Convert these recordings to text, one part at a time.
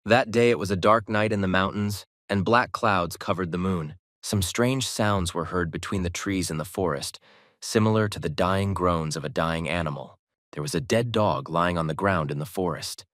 That day it was a dark night in the mountains, and black clouds covered the moon. Some strange sounds were heard between the trees in the forest, similar to the dying groans of a dying animal. There was a dead dog lying on the ground in the forest.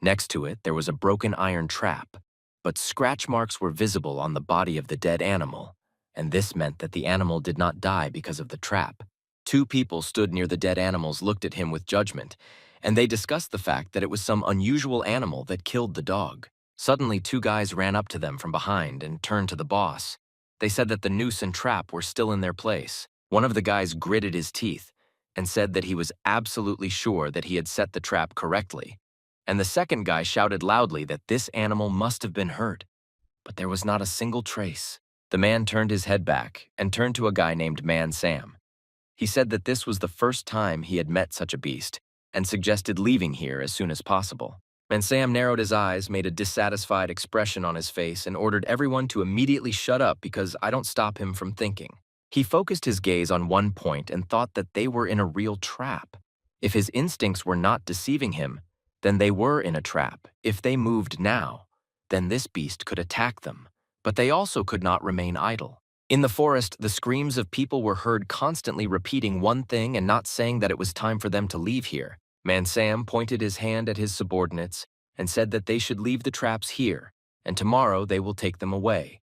Next to it, there was a broken iron trap, but scratch marks were visible on the body of the dead animal, and this meant that the animal did not die because of the trap. Two people stood near the dead animals, looked at him with judgment, and they discussed the fact that it was some unusual animal that killed the dog. Suddenly, two guys ran up to them from behind and turned to the boss. They said that the noose and trap were still in their place. One of the guys gritted his teeth and said that he was absolutely sure that he had set the trap correctly. And the second guy shouted loudly that this animal must have been hurt, but there was not a single trace. The man turned his head back and turned to a guy named Man Sam. He said that this was the first time he had met such a beast and suggested leaving here as soon as possible. Man Sam narrowed his eyes, made a dissatisfied expression on his face, and ordered everyone to immediately shut up because I don't stop him from thinking. He focused his gaze on one point and thought that they were in a real trap. If his instincts were not deceiving him, then they were in a trap. If they moved now, then this beast could attack them. But they also could not remain idle. In the forest, the screams of people were heard constantly repeating one thing and not saying that it was time for them to leave here. Man Sam pointed his hand at his subordinates and said that they should leave the traps here, and tomorrow they will take them away.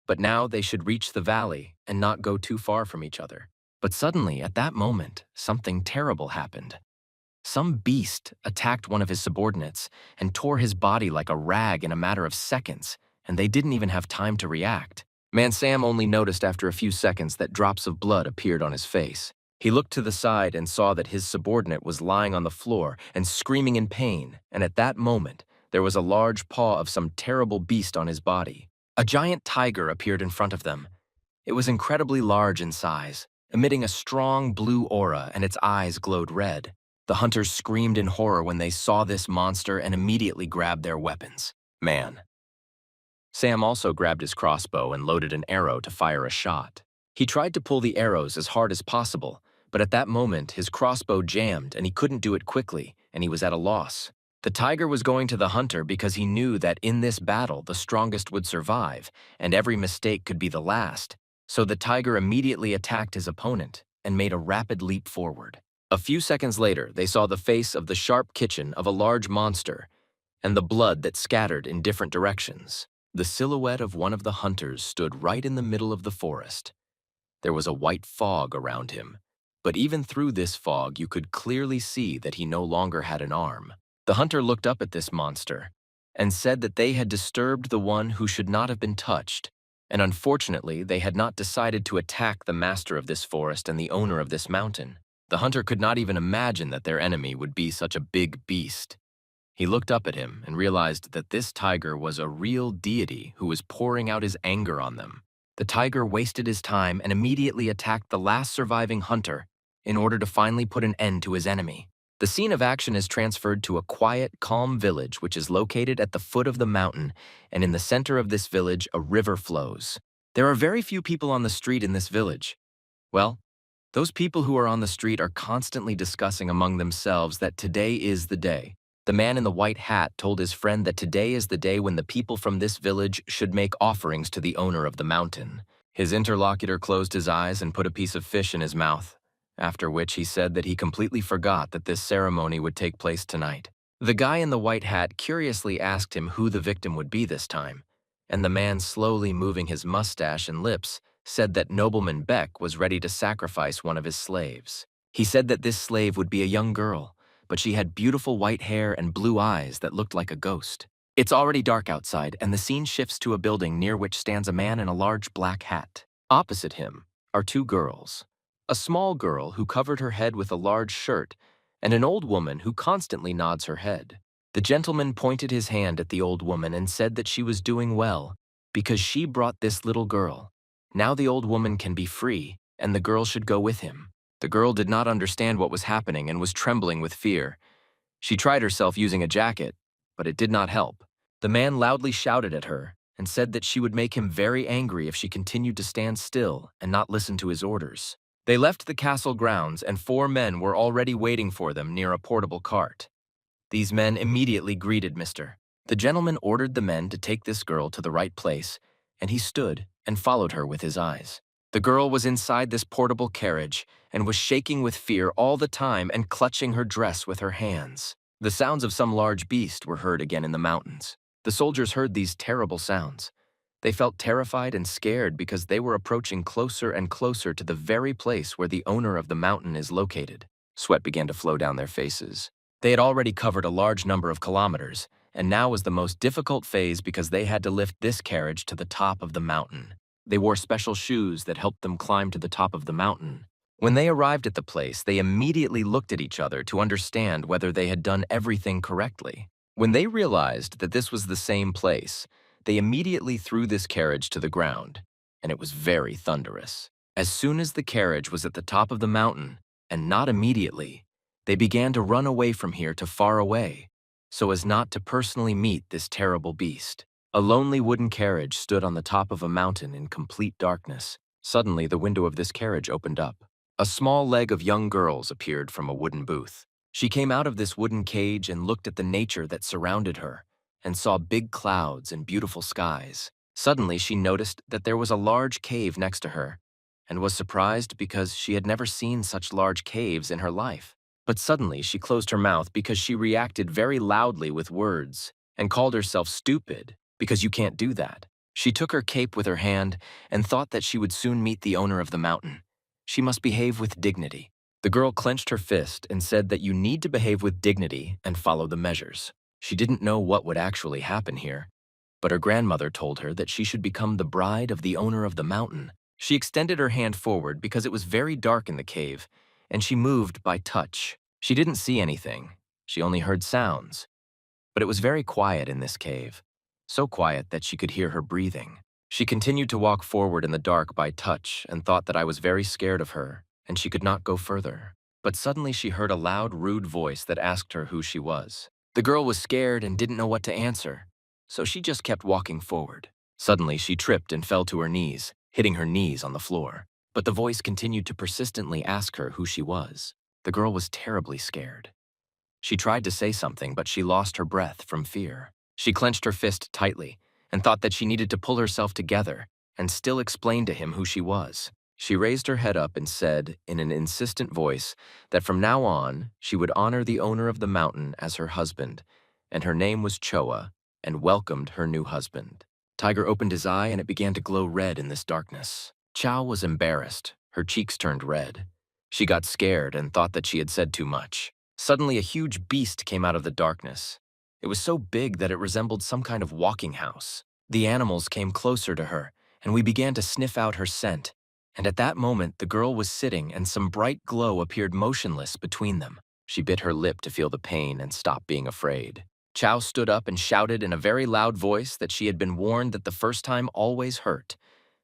But now they should reach the valley and not go too far from each other. But suddenly, at that moment, something terrible happened. Some beast attacked one of his subordinates and tore his body like a rag in a matter of seconds, and they didn't even have time to react. Man Sam only noticed after a few seconds that drops of blood appeared on his face. He looked to the side and saw that his subordinate was lying on the floor and screaming in pain, and at that moment, there was a large paw of some terrible beast on his body. A giant tiger appeared in front of them. It was incredibly large in size, emitting a strong blue aura, and its eyes glowed red. The hunters screamed in horror when they saw this monster and immediately grabbed their weapons. Sam also grabbed his crossbow and loaded an arrow to fire a shot. He tried to pull the arrows as hard as possible, but at that moment his crossbow jammed and he couldn't do it quickly, and he was at a loss. The tiger was going to the hunter because he knew that in this battle the strongest would survive, and every mistake could be the last. So the tiger immediately attacked his opponent and made a rapid leap forward. A few seconds later, they saw the face of the sharp kitchen of a large monster and the blood that scattered in different directions. The silhouette of one of the hunters stood right in the middle of the forest. There was a white fog around him, but even through this fog you could clearly see that he no longer had an arm. The hunter looked up at this monster and said that they had disturbed the one who should not have been touched, and unfortunately they had not decided to attack the master of this forest and the owner of this mountain. The hunter could not even imagine that their enemy would be such a big beast. He looked up at him and realized that this tiger was a real deity who was pouring out his anger on them. The tiger wasted his time and immediately attacked the last surviving hunter in order to finally put an end to his enemy. The scene of action is transferred to a quiet, calm village which is located at the foot of the mountain, and in the center of this village a river flows. There are very few people on the street in this village. Well, those people who are on the street are constantly discussing among themselves that today is the day. The man in the white hat told his friend that today is the day when the people from this village should make offerings to the owner of the mountain. His interlocutor closed his eyes and put a piece of fish in his mouth, after which he said that he completely forgot that this ceremony would take place tonight. The guy in the white hat curiously asked him who the victim would be this time, and the man, slowly moving his mustache and lips, said that Nobleman Beck was ready to sacrifice one of his slaves. He said that this slave would be a young girl, but she had beautiful white hair and blue eyes that looked like a ghost. It's already dark outside, and the scene shifts to a building near which stands a man in a large black hat. Opposite him are two girls, a small girl who covered her head with a large shirt, and an old woman who constantly nods her head. The gentleman pointed his hand at the old woman and said that she was doing well because she brought this little girl. Now the old woman can be free, and the girl should go with him. The girl did not understand what was happening and was trembling with fear. She tried herself using a jacket, but it did not help. The man loudly shouted at her and said that she would make him very angry if she continued to stand still and not listen to his orders. They left the castle grounds, and 4 men were already waiting for them near a portable cart. These men immediately greeted Mr. The gentleman ordered the men to take this girl to the right place, and he stood and followed her with his eyes. The girl was inside this portable carriage and was shaking with fear all the time and clutching her dress with her hands. The sounds of some large beast were heard again in the mountains. The soldiers heard these terrible sounds. They felt terrified and scared because they were approaching closer and closer to the very place where the owner of the mountain is located. Sweat began to flow down their faces. They had already covered a large number of kilometers, and now was the most difficult phase because they had to lift this carriage to the top of the mountain. They wore special shoes that helped them climb to the top of the mountain. When they arrived at the place, they immediately looked at each other to understand whether they had done everything correctly. When they realized that this was the same place, they immediately threw this carriage to the ground, and it was very thunderous. As soon as the carriage was at the top of the mountain, and not immediately, they began to run away from here to far away, so as not to personally meet this terrible beast. A lonely wooden carriage stood on the top of a mountain in complete darkness. Suddenly, the window of this carriage opened up. A small leg of young girls appeared from a wooden booth. She came out of this wooden cage and looked at the nature that surrounded her, and saw big clouds and beautiful skies. Suddenly, she noticed that there was a large cave next to her, and was surprised because she had never seen such large caves in her life. But suddenly, she closed her mouth because she reacted very loudly with words, and called herself stupid, because you can't do that. She took her cape with her hand and thought that she would soon meet the owner of the mountain. She must behave with dignity. The girl clenched her fist and said that you need to behave with dignity and follow the measures. She didn't know what would actually happen here, but her grandmother told her that she should become the bride of the owner of the mountain. She extended her hand forward because it was very dark in the cave, and she moved by touch. She didn't see anything. She only heard sounds. But it was very quiet in this cave, so quiet that she could hear her breathing. She continued to walk forward in the dark by touch and thought that I was very scared of her, and she could not go further. But suddenly she heard a loud, rude voice that asked her who she was. The girl was scared and didn't know what to answer, so she just kept walking forward. Suddenly she tripped and fell to her knees, hitting her knees on the floor. But the voice continued to persistently ask her who she was. The girl was terribly scared. She tried to say something, but she lost her breath from fear. She clenched her fist tightly and thought that she needed to pull herself together and still explain to him who she was. She raised her head up and said, in an insistent voice, that from now on she would honor the owner of the mountain as her husband, and her name was Choa, and welcomed her new husband. Tiger opened his eye and it began to glow red in this darkness. Chow was embarrassed. Her cheeks turned red. She got scared and thought that she had said too much. Suddenly, a huge beast came out of the darkness. It was so big that it resembled some kind of walking house. The animals came closer to her, and we began to sniff out her scent. And at that moment, the girl was sitting, and some bright glow appeared motionless between them. She bit her lip to feel the pain and stop being afraid. Chow stood up and shouted in a very loud voice that she had been warned that the first time always hurt,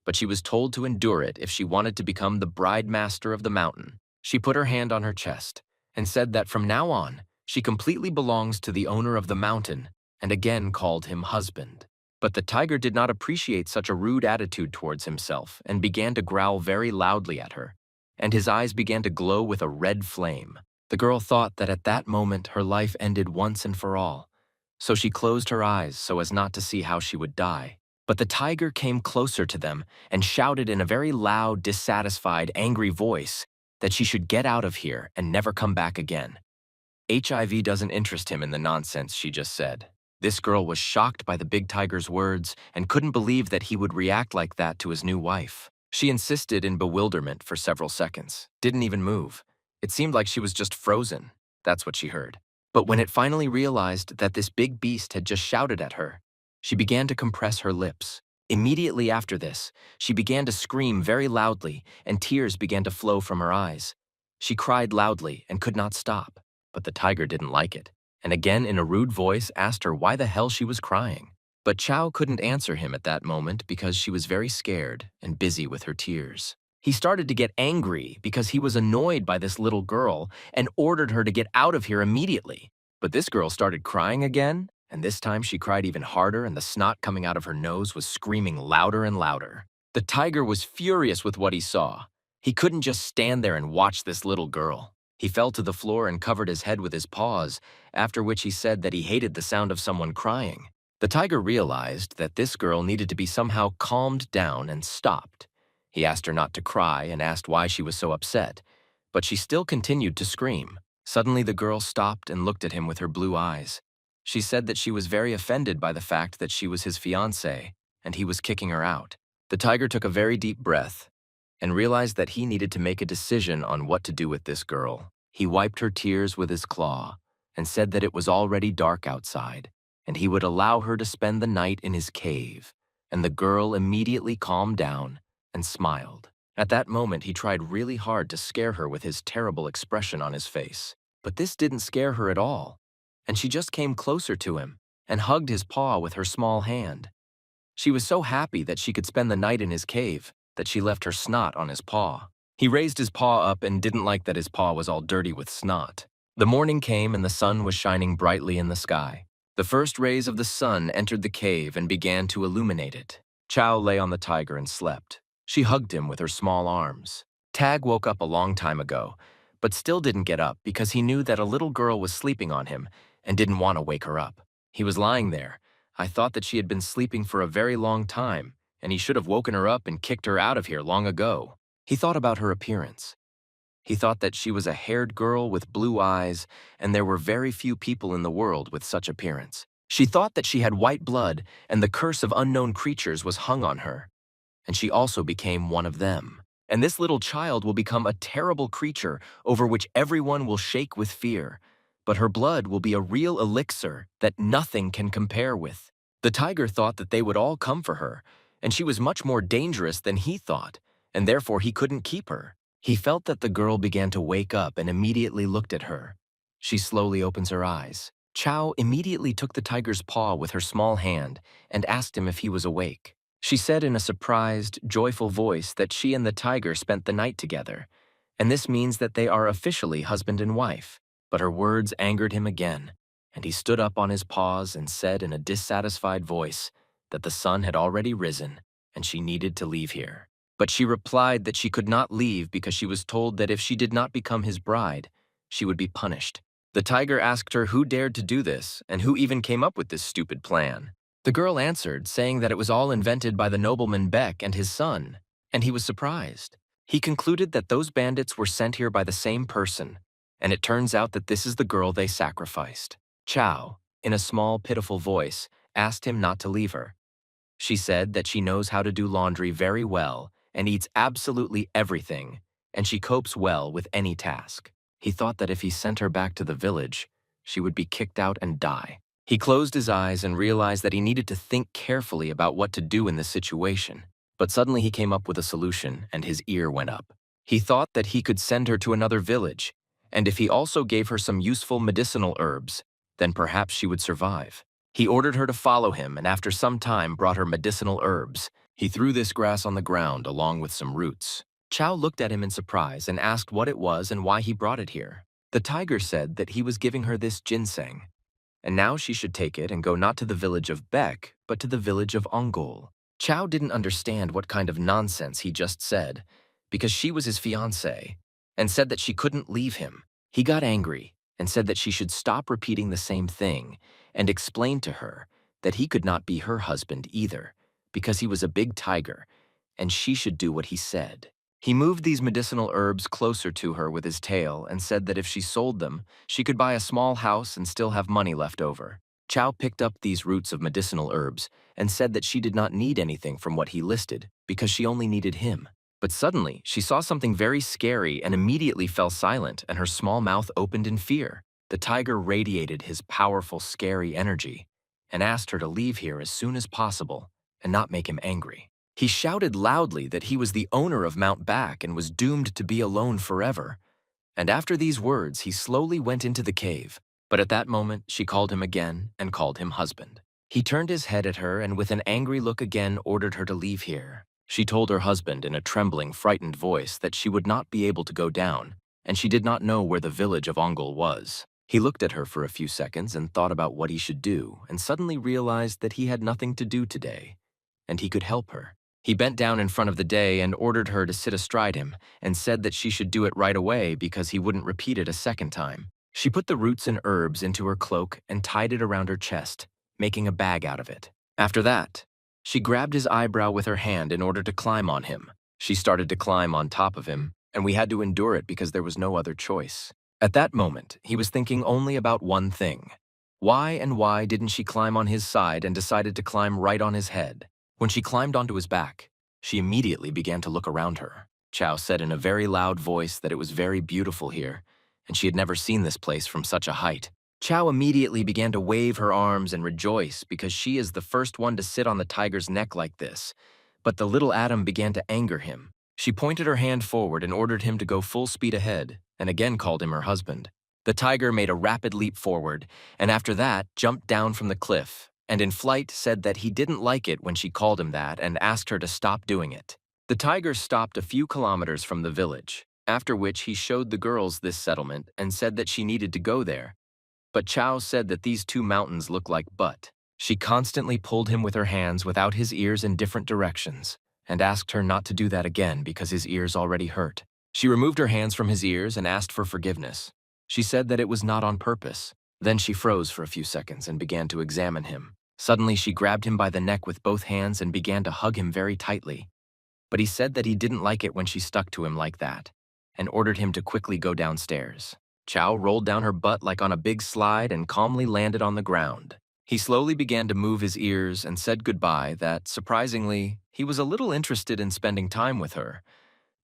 but she was told to endure it if she wanted to become the bride master of the mountain. She put her hand on her chest and said that from now on, she completely belongs to the owner of the mountain, and again called him husband. But the tiger did not appreciate such a rude attitude towards himself and began to growl very loudly at her, and his eyes began to glow with a red flame. The girl thought that at that moment her life ended once and for all, so she closed her eyes so as not to see how she would die. But the tiger came closer to them and shouted in a very loud, dissatisfied, angry voice that she should get out of here and never come back again. HIV doesn't interest him in the nonsense she just said. This girl was shocked by the big tiger's words and couldn't believe that he would react like that to his new wife. She insisted in bewilderment for several seconds, didn't even move. It seemed like she was just frozen. That's what she heard. But when it finally realized that this big beast had just shouted at her, she began to compress her lips. Immediately after this, she began to scream very loudly, and tears began to flow from her eyes. She cried loudly and could not stop, but the tiger didn't like it, and again in a rude voice asked her why the hell she was crying. But Chow couldn't answer him at that moment because she was very scared and busy with her tears. He started to get angry because he was annoyed by this little girl and ordered her to get out of here immediately. But this girl started crying again, and this time she cried even harder, and the snot coming out of her nose was screaming louder and louder. The tiger was furious with what he saw. He couldn't just stand there and watch this little girl. He fell to the floor and covered his head with his paws, after which he said that he hated the sound of someone crying. The tiger realized that this girl needed to be somehow calmed down and stopped. He asked her not to cry and asked why she was so upset, but she still continued to scream. Suddenly, the girl stopped and looked at him with her blue eyes. She said that she was very offended by the fact that she was his fiancée and he was kicking her out. The tiger took a very deep breath and realized that he needed to make a decision on what to do with this girl. He wiped her tears with his claw and said that it was already dark outside and he would allow her to spend the night in his cave, and the girl immediately calmed down and smiled. At that moment, he tried really hard to scare her with his terrible expression on his face. But this didn't scare her at all, and she just came closer to him and hugged his paw with her small hand. She was so happy that she could spend the night in his cave that she left her snot on his paw. He raised his paw up and didn't like that his paw was all dirty with snot. The morning came and the sun was shining brightly in the sky. The first rays of the sun entered the cave and began to illuminate it. Chow lay on the tiger and slept. She hugged him with her small arms. Tag woke up a long time ago, but still didn't get up because he knew that a little girl was sleeping on him and didn't want to wake her up. He was lying there. I thought that she had been sleeping for a very long time, and he should have woken her up and kicked her out of here long ago. He thought about her appearance. He thought that she was a haired girl with blue eyes, and there were very few people in the world with such appearance. She thought that she had white blood, and the curse of unknown creatures was hung on her. And she also became one of them. And this little child will become a terrible creature over which everyone will shake with fear. But her blood will be a real elixir that nothing can compare with. The tiger thought that they would all come for her, and she was much more dangerous than he thought, and therefore he couldn't keep her. He felt that the girl began to wake up and immediately looked at her. She slowly opens her eyes. Chow immediately took the tiger's paw with her small hand and asked him if he was awake. She said in a surprised, joyful voice that she and the tiger spent the night together, and this means that they are officially husband and wife. But her words angered him again, and he stood up on his paws and said in a dissatisfied voice that the sun had already risen and she needed to leave here. But she replied that she could not leave because she was told that if she did not become his bride, she would be punished. The tiger asked her who dared to do this and who even came up with this stupid plan. The girl answered, saying that it was all invented by the nobleman Beck and his son, and he was surprised. He concluded that those bandits were sent here by the same person, and it turns out that this is the girl they sacrificed. Chow, in a small, pitiful voice, asked him not to leave her. She said that she knows how to do laundry very well and eats absolutely everything, and she copes well with any task. He thought that if he sent her back to the village, she would be kicked out and die. He closed his eyes and realized that he needed to think carefully about what to do in this situation. But suddenly he came up with a solution and his ear went up. He thought that he could send her to another village, and if he also gave her some useful medicinal herbs, then perhaps she would survive. He ordered her to follow him and after some time brought her medicinal herbs. He threw this grass on the ground along with some roots. Chow looked at him in surprise and asked what it was and why he brought it here. The tiger said that he was giving her this ginseng, and now she should take it and go not to the village of Beck, but to the village of Ongol. Chow didn't understand what kind of nonsense he just said, because she was his fiancée, and said that she couldn't leave him. He got angry and said that she should stop repeating the same thing and explained to her that he could not be her husband either, because he was a big tiger, and she should do what he said. He moved these medicinal herbs closer to her with his tail and said that if she sold them, she could buy a small house and still have money left over. Chow picked up these roots of medicinal herbs and said that she did not need anything from what he listed because she only needed him. But suddenly, she saw something very scary and immediately fell silent and her small mouth opened in fear. The tiger radiated his powerful, scary energy and asked her to leave here as soon as possible and not make him angry. He shouted loudly that he was the owner of Mount Back and was doomed to be alone forever. And after these words, he slowly went into the cave. But at that moment, she called him again and called him husband. He turned his head at her and with an angry look again ordered her to leave here. She told her husband in a trembling, frightened voice that she would not be able to go down, and she did not know where the village of Ongol was. He looked at her for a few seconds and thought about what he should do, and suddenly realized that he had nothing to do today, and he could help her. He bent down in front of the day and ordered her to sit astride him and said that she should do it right away because he wouldn't repeat it a second time. She put the roots and herbs into her cloak and tied it around her chest making a bag out of it. After that, she grabbed his eyebrow with her hand in order to climb on him. She started to climb on top of him, and we had to endure it because there was no other choice. At that moment, he was thinking only about one thing. Why didn't she climb on his side and decided to climb right on his head? When she climbed onto his back, she immediately began to look around her. Chow said in a very loud voice that it was very beautiful here, and she had never seen this place from such a height. Chow immediately began to wave her arms and rejoice because she is the first one to sit on the tiger's neck like this. But the little atom began to anger him. She pointed her hand forward and ordered him to go full speed ahead, and again called him her husband. The tiger made a rapid leap forward, and after that jumped down from the cliff, and in flight said that he didn't like it when she called him that and asked her to stop doing it. The tiger stopped a few kilometers from the village, after which he showed the girls this settlement and said that she needed to go there. But Chow said that these two mountains look like butt. She constantly pulled him with her hands without his ears in different directions, and asked her not to do that again because his ears already hurt. She removed her hands from his ears and asked for forgiveness. She said that it was not on purpose. Then she froze for a few seconds and began to examine him. Suddenly, she grabbed him by the neck with both hands and began to hug him very tightly. But he said that he didn't like it when she stuck to him like that, and ordered him to quickly go downstairs. Chow rolled down her butt like on a big slide and calmly landed on the ground. He slowly began to move his ears and said goodbye that, surprisingly, he was a little interested in spending time with her.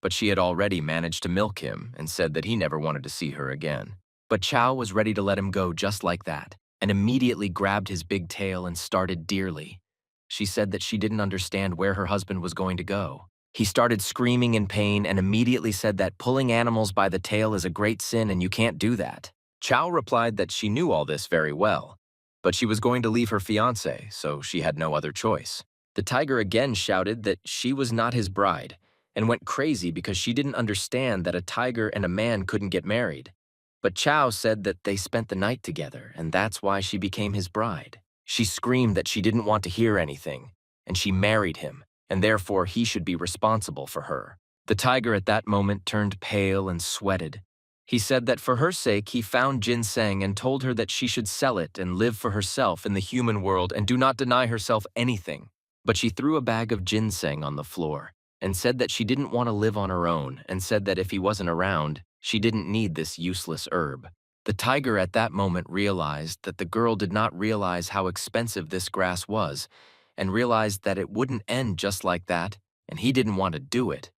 But she had already managed to milk him and said that he never wanted to see her again. But Chow was ready to let him go just like that, and immediately grabbed his big tail and started dearly. She said that she didn't understand where her husband was going to go. He started screaming in pain and immediately said that pulling animals by the tail is a great sin and you can't do that. Chow replied that she knew all this very well, but she was going to leave her fiancé, so she had no other choice. The tiger again shouted that she was not his bride, and went crazy because she didn't understand that a tiger and a man couldn't get married. But Chow said that they spent the night together, and that's why she became his bride. She screamed that she didn't want to hear anything, and she married him, and therefore he should be responsible for her. The tiger at that moment turned pale and sweated. He said that for her sake he found ginseng and told her that she should sell it and live for herself in the human world and do not deny herself anything. But she threw a bag of ginseng on the floor and said that she didn't want to live on her own and said that if he wasn't around, she didn't need this useless herb. The tiger at that moment realized that the girl did not realize how expensive this grass was and realized that it wouldn't end just like that, and he didn't want to do it.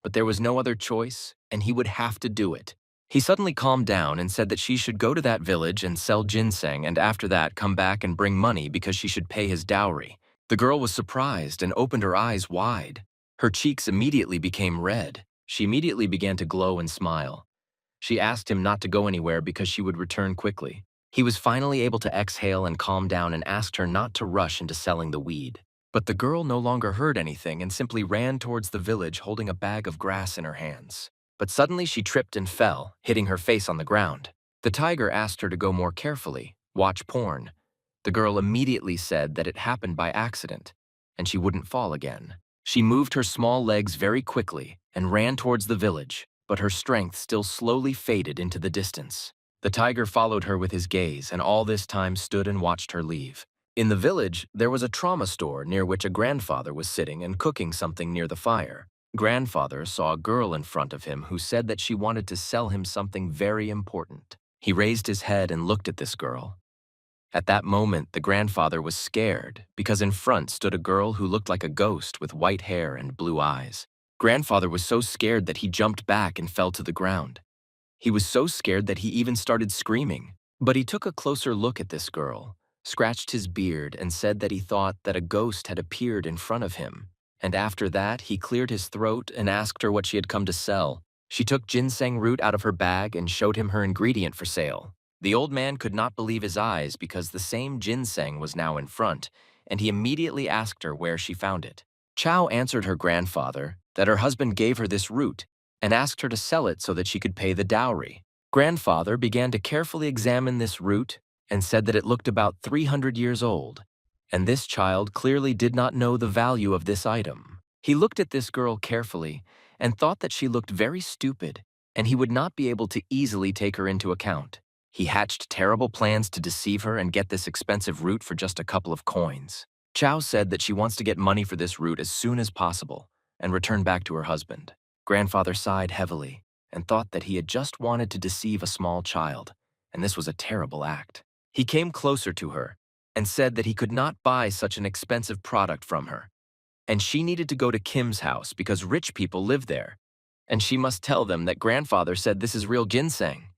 But there was no other choice, and he would have to do it. He suddenly calmed down and said that she should go to that village and sell ginseng and after that come back and bring money because she should pay his dowry. The girl was surprised and opened her eyes wide. Her cheeks immediately became red. She immediately began to glow and smile. She asked him not to go anywhere because she would return quickly. He was finally able to exhale and calm down and asked her not to rush into selling the weed. But the girl no longer heard anything and simply ran towards the village holding a bag of grass in her hands. But suddenly she tripped and fell, hitting her face on the ground. The tiger asked her to go more carefully, watch porn. The girl immediately said that it happened by accident, and she wouldn't fall again. She moved her small legs very quickly and ran towards the village, but her strength still slowly faded into the distance. The tiger followed her with his gaze and all this time stood and watched her leave. In the village, there was a trauma store near which a grandfather was sitting and cooking something near the fire. Grandfather saw a girl in front of him who said that she wanted to sell him something very important. He raised his head and looked at this girl. At that moment, the grandfather was scared because in front stood a girl who looked like a ghost with white hair and blue eyes. Grandfather was so scared that he jumped back and fell to the ground. He was so scared that he even started screaming. But he took a closer look at this girl, scratched his beard, and said that he thought that a ghost had appeared in front of him. And after that, he cleared his throat and asked her what she had come to sell. She took ginseng root out of her bag and showed him her ingredient for sale. The old man could not believe his eyes because the same ginseng was now in front, and he immediately asked her where she found it. Chow answered her grandfather that her husband gave her this root and asked her to sell it so that she could pay the dowry. Grandfather began to carefully examine this root and said that it looked about 300 years old, and this child clearly did not know the value of this item. He looked at this girl carefully and thought that she looked very stupid, and he would not be able to easily take her into account. He hatched terrible plans to deceive her and get this expensive root for just a couple of coins. Chow said that she wants to get money for this root as soon as possible and return back to her husband. Grandfather sighed heavily and thought that he had just wanted to deceive a small child, and this was a terrible act. He came closer to her and said that he could not buy such an expensive product from her, and she needed to go to Kim's house because rich people live there, and she must tell them that grandfather said this is real ginseng.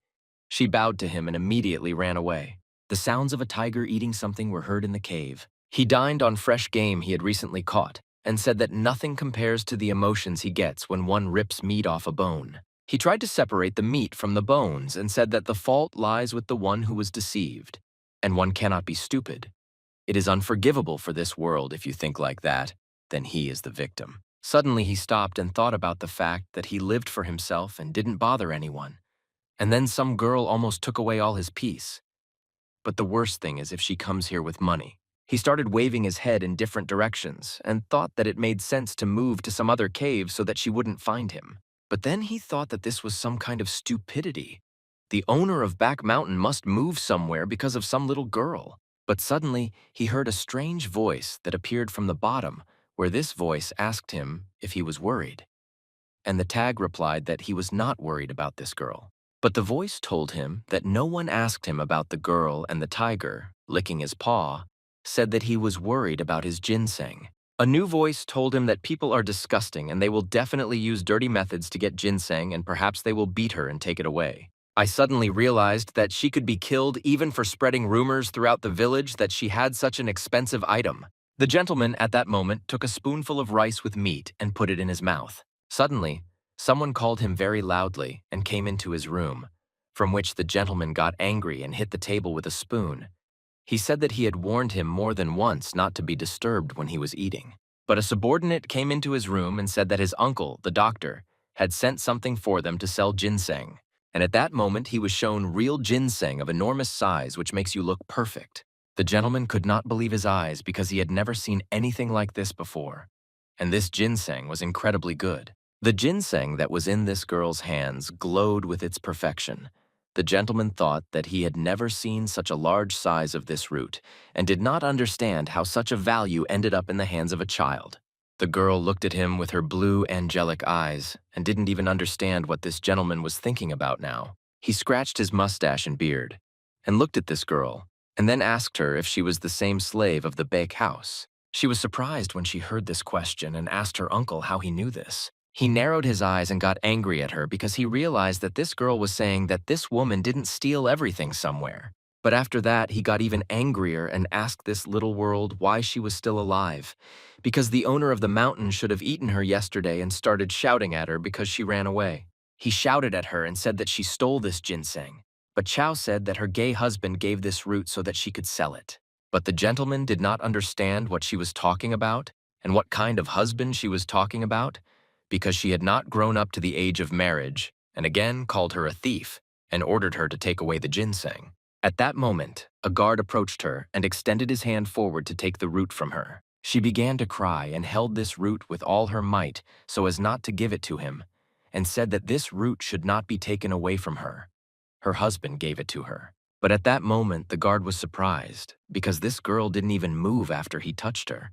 She bowed to him and immediately ran away. The sounds of a tiger eating something were heard in the cave. He dined on fresh game he had recently caught and said that nothing compares to the emotions he gets when one rips meat off a bone. He tried to separate the meat from the bones and said that the fault lies with the one who was deceived, and one cannot be stupid. It is unforgivable for this world if you think like that, then he is the victim. Suddenly he stopped and thought about the fact that he lived for himself and didn't bother anyone. And then some girl almost took away all his peace. But the worst thing is if she comes here with money. He started waving his head in different directions and thought that it made sense to move to some other cave so that she wouldn't find him. But then he thought that this was some kind of stupidity. The owner of Back Mountain must move somewhere because of some little girl. But suddenly he heard a strange voice that appeared from the bottom, where this voice asked him if he was worried. And the tag replied that he was not worried about this girl. But the voice told him that no one asked him about the girl, and the tiger, licking his paw, said that he was worried about his ginseng. A new voice told him that people are disgusting and they will definitely use dirty methods to get ginseng, and perhaps they will beat her and take it away. I suddenly realized that she could be killed even for spreading rumors throughout the village that she had such an expensive item. The gentleman at that moment took a spoonful of rice with meat and put it in his mouth. Suddenly, someone called him very loudly and came into his room, from which the gentleman got angry and hit the table with a spoon. He said that he had warned him more than once not to be disturbed when he was eating. But a subordinate came into his room and said that his uncle, the doctor, had sent something for them to sell ginseng. And at that moment he was shown real ginseng of enormous size, which makes you look perfect. The gentleman could not believe his eyes because he had never seen anything like this before. And this ginseng was incredibly good. The ginseng that was in this girl's hands glowed with its perfection. The gentleman thought that he had never seen such a large size of this root and did not understand how such a value ended up in the hands of a child. The girl looked at him with her blue, angelic eyes and didn't even understand what this gentleman was thinking about now. He scratched his mustache and beard and looked at this girl and then asked her if she was the same slave of the bake house. She was surprised when she heard this question and asked her uncle how he knew this. He narrowed his eyes and got angry at her because he realized that this girl was saying that this woman didn't steal everything somewhere. But after that, he got even angrier and asked this little world why she was still alive, because the owner of the mountain should have eaten her yesterday, and started shouting at her because she ran away. He shouted at her and said that she stole this ginseng, but Chow said that her gay husband gave this root so that she could sell it. But the gentleman did not understand what she was talking about and what kind of husband she was talking about, because she had not grown up to the age of marriage, and again called her a thief and ordered her to take away the ginseng. At that moment, a guard approached her and extended his hand forward to take the root from her. She began to cry and held this root with all her might so as not to give it to him, and said that this root should not be taken away from her. Her husband gave it to her. But at that moment, the guard was surprised because this girl didn't even move after he touched her,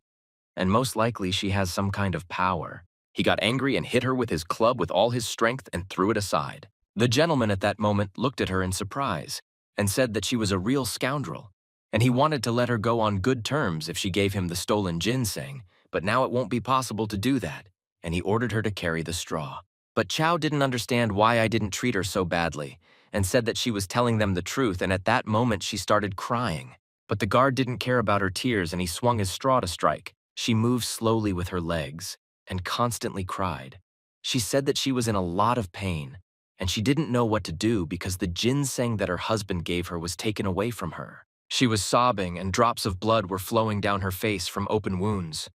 and most likely she has some kind of power. He got angry and hit her with his club with all his strength and threw it aside. The gentleman at that moment looked at her in surprise and said that she was a real scoundrel, and he wanted to let her go on good terms if she gave him the stolen ginseng, but now it won't be possible to do that, and he ordered her to carry the straw. But Chow didn't understand why I didn't treat her so badly, and said that she was telling them the truth, and at that moment she started crying. But the guard didn't care about her tears, and he swung his straw to strike. She moved slowly with her legs and constantly cried. She said that she was in a lot of pain, and she didn't know what to do because the ginseng that her husband gave her was taken away from her. She was sobbing, and drops of blood were flowing down her face from open wounds.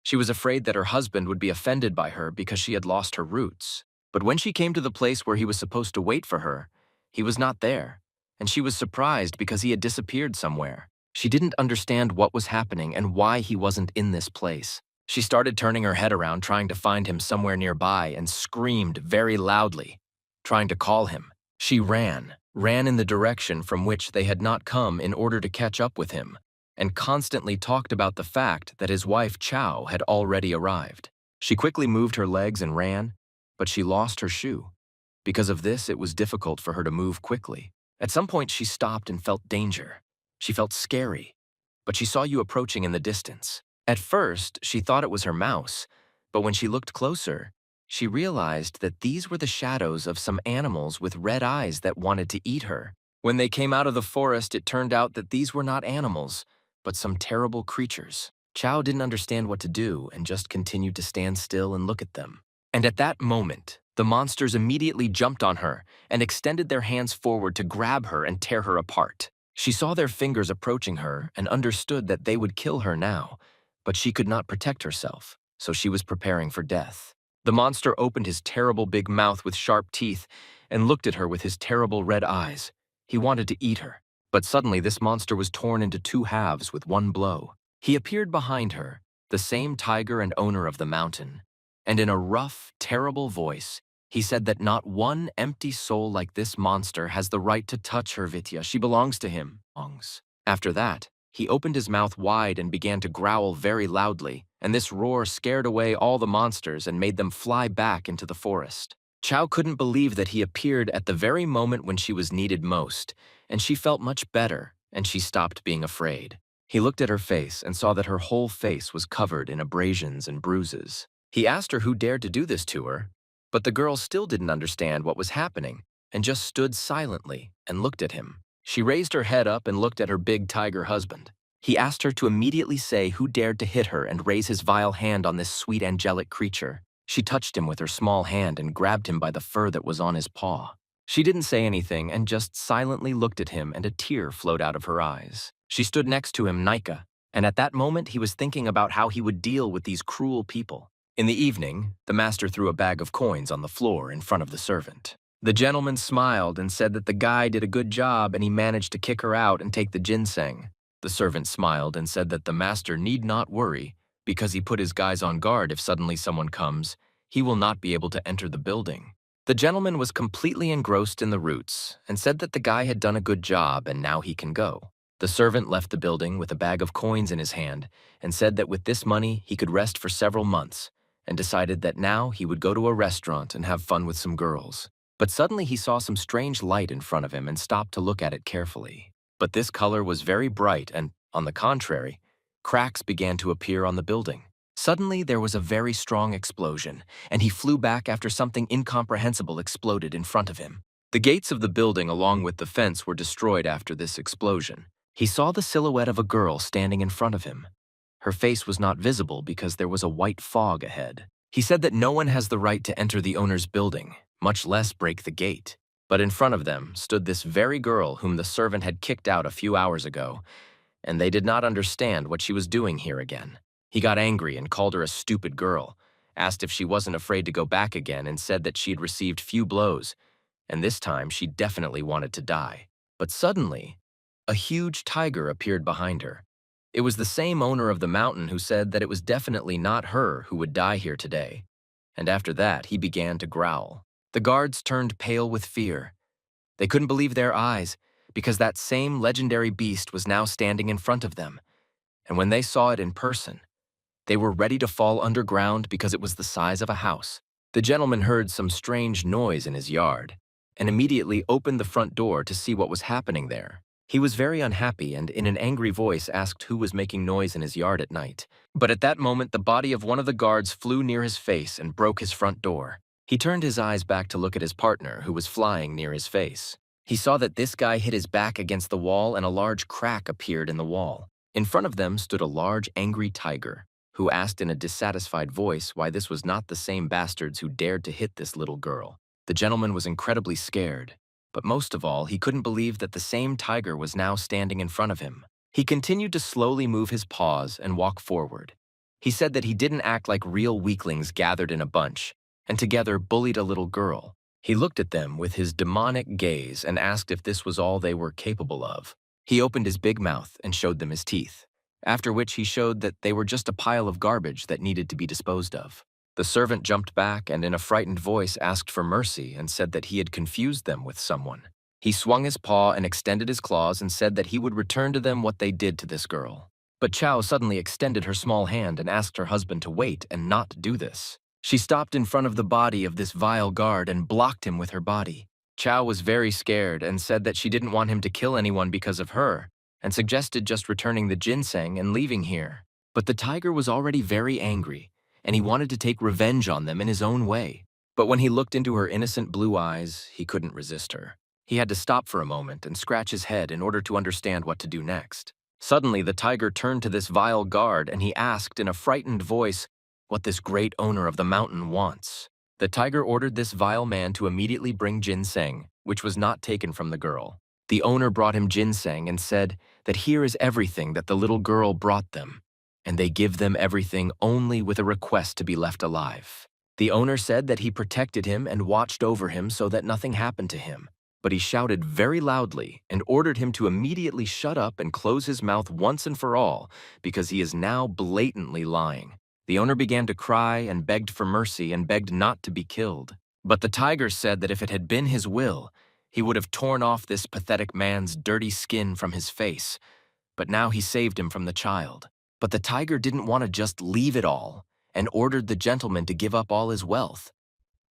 She was afraid that her husband would be offended by her because she had lost her roots. But when she came to the place where he was supposed to wait for her, he was not there, and she was surprised because he had disappeared somewhere. She didn't understand what was happening and why he wasn't in this place. She started turning her head around, trying to find him somewhere nearby, and screamed very loudly, trying to call him. She ran ran in the direction from which they had not come in order to catch up with him, and constantly talked about the fact that his wife Chow had already arrived. She quickly moved her legs and ran, but she lost her shoe. Because of this, it was difficult for her to move quickly. At some point, she stopped and felt danger. She felt scary, but she saw you approaching in the distance. At first, she thought it was her mouse, but when she looked closer, she realized that these were the shadows of some animals with red eyes that wanted to eat her. When they came out of the forest, it turned out that these were not animals, but some terrible creatures. Chow didn't understand what to do and just continued to stand still and look at them. And at that moment, the monsters immediately jumped on her and extended their hands forward to grab her and tear her apart. She saw their fingers approaching her and understood that they would kill her now, but she could not protect herself, so she was preparing for death. The monster opened his terrible big mouth with sharp teeth and looked at her with his terrible red eyes. He wanted to eat her, but suddenly this monster was torn into two halves with one blow. He appeared behind her, the same tiger and owner of the mountain, and in a rough, terrible voice, he said that not one empty soul like this monster has the right to touch her Vitya. She belongs to him. After that, he opened his mouth wide and began to growl very loudly, and this roar scared away all the monsters and made them fly back into the forest. Chow couldn't believe that he appeared at the very moment when she was needed most, and she felt much better, and she stopped being afraid. He looked at her face and saw that her whole face was covered in abrasions and bruises. He asked her who dared to do this to her, but the girl still didn't understand what was happening and just stood silently and looked at him. She raised her head up and looked at her big tiger husband. He asked her to immediately say who dared to hit her and raise his vile hand on this sweet angelic creature. She touched him with her small hand and grabbed him by the fur that was on his paw. She didn't say anything and just silently looked at him, and a tear flowed out of her eyes. She stood next to him, Nika, and at that moment he was thinking about how he would deal with these cruel people. In the evening, the master threw a bag of coins on the floor in front of the servant. The gentleman smiled and said that the guy did a good job and he managed to kick her out and take the ginseng. The servant smiled and said that the master need not worry because he put his guys on guard. If suddenly someone comes, he will not be able to enter the building. The gentleman was completely engrossed in the roots and said that the guy had done a good job and now he can go. The servant left the building with a bag of coins in his hand and said that with this money he could rest for several months, and decided that now he would go to a restaurant and have fun with some girls. But suddenly he saw some strange light in front of him and stopped to look at it carefully. But this color was very bright and, on the contrary, cracks began to appear on the building. Suddenly there was a very strong explosion, and he flew back after something incomprehensible exploded in front of him. The gates of the building along with the fence were destroyed after this explosion. He saw the silhouette of a girl standing in front of him. Her face was not visible because there was a white fog ahead. He said that no one has the right to enter the owner's building, much less break the gate. But in front of them stood this very girl whom the servant had kicked out a few hours ago, and they did not understand what she was doing here again. He got angry and called her a stupid girl, asked if she wasn't afraid to go back again, and said that she'd received few blows, and this time she definitely wanted to die. But suddenly, a huge tiger appeared behind her. It was the same owner of the mountain who said that it was definitely not her who would die here today. And after that, he began to growl. The guards turned pale with fear. They couldn't believe their eyes, because that same legendary beast was now standing in front of them. And when they saw it in person, they were ready to fall underground because it was the size of a house. The gentleman heard some strange noise in his yard and immediately opened the front door to see what was happening there. He was very unhappy and in an angry voice asked who was making noise in his yard at night. But at that moment, the body of one of the guards flew near his face and broke his front door. He turned his eyes back to look at his partner, who was flying near his face. He saw that this guy hit his back against the wall and a large crack appeared in the wall. In front of them stood a large, angry tiger, who asked in a dissatisfied voice why this was not the same bastards who dared to hit this little girl. The gentleman was incredibly scared. But most of all, he couldn't believe that the same tiger was now standing in front of him. He continued to slowly move his paws and walk forward. He said that he didn't act like real weaklings gathered in a bunch, and together bullied a little girl. He looked at them with his demonic gaze and asked if this was all they were capable of. He opened his big mouth and showed them his teeth, after which he showed that they were just a pile of garbage that needed to be disposed of. The servant jumped back and in a frightened voice asked for mercy and said that he had confused them with someone. He swung his paw and extended his claws and said that he would return to them what they did to this girl. But Chow suddenly extended her small hand and asked her husband to wait and not do this. She stopped in front of the body of this vile guard and blocked him with her body. Chow was very scared and said that she didn't want him to kill anyone because of her, and suggested just returning the ginseng and leaving here. But the tiger was already very angry, and he wanted to take revenge on them in his own way. But when he looked into her innocent blue eyes, he couldn't resist her. He had to stop for a moment and scratch his head in order to understand what to do next. Suddenly, the tiger turned to this vile guard and he asked in a frightened voice what this great owner of the mountain wants. The tiger ordered this vile man to immediately bring ginseng, which was not taken from the girl. The owner brought him ginseng and said that here is everything that the little girl brought them, and they give them everything only with a request to be left alive. The owner said that he protected him and watched over him so that nothing happened to him, but he shouted very loudly and ordered him to immediately shut up and close his mouth once and for all because he is now blatantly lying. The owner began to cry and begged for mercy and begged not to be killed. But the tiger said that if it had been his will, he would have torn off this pathetic man's dirty skin from his face. But now he saved him from the child. But the tiger didn't want to just leave it all and ordered the gentleman to give up all his wealth.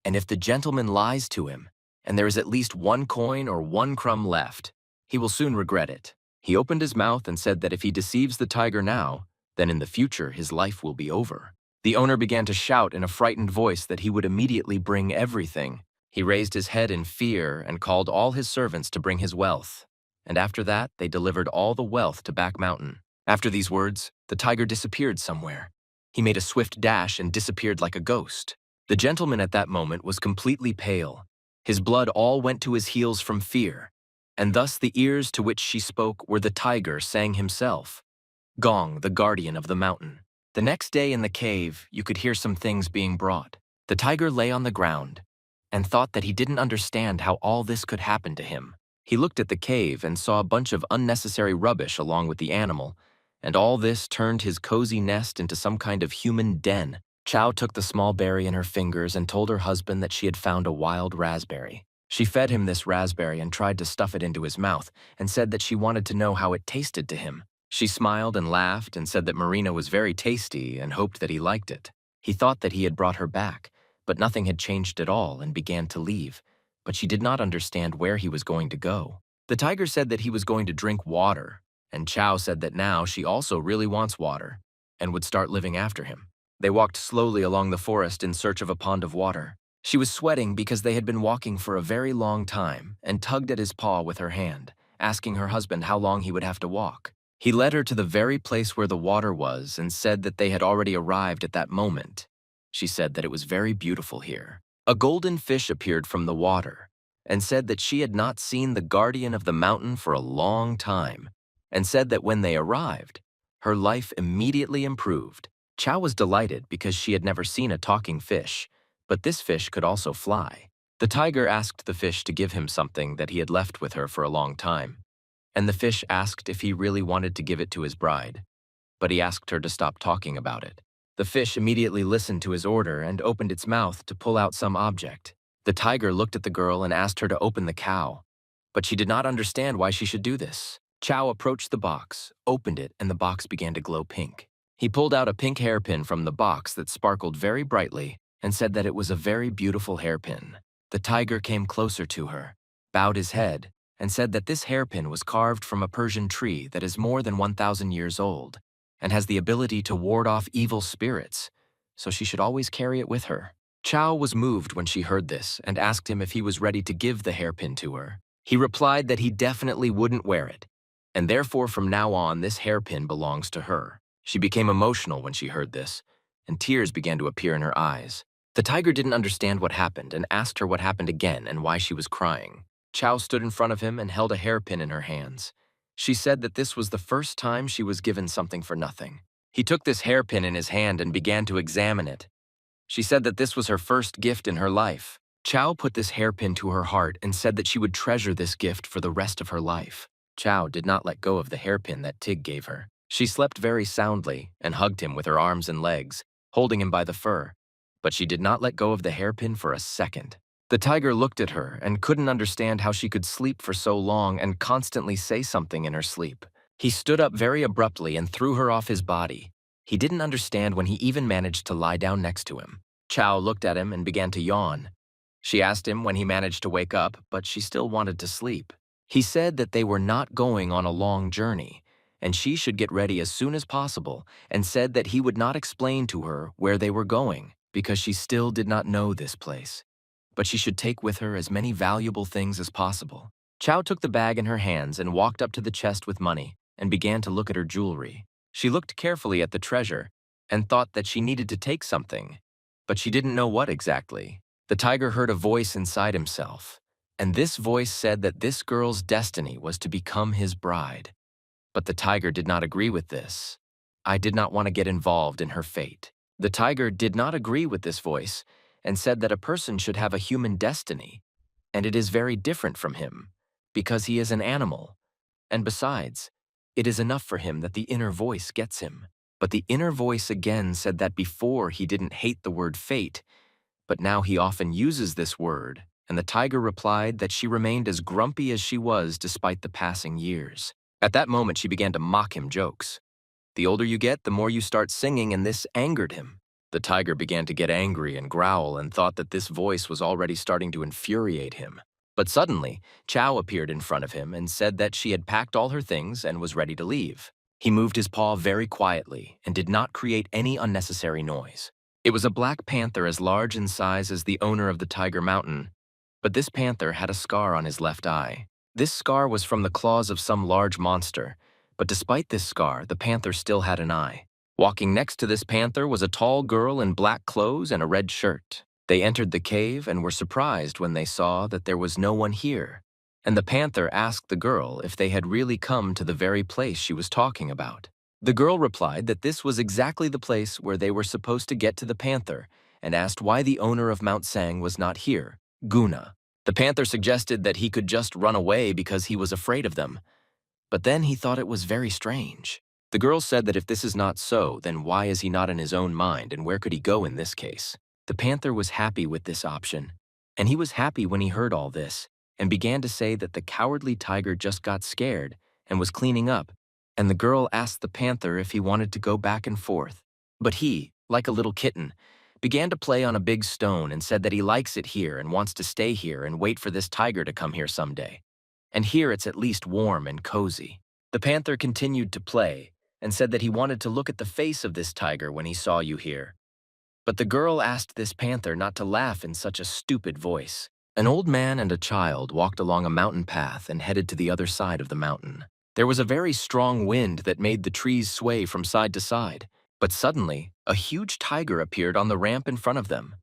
And if the gentleman lies to him, and there is at least one coin or one crumb left, he will soon regret it. He opened his mouth and said that if he deceives the tiger now, then in the future his life will be over. The owner began to shout in a frightened voice that he would immediately bring everything. He raised his head in fear and called all his servants to bring his wealth. And after that, they delivered all the wealth to Back Mountain. After these words, the tiger disappeared somewhere. He made a swift dash and disappeared like a ghost. The gentleman at that moment was completely pale. His blood all went to his heels from fear, and thus the ears to which she spoke were the tiger saying himself, Gong, the guardian of the mountain. The next day in the cave, you could hear some things being brought. The tiger lay on the ground and thought that he didn't understand how all this could happen to him. He looked at the cave and saw a bunch of unnecessary rubbish along with the animal, and all this turned his cozy nest into some kind of human den. Chow took the small berry in her fingers and told her husband that she had found a wild raspberry. She fed him this raspberry and tried to stuff it into his mouth and said that she wanted to know how it tasted to him. She smiled and laughed and said that Marina was very tasty and hoped that he liked it. He thought that he had brought her back, but nothing had changed at all and began to leave, but she did not understand where he was going to go. The tiger said that he was going to drink water, and Chow said that now she also really wants water and would start living after him. They walked slowly along the forest in search of a pond of water. She was sweating because they had been walking for a very long time and tugged at his paw with her hand, asking her husband how long he would have to walk. He led her to the very place where the water was and said that they had already arrived at that moment. She said that it was very beautiful here. A golden fish appeared from the water and said that she had not seen the guardian of the mountain for a long time, and said that when they arrived, her life immediately improved. Chow was delighted because she had never seen a talking fish, but this fish could also fly. The tiger asked the fish to give him something that he had left with her for a long time, and the fish asked if he really wanted to give it to his bride, but he asked her to stop talking about it. The fish immediately listened to his order and opened its mouth to pull out some object. The tiger looked at the girl and asked her to open the cow, but she did not understand why she should do this. Chow approached the box, opened it, and the box began to glow pink. He pulled out a pink hairpin from the box that sparkled very brightly and said that it was a very beautiful hairpin. The tiger came closer to her, bowed his head, and said that this hairpin was carved from a Persian tree that is more than 1,000 years old and has the ability to ward off evil spirits, so she should always carry it with her. Chow was moved when she heard this and asked him if he was ready to give the hairpin to her. He replied that he definitely wouldn't wear it, and therefore from now on this hairpin belongs to her. She became emotional when she heard this, and tears began to appear in her eyes. The tiger didn't understand what happened and asked her what happened again and why she was crying. Chow stood in front of him and held a hairpin in her hands. She said that this was the first time she was given something for nothing. He took this hairpin in his hand and began to examine it. She said that this was her first gift in her life. Chow put this hairpin to her heart and said that she would treasure this gift for the rest of her life. Chow did not let go of the hairpin that Tig gave her. She slept very soundly and hugged him with her arms and legs, holding him by the fur, but she did not let go of the hairpin for a second. The tiger looked at her and couldn't understand how she could sleep for so long and constantly say something in her sleep. He stood up very abruptly and threw her off his body. He didn't understand when he even managed to lie down next to him. Chow looked at him and began to yawn. She asked him when he managed to wake up, but she still wanted to sleep. He said that they were not going on a long journey, and she should get ready as soon as possible, and said that he would not explain to her where they were going because she still did not know this place. But she should take with her as many valuable things as possible. Chow took the bag in her hands and walked up to the chest with money and began to look at her jewelry. She looked carefully at the treasure and thought that she needed to take something, but she didn't know what exactly. The tiger heard a voice inside himself, and this voice said that this girl's destiny was to become his bride. But the tiger did not agree with this. I did not want to get involved in her fate. The tiger did not agree with this voice and said that a person should have a human destiny, and it is very different from him, because he is an animal. And besides, it is enough for him that the inner voice gets him. But the inner voice again said that before he didn't hate the word fate, but now he often uses this word, and the tiger replied that she remained as grumpy as she was despite the passing years. At that moment, she began to mock him jokes. The older you get, the more you start singing, and this angered him. The tiger began to get angry and growl and thought that this voice was already starting to infuriate him. But suddenly, Chow appeared in front of him and said that she had packed all her things and was ready to leave. He moved his paw very quietly and did not create any unnecessary noise. It was a black panther as large in size as the owner of the Tiger Mountain, but this panther had a scar on his left eye. This scar was from the claws of some large monster, but despite this scar, the panther still had an eye. Walking next to this panther was a tall girl in black clothes and a red shirt. They entered the cave and were surprised when they saw that there was no one here, and the panther asked the girl if they had really come to the very place she was talking about. The girl replied that this was exactly the place where they were supposed to get to the panther, and asked why the owner of Mount Sang was not here, Guna. The panther suggested that he could just run away because he was afraid of them, but then he thought it was very strange. The girl said that if this is not so, then why is he not in his own mind, and where could he go in this case? The panther was happy with this option, and he was happy when he heard all this, and began to say that the cowardly tiger just got scared and was cleaning up, and the girl asked the panther if he wanted to go back and forth. But he, like a little kitten, began to play on a big stone and said that he likes it here and wants to stay here and wait for this tiger to come here someday. And here it's at least warm and cozy. The panther continued to play and said that he wanted to look at the face of this tiger when he saw you here. But the girl asked this panther not to laugh in such a stupid voice. An old man and a child walked along a mountain path and headed to the other side of the mountain. There was a very strong wind that made the trees sway from side to side, but suddenly, a huge tiger appeared on the ramp in front of them.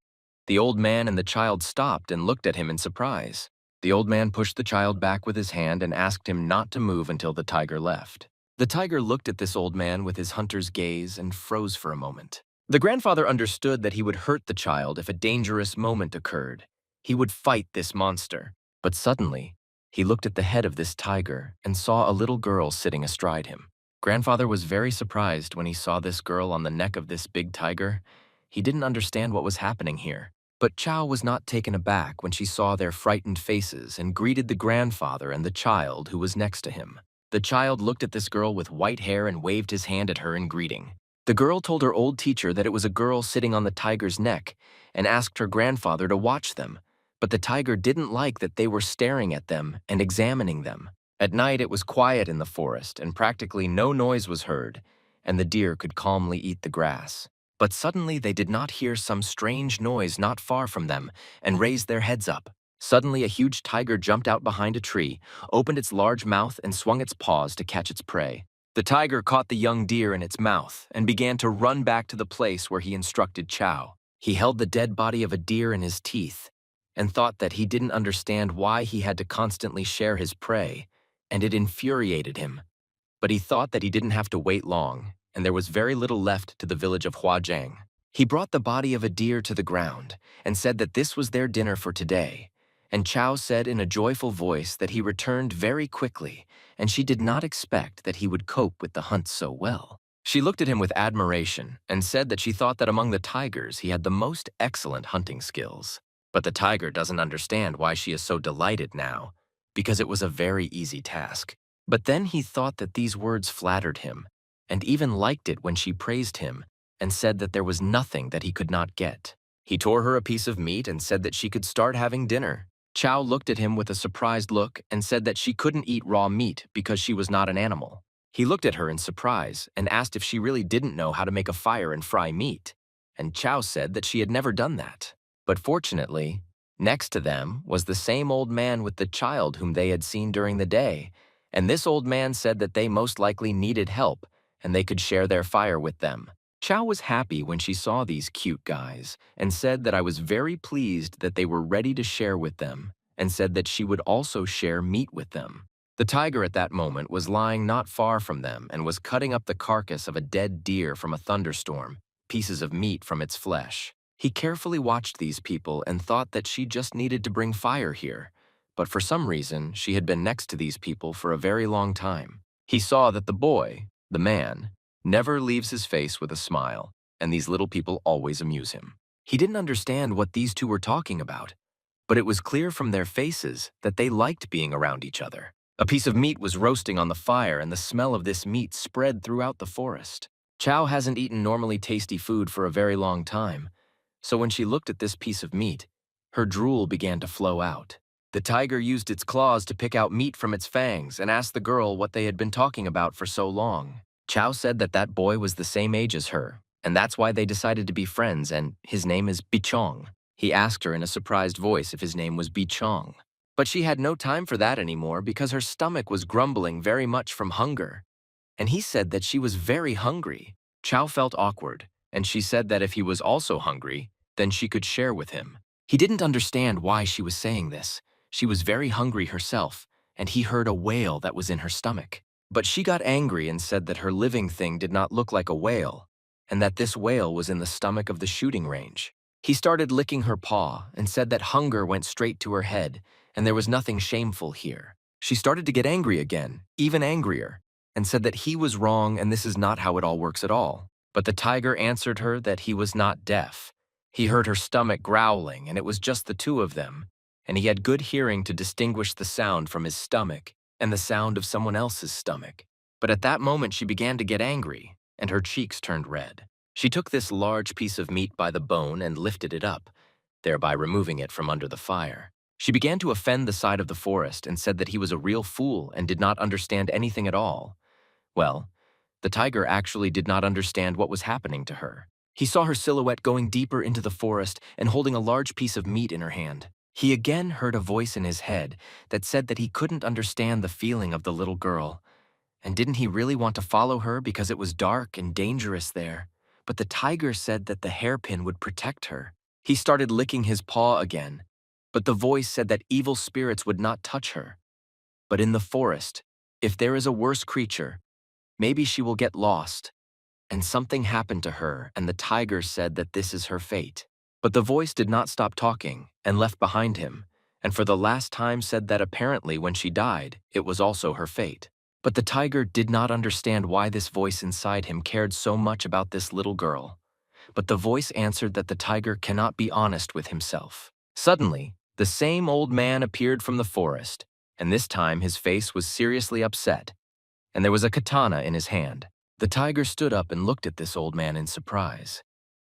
The old man and the child stopped and looked at him in surprise. The old man pushed the child back with his hand and asked him not to move until the tiger left. The tiger looked at this old man with his hunter's gaze and froze for a moment. The grandfather understood that he would hurt the child if a dangerous moment occurred. He would fight this monster. But suddenly, he looked at the head of this tiger and saw a little girl sitting astride him. Grandfather was very surprised when he saw this girl on the neck of this big tiger. He didn't understand what was happening here. But Chow was not taken aback when she saw their frightened faces and greeted the grandfather and the child who was next to him. The child looked at this girl with white hair and waved his hand at her in greeting. The girl told her old teacher that it was a girl sitting on the tiger's neck and asked her grandfather to watch them, but the tiger didn't like that they were staring at them and examining them. At night, it was quiet in the forest and practically no noise was heard, and the deer could calmly eat the grass. But suddenly they did not hear some strange noise not far from them and raised their heads up. Suddenly a huge tiger jumped out behind a tree, opened its large mouth and swung its paws to catch its prey. The tiger caught the young deer in its mouth and began to run back to the place where he instructed Chow. He held the dead body of a deer in his teeth and thought that he didn't understand why he had to constantly share his prey, and it infuriated him. But he thought that he didn't have to wait long, and there was very little left to the village of Huajiang. He brought the body of a deer to the ground and said that this was their dinner for today, and Chow said in a joyful voice that he returned very quickly, and she did not expect that he would cope with the hunt so well. She looked at him with admiration and said that she thought that among the tigers he had the most excellent hunting skills. But the tiger doesn't understand why she is so delighted now, because it was a very easy task. But then he thought that these words flattered him, and even liked it when she praised him and said that there was nothing that he could not get. He tore her a piece of meat and said that she could start having dinner. Chow looked at him with a surprised look and said that she couldn't eat raw meat because she was not an animal. He looked at her in surprise and asked if she really didn't know how to make a fire and fry meat, and Chow said that she had never done that. But fortunately, next to them was the same old man with the child whom they had seen during the day, and this old man said that they most likely needed help and they could share their fire with them. Chow was happy when she saw these cute guys and said that I was very pleased that they were ready to share with them, and said that she would also share meat with them. The tiger at that moment was lying not far from them and was cutting up the carcass of a dead deer from a thunderstorm, pieces of meat from its flesh. He carefully watched these people and thought that she just needed to bring fire here, but for some reason she had been next to these people for a very long time. He saw that the boy, the man, never leaves his face with a smile, and these little people always amuse him. He didn't understand what these two were talking about, but it was clear from their faces that they liked being around each other. A piece of meat was roasting on the fire, and the smell of this meat spread throughout the forest. Chow hasn't eaten normally tasty food for a very long time, so when she looked at this piece of meat, her drool began to flow out. The tiger used its claws to pick out meat from its fangs and asked the girl what they had been talking about for so long. Chow said that that boy was the same age as her, and that's why they decided to be friends, and his name is Bichong. He asked her in a surprised voice if his name was Bichong. But she had no time for that anymore because her stomach was grumbling very much from hunger. And he said that she was very hungry. Chow felt awkward, and she said that if he was also hungry, then she could share with him. He didn't understand why she was saying this. She was very hungry herself, and he heard a whale that was in her stomach. But she got angry and said that her living thing did not look like a whale, and that this whale was in the stomach of the shooting range. He started licking her paw and said that hunger went straight to her head, and there was nothing shameful here. She started to get angry again, even angrier, and said that he was wrong and this is not how it all works at all. But the tiger answered her that he was not deaf. He heard her stomach growling, and it was just the two of them, and he had good hearing to distinguish the sound from his stomach and the sound of someone else's stomach. But at that moment she began to get angry, and her cheeks turned red. She took this large piece of meat by the bone and lifted it up, thereby removing it from under the fire. She began to offend the side of the forest and said that he was a real fool and did not understand anything at all. Well, the tiger actually did not understand what was happening to her. He saw her silhouette going deeper into the forest and holding a large piece of meat in her hand. He again heard a voice in his head that said that he couldn't understand the feeling of the little girl. And didn't he really want to follow her because it was dark and dangerous there? But the tiger said that the hairpin would protect her. He started licking his paw again, but the voice said that evil spirits would not touch her. But in the forest, if there is a worse creature, maybe she will get lost. And something happened to her, and the tiger said that this is her fate. But the voice did not stop talking and left behind him, and for the last time said that apparently when she died, it was also her fate. But the tiger did not understand why this voice inside him cared so much about this little girl. But the voice answered that the tiger cannot be honest with himself. Suddenly, the same old man appeared from the forest, and this time his face was seriously upset, and there was a katana in his hand. The tiger stood up and looked at this old man in surprise.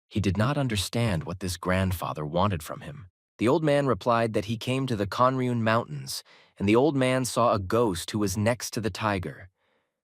He did not understand what this grandfather wanted from him. The old man replied that he came to the Conryun Mountains, and the old man saw a ghost who was next to the tiger.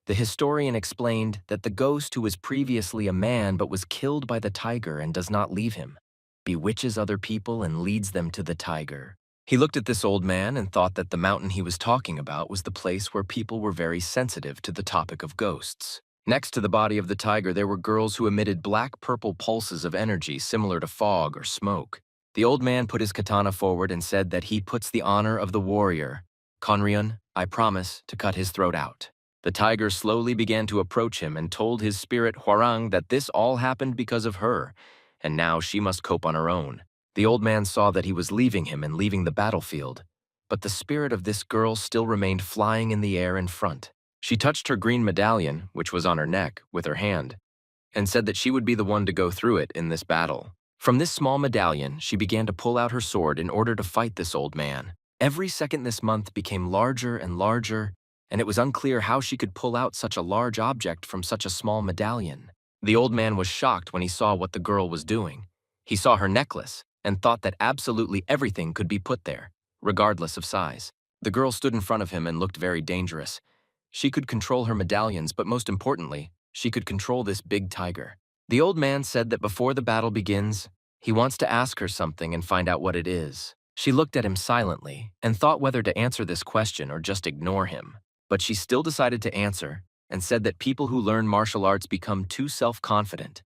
The historian explained that the ghost who was previously a man but was killed by the tiger and does not leave him, bewitches other people and leads them to the tiger. He looked at this old man and thought that the mountain he was talking about was the place where people were very sensitive to the topic of ghosts. Next to the body of the tiger, there were girls who emitted black-purple pulses of energy similar to fog or smoke. The old man put his katana forward and said that he puts the honor of the warrior. Conryun, I promise to cut his throat out. The tiger slowly began to approach him and told his spirit Hwarang that this all happened because of her, and now she must cope on her own. The old man saw that he was leaving him and leaving the battlefield, but the spirit of this girl still remained flying in the air in front. She touched her green medallion, which was on her neck, with her hand, and said that she would be the one to go through it in this battle. From this small medallion, she began to pull out her sword in order to fight this old man. Every second this month became larger and larger, and it was unclear how she could pull out such a large object from such a small medallion. The old man was shocked when he saw what the girl was doing. He saw her necklace and thought that absolutely everything could be put there, regardless of size. The girl stood in front of him and looked very dangerous. She could control her medallions, but most importantly, she could control this big tiger. The old man said that before the battle begins, he wants to ask her something and find out what it is. She looked at him silently and thought whether to answer this question or just ignore him. But she still decided to answer and said that people who learn martial arts become too self-confident.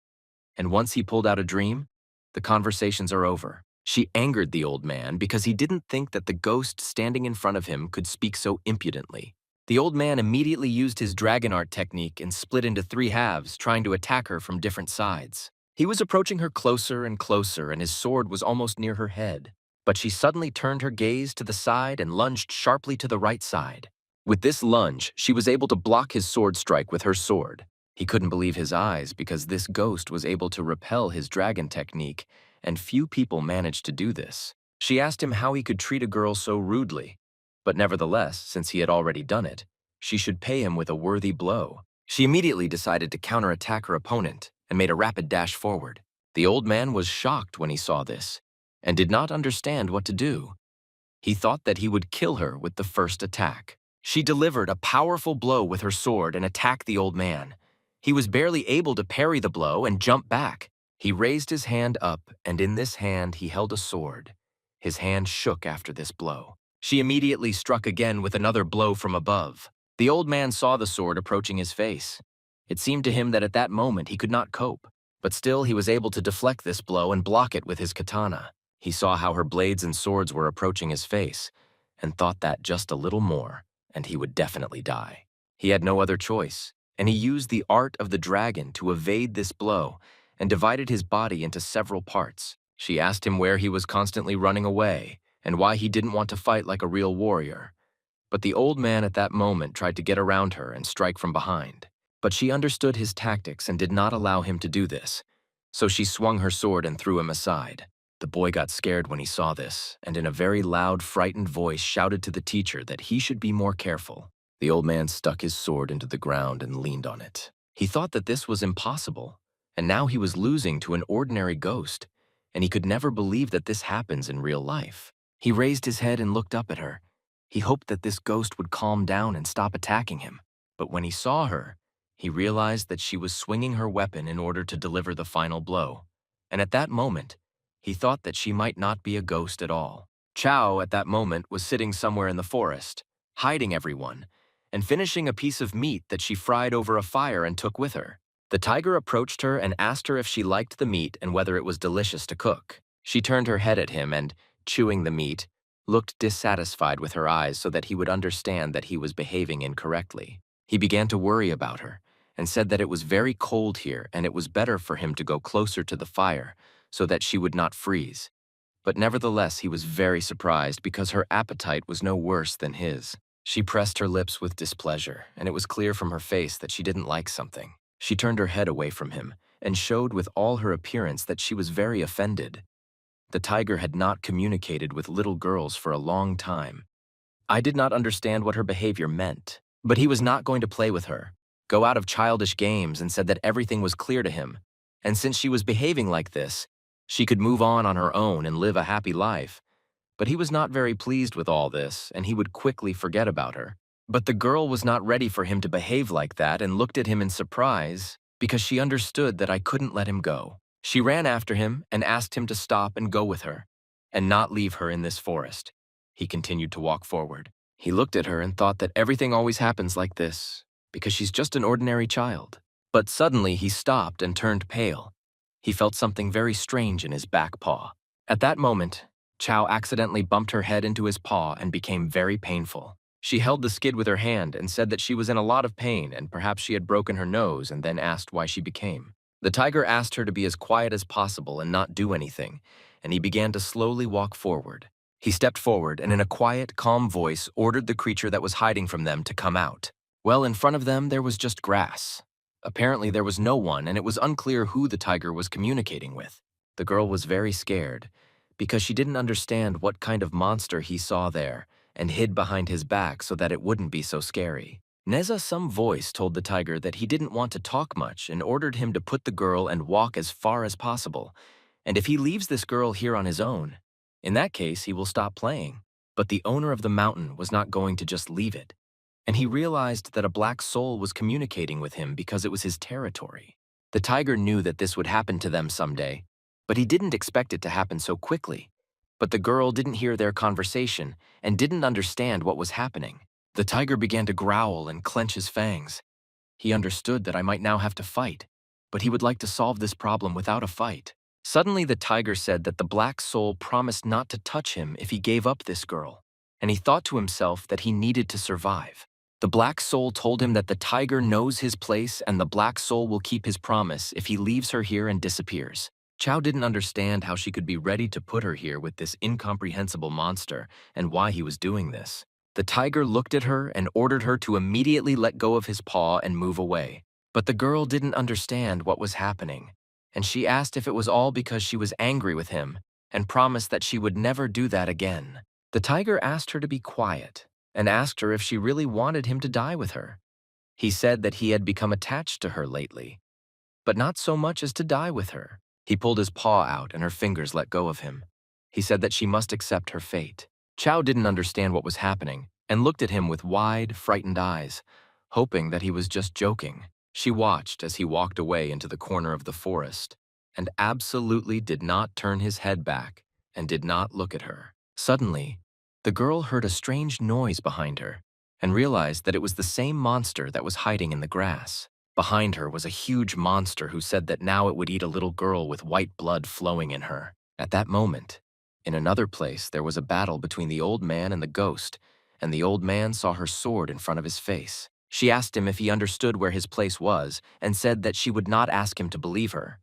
And once he pulled out a dream, the conversations are over. She angered the old man because he didn't think that the ghost standing in front of him could speak so impudently. The old man immediately used his dragon art technique and split into 3 halves, trying to attack her from different sides. He was approaching her closer and closer, and his sword was almost near her head. But she suddenly turned her gaze to the side and lunged sharply to the right side. With this lunge, she was able to block his sword strike with her sword. He couldn't believe his eyes because this ghost was able to repel his dragon technique, and few people managed to do this. She asked him how he could treat a girl so rudely. But nevertheless, since he had already done it, she should pay him with a worthy blow. She immediately decided to counterattack her opponent and made a rapid dash forward. The old man was shocked when he saw this and did not understand what to do. He thought that he would kill her with the first attack. She delivered a powerful blow with her sword and attacked the old man. He was barely able to parry the blow and jump back. He raised his hand up, and in this hand he held a sword. His hand shook after this blow. She immediately struck again with another blow from above. The old man saw the sword approaching his face. It seemed to him that at that moment he could not cope, but still he was able to deflect this blow and block it with his katana. He saw how her blades and swords were approaching his face, and thought that just a little more, and he would definitely die. He had no other choice, and he used the art of the dragon to evade this blow and divided his body into several parts. She asked him where he was constantly running away and why he didn't want to fight like a real warrior. But the old man at that moment tried to get around her and strike from behind. But she understood his tactics and did not allow him to do this, so she swung her sword and threw him aside. The boy got scared when he saw this, and in a very loud, frightened voice shouted to the teacher that he should be more careful. The old man stuck his sword into the ground and leaned on it. He thought that this was impossible, and now he was losing to an ordinary ghost, and he could never believe that this happens in real life. He raised his head and looked up at her. He hoped that this ghost would calm down and stop attacking him. But when he saw her, he realized that she was swinging her weapon in order to deliver the final blow. And at that moment, he thought that she might not be a ghost at all. Chow, at that moment, was sitting somewhere in the forest, hiding everyone, and finishing a piece of meat that she fried over a fire and took with her. The tiger approached her and asked her if she liked the meat and whether it was delicious to cook. She turned her head at him and, chewing the meat, looked dissatisfied with her eyes so that he would understand that he was behaving incorrectly. He began to worry about her and said that it was very cold here and it was better for him to go closer to the fire so that she would not freeze. But nevertheless, he was very surprised because her appetite was no worse than his. She pressed her lips with displeasure, and it was clear from her face that she didn't like something. She turned her head away from him and showed with all her appearance that she was very offended. The tiger had not communicated with little girls for a long time. I did not understand what her behavior meant, but he was not going to play with her, go out of childish games, and said that everything was clear to him. And since she was behaving like this, she could move on her own and live a happy life. But he was not very pleased with all this, and he would quickly forget about her. But the girl was not ready for him to behave like that and looked at him in surprise because she understood that I couldn't let him go. She ran after him and asked him to stop and go with her, and not leave her in this forest. He continued to walk forward. He looked at her and thought that everything always happens like this, because she's just an ordinary child. But suddenly he stopped and turned pale. He felt something very strange in his back paw. At that moment, Chow accidentally bumped her head into his paw and became very painful. She held the skid with her hand and said that she was in a lot of pain and perhaps she had broken her nose, and then asked why she became. The tiger asked her to be as quiet as possible and not do anything, and he began to slowly walk forward. He stepped forward and in a quiet, calm voice ordered the creature that was hiding from them to come out. Well, in front of them there was just grass. Apparently there was no one, and it was unclear who the tiger was communicating with. The girl was very scared because she didn't understand what kind of monster he saw there and hid behind his back so that it wouldn't be so scary. Neza, some voice told the tiger that he didn't want to talk much and ordered him to put the girl and walk as far as possible. And if he leaves this girl here on his own, in that case, he will stop playing. But the owner of the mountain was not going to just leave it. And he realized that a black soul was communicating with him because it was his territory. The tiger knew that this would happen to them someday, but he didn't expect it to happen so quickly. But the girl didn't hear their conversation and didn't understand what was happening. The tiger began to growl and clench his fangs. He understood that I might now have to fight, but he would like to solve this problem without a fight. Suddenly the tiger said that the black soul promised not to touch him if he gave up this girl, and he thought to himself that he needed to survive. The black soul told him that the tiger knows his place and the black soul will keep his promise if he leaves her here and disappears. Chow didn't understand how she could be ready to put her here with this incomprehensible monster and why he was doing this. The tiger looked at her and ordered her to immediately let go of his paw and move away. But the girl didn't understand what was happening, and she asked if it was all because she was angry with him and promised that she would never do that again. The tiger asked her to be quiet and asked her if she really wanted him to die with her. He said that he had become attached to her lately, but not so much as to die with her. He pulled his paw out and her fingers let go of him. He said that she must accept her fate. Chow didn't understand what was happening and looked at him with wide, frightened eyes, hoping that he was just joking. She watched as he walked away into the corner of the forest and absolutely did not turn his head back and did not look at her. Suddenly, the girl heard a strange noise behind her and realized that it was the same monster that was hiding in the grass. Behind her was a huge monster who said that now it would eat a little girl with white blood flowing in her. At that moment, in another place, there was a battle between the old man and the ghost, and the old man saw her sword in front of his face. She asked him if he understood where his place was and said that she would not ask him to believe her,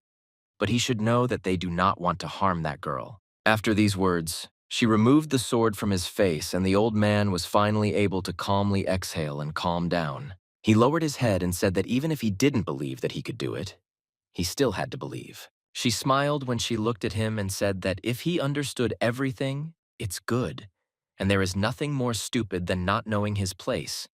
but he should know that they do not want to harm that girl. After these words, she removed the sword from his face and the old man was finally able to calmly exhale and calm down. He lowered his head and said that even if he didn't believe that he could do it, he still had to believe. She smiled when she looked at him and said that if he understood everything, it's good, and there is nothing more stupid than not knowing his place.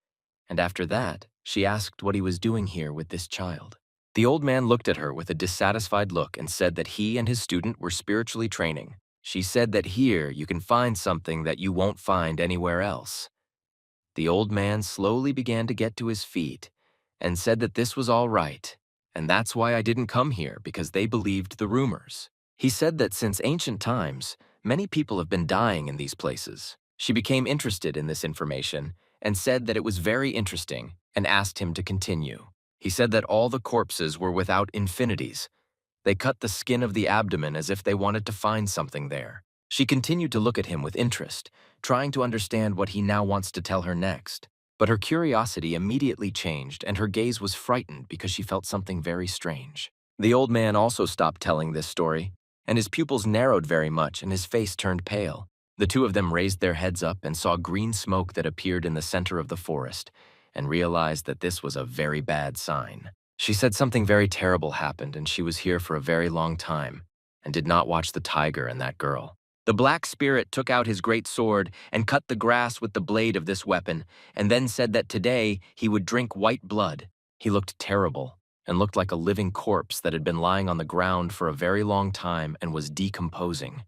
And after that, she asked what he was doing here with this child. The old man looked at her with a dissatisfied look and said that he and his student were spiritually training. She said that here you can find something that you won't find anywhere else. The old man slowly began to get to his feet and said that this was all right, and that's why I didn't come here, because they believed the rumors. He said that since ancient times, many people have been dying in these places. She became interested in this information and said that it was very interesting and asked him to continue. He said that all the corpses were without infinities. They cut the skin of the abdomen as if they wanted to find something there. She continued to look at him with interest, trying to understand what he now wants to tell her next. But her curiosity immediately changed and her gaze was frightened because she felt something very strange. The old man also stopped telling this story, and his pupils narrowed very much and his face turned pale. The two of them raised their heads up and saw green smoke that appeared in the center of the forest and realized that this was a very bad sign. She said something very terrible happened and she was here for a very long time and did not watch the tiger and that girl. The black spirit took out his great sword and cut the grass with the blade of this weapon and then said that today he would drink white blood. He looked terrible and looked like a living corpse that had been lying on the ground for a very long time and was decomposing.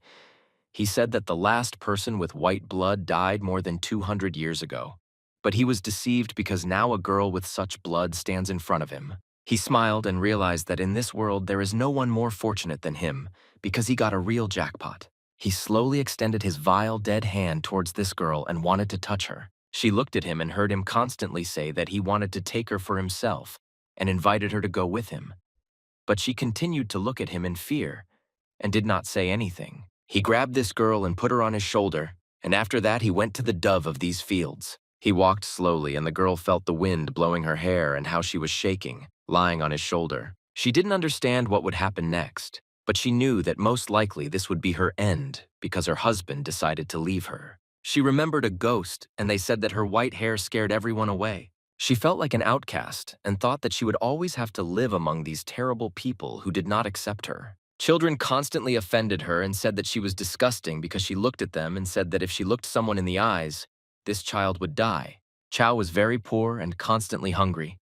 He said that the last person with white blood died more than 200 years ago. But he was deceived because now a girl with such blood stands in front of him. He smiled and realized that in this world there is no one more fortunate than him because he got a real jackpot. He slowly extended his vile, dead hand towards this girl and wanted to touch her. She looked at him and heard him constantly say that he wanted to take her for himself and invited her to go with him. But she continued to look at him in fear and did not say anything. He grabbed this girl and put her on his shoulder, and after that he went to the dove of these fields. He walked slowly and the girl felt the wind blowing her hair and how she was shaking, lying on his shoulder. She didn't understand what would happen next, but she knew that most likely this would be her end because her husband decided to leave her. She remembered a ghost and they said that her white hair scared everyone away. She felt like an outcast and thought that she would always have to live among these terrible people who did not accept her. Children constantly offended her and said that she was disgusting because she looked at them and said that if she looked someone in the eyes, this child would die. Chow was very poor and constantly hungry.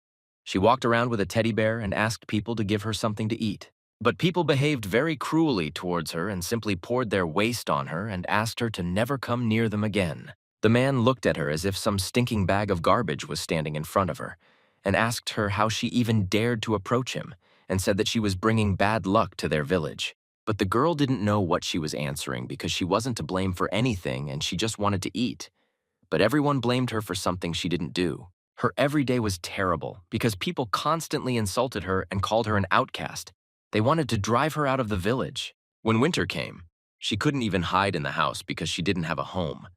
She walked around with a teddy bear and asked people to give her something to eat. But people behaved very cruelly towards her and simply poured their waste on her and asked her to never come near them again. The man looked at her as if some stinking bag of garbage was standing in front of her and asked her how she even dared to approach him and said that she was bringing bad luck to their village. But the girl didn't know what she was answering because she wasn't to blame for anything and she just wanted to eat. But everyone blamed her for something she didn't do. Her every day was terrible because people constantly insulted her and called her an outcast. They wanted to drive her out of the village. When winter came, she couldn't even hide in the house because she didn't have a home.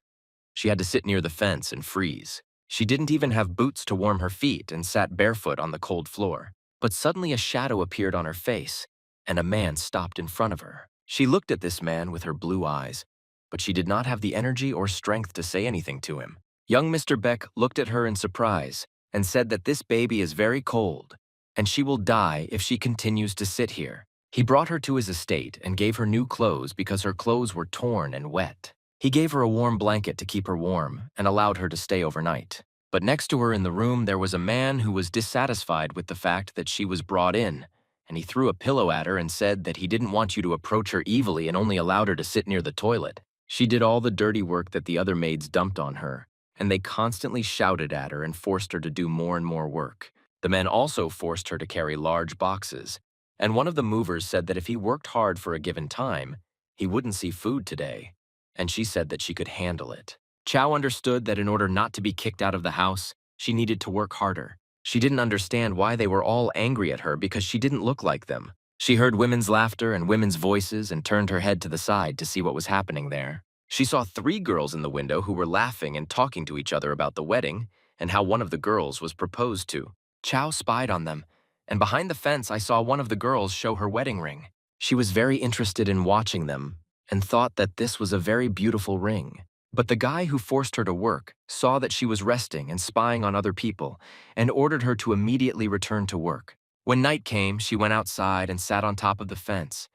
She had to sit near the fence and freeze. She didn't even have boots to warm her feet and sat barefoot on the cold floor. But suddenly a shadow appeared on her face, and a man stopped in front of her. She looked at this man with her blue eyes, but she did not have the energy or strength to say anything to him. Young Mr. Beck looked at her in surprise and said that this baby is very cold, and she will die if she continues to sit here. He brought her to his estate and gave her new clothes because her clothes were torn and wet. He gave her a warm blanket to keep her warm and allowed her to stay overnight. But next to her in the room there was a man who was dissatisfied with the fact that she was brought in, and he threw a pillow at her and said that he didn't want you to approach her evilly and only allowed her to sit near the toilet. She did all the dirty work that the other maids dumped on her, and they constantly shouted at her and forced her to do more and more work. The men also forced her to carry large boxes, and one of the movers said that if he worked hard for a given time, he wouldn't see food today, and she said that she could handle it. Chow understood that in order not to be kicked out of the house, she needed to work harder. She didn't understand why they were all angry at her because she didn't look like them. She heard women's laughter and women's voices and turned her head to the side to see what was happening there. She saw 3 girls in the window who were laughing and talking to each other about the wedding and how one of the girls was proposed to. Chow spied on them, and behind the fence I saw one of the girls show her wedding ring. She was very interested in watching them and thought that this was a very beautiful ring. But the guy who forced her to work saw that she was resting and spying on other people and ordered her to immediately return to work. When night came, she went outside and sat on top of the fence.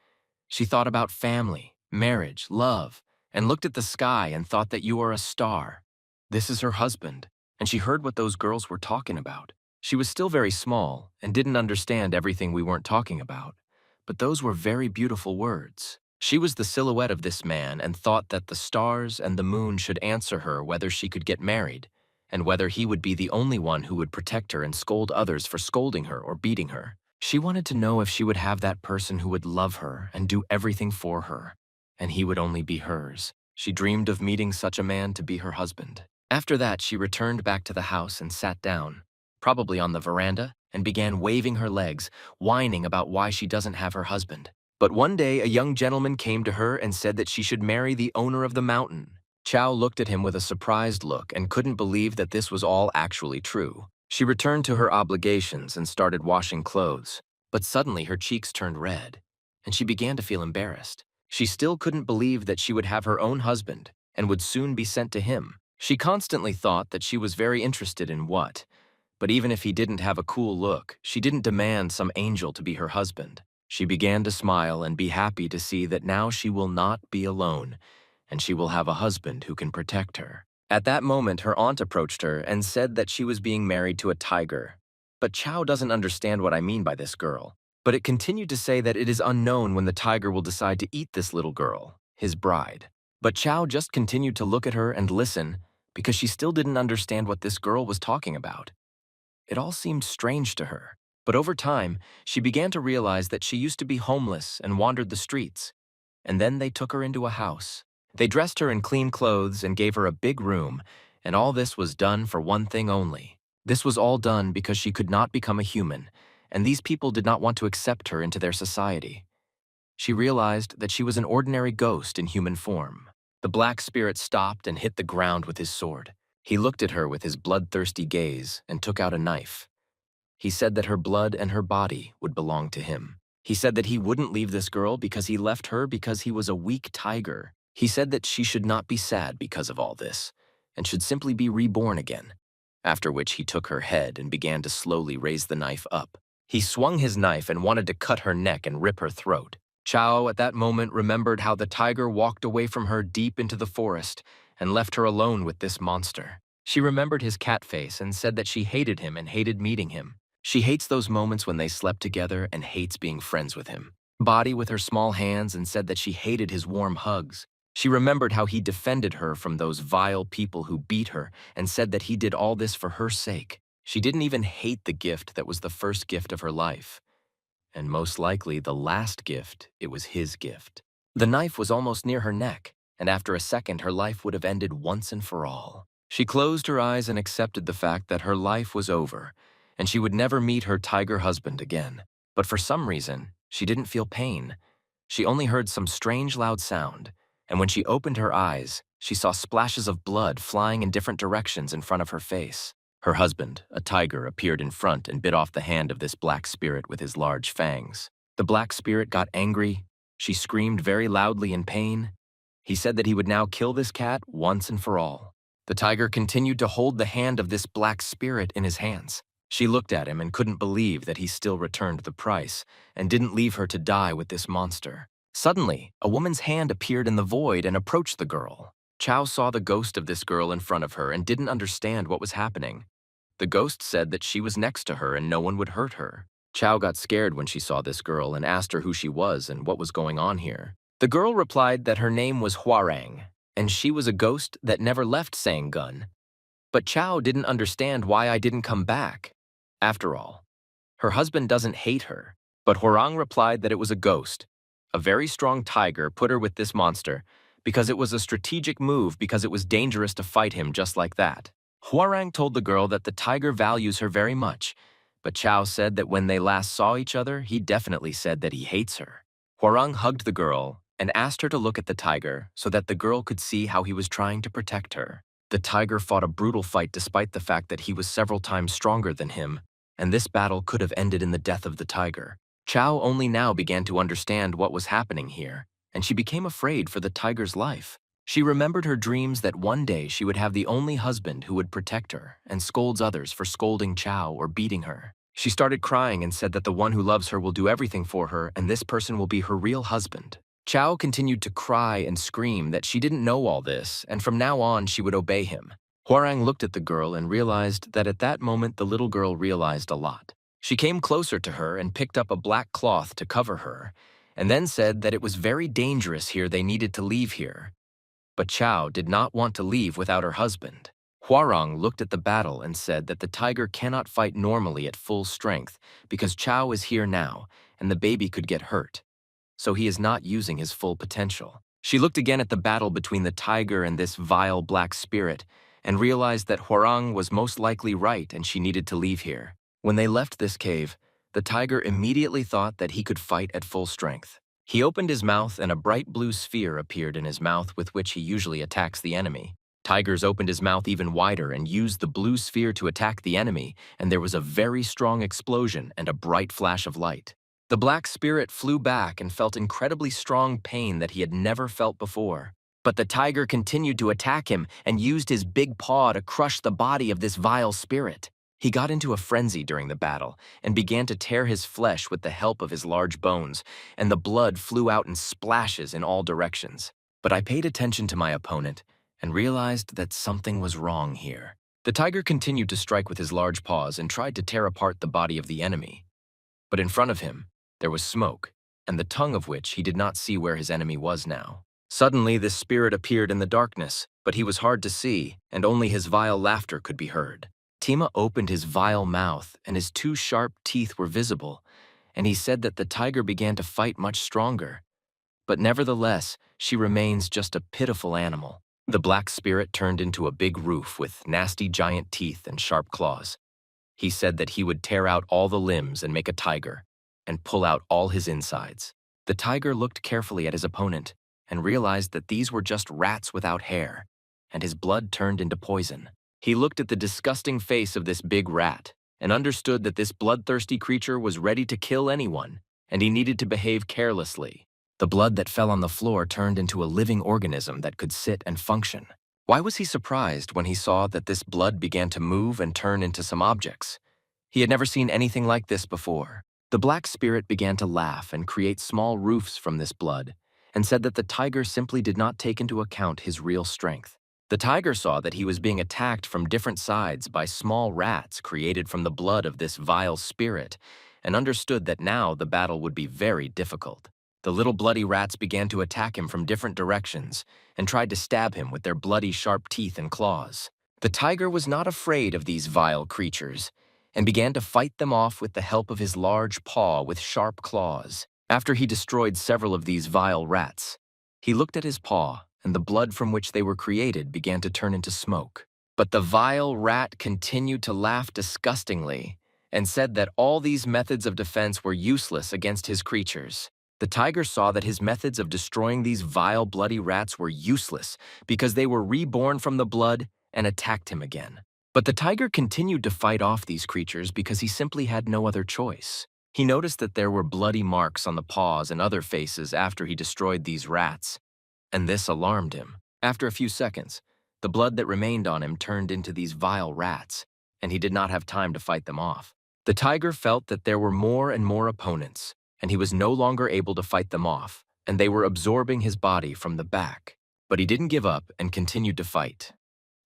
She thought about family, marriage, love, and looked at the sky and thought that you are a star. This is her husband, and she heard what those girls were talking about. She was still very small and didn't understand everything we weren't talking about, but those were very beautiful words. She was the silhouette of this man and thought that the stars and the moon should answer her whether she could get married, and whether he would be the only one who would protect her and scold others for scolding her or beating her. She wanted to know if she would have that person who would love her and do everything for her, and he would only be hers. She dreamed of meeting such a man to be her husband. After that, she returned back to the house and sat down, probably on the veranda, and began waving her legs, whining about why she doesn't have her husband. But one day, a young gentleman came to her and said that she should marry the owner of the mountain. Chow looked at him with a surprised look and couldn't believe that this was all actually true. She returned to her obligations and started washing clothes. But suddenly her cheeks turned red, and she began to feel embarrassed. She still couldn't believe that she would have her own husband and would soon be sent to him. She constantly thought that she was very interested in what, but even if he didn't have a cool look, she didn't demand some angel to be her husband. She began to smile and be happy to see that now she will not be alone, and she will have a husband who can protect her. At that moment, her aunt approached her and said that she was being married to a tiger. But Chow doesn't understand what I mean by this girl. But it continued to say that it is unknown when the tiger will decide to eat this little girl, his bride. But Chow just continued to look at her and listen because she still didn't understand what this girl was talking about. It all seemed strange to her. But over time, she began to realize that she used to be homeless and wandered the streets. And then they took her into a house. They dressed her in clean clothes and gave her a big room, and all this was done for one thing only. This was all done because she could not become a human, and these people did not want to accept her into their society. She realized that she was an ordinary ghost in human form. The black spirit stopped and hit the ground with his sword. He looked at her with his bloodthirsty gaze and took out a knife. He said that her blood and her body would belong to him. He said that he wouldn't leave this girl because he left her because he was a weak tiger. He said that she should not be sad because of all this, and should simply be reborn again. After which he took her head and began to slowly raise the knife up. He swung his knife and wanted to cut her neck and rip her throat. Chao, at that moment, remembered how the tiger walked away from her deep into the forest and left her alone with this monster. She remembered his cat face and said that she hated him and hated meeting him. She hates those moments when they slept together and hates being friends with him. Body with her small hands and said that she hated his warm hugs. She remembered how he defended her from those vile people who beat her and said that he did all this for her sake. She didn't even hate the gift that was the first gift of her life. And most likely the last gift, it was his gift. The knife was almost near her neck, and after a second her life would have ended once and for all. She closed her eyes and accepted the fact that her life was over, and she would never meet her tiger husband again. But for some reason, she didn't feel pain. She only heard some strange loud sound, and when she opened her eyes, she saw splashes of blood flying in different directions in front of her face. Her husband, a tiger, appeared in front and bit off the hand of this black spirit with his large fangs. The black spirit got angry. She screamed very loudly in pain. He said that he would now kill this cat once and for all. The tiger continued to hold the hand of this black spirit in his hands. She looked at him and couldn't believe that he still returned the price and didn't leave her to die with this monster. Suddenly, a woman's hand appeared in the void and approached the girl. Chao saw the ghost of this girl in front of her and didn't understand what was happening. The ghost said that she was next to her and no one would hurt her. Chao got scared when she saw this girl and asked her who she was and what was going on here. The girl replied that her name was Hwarang, and she was a ghost that never left Sanggun. But Chao didn't understand why I didn't come back. After all, her husband doesn't hate her. But Hwarang replied that it was a ghost. A very strong tiger put her with this monster because it was a strategic move because it was dangerous to fight him just like that. Hwarang told the girl that the tiger values her very much, but Chao said that when they last saw each other, he definitely said that he hates her. Hwarang hugged the girl and asked her to look at the tiger so that the girl could see how he was trying to protect her. The tiger fought a brutal fight despite the fact that he was several times stronger than him, and this battle could have ended in the death of the tiger. Chao only now began to understand what was happening here, and she became afraid for the tiger's life. She remembered her dreams that one day she would have the only husband who would protect her and scolds others for scolding Chao or beating her. She started crying and said that the one who loves her will do everything for her and this person will be her real husband. Chao continued to cry and scream that she didn't know all this, and from now on she would obey him. Hwarang looked at the girl and realized that at that moment the little girl realized a lot. She came closer to her and picked up a black cloth to cover her, and then said that it was very dangerous here, they needed to leave here. But Chao did not want to leave without her husband. Hwarang looked at the battle and said that the tiger cannot fight normally at full strength because Chao is here now and the baby could get hurt. So he is not using his full potential. She looked again at the battle between the tiger and this vile black spirit and realized that Hwarang was most likely right and she needed to leave here. When they left this cave, the tiger immediately thought that he could fight at full strength. He opened his mouth and a bright blue sphere appeared in his mouth with which he usually attacks the enemy. Tigers opened his mouth even wider and used the blue sphere to attack the enemy, and there was a very strong explosion and a bright flash of light. The black spirit flew back and felt incredibly strong pain that he had never felt before. But the tiger continued to attack him and used his big paw to crush the body of this vile spirit. He got into a frenzy during the battle and began to tear his flesh with the help of his large bones, and the blood flew out in splashes in all directions. But I paid attention to my opponent and realized that something was wrong here. The tiger continued to strike with his large paws and tried to tear apart the body of the enemy. But in front of him, there was smoke, and the tongue of which he did not see where his enemy was now. Suddenly, this spirit appeared in the darkness, but he was hard to see, and only his vile laughter could be heard. Tima opened his vile mouth, and his two sharp teeth were visible, and he said that the tiger began to fight much stronger. But nevertheless, she remains just a pitiful animal. The black spirit turned into a big roof with nasty giant teeth and sharp claws. He said that he would tear out all the limbs and make a tiger, and pull out all his insides. The tiger looked carefully at his opponent and realized that these were just rats without hair, and his blood turned into poison. He looked at the disgusting face of this big rat and understood that this bloodthirsty creature was ready to kill anyone, and he needed to behave carelessly. The blood that fell on the floor turned into a living organism that could sit and function. Why was he surprised when he saw that this blood began to move and turn into some objects? He had never seen anything like this before. The black spirit began to laugh and create small roofs from this blood, and said that the tiger simply did not take into account his real strength. The tiger saw that he was being attacked from different sides by small rats created from the blood of this vile spirit, and understood that now the battle would be very difficult. The little bloody rats began to attack him from different directions and tried to stab him with their bloody sharp teeth and claws. The tiger was not afraid of these vile creatures and began to fight them off with the help of his large paw with sharp claws. After he destroyed several of these vile rats, he looked at his paw, and the blood from which they were created began to turn into smoke. But the vile rat continued to laugh disgustingly and said that all these methods of defense were useless against his creatures. The tiger saw that his methods of destroying these vile bloody rats were useless because they were reborn from the blood and attacked him again. But the tiger continued to fight off these creatures because he simply had no other choice. He noticed that there were bloody marks on the paws and other faces after he destroyed these rats, and this alarmed him. After a few seconds, the blood that remained on him turned into these vile rats, and he did not have time to fight them off. The tiger felt that there were more and more opponents, and he was no longer able to fight them off, and they were absorbing his body from the back. But he didn't give up and continued to fight.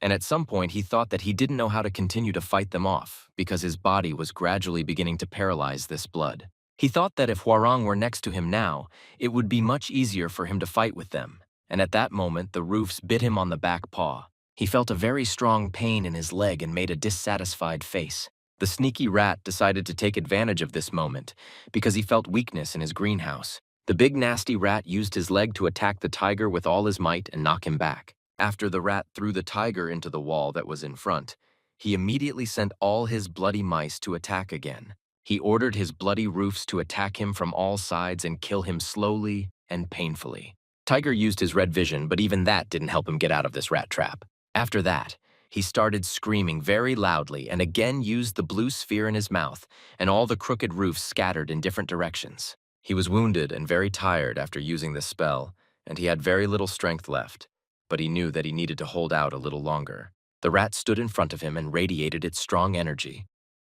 And at some point, he thought that he didn't know how to continue to fight them off because his body was gradually beginning to paralyze this blood. He thought that if Hwarang were next to him now, it would be much easier for him to fight with them. And at that moment, the roofs bit him on the back paw. He felt a very strong pain in his leg and made a dissatisfied face. The sneaky rat decided to take advantage of this moment because he felt weakness in his greenhouse. The big nasty rat used his leg to attack the tiger with all his might and knock him back. After the rat threw the tiger into the wall that was in front, he immediately sent all his bloody mice to attack again. He ordered his bloody roofs to attack him from all sides and kill him slowly and painfully. Tiger used his red vision, but even that didn't help him get out of this rat trap. After that, he started screaming very loudly and again used the blue sphere in his mouth, and all the crooked roofs scattered in different directions. He was wounded and very tired after using this spell, and he had very little strength left. But he knew that he needed to hold out a little longer. The rat stood in front of him and radiated its strong energy.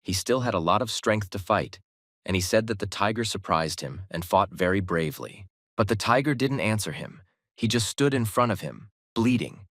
He still had a lot of strength to fight, and he said that the tiger surprised him and fought very bravely. But the tiger didn't answer him. He just stood in front of him, bleeding.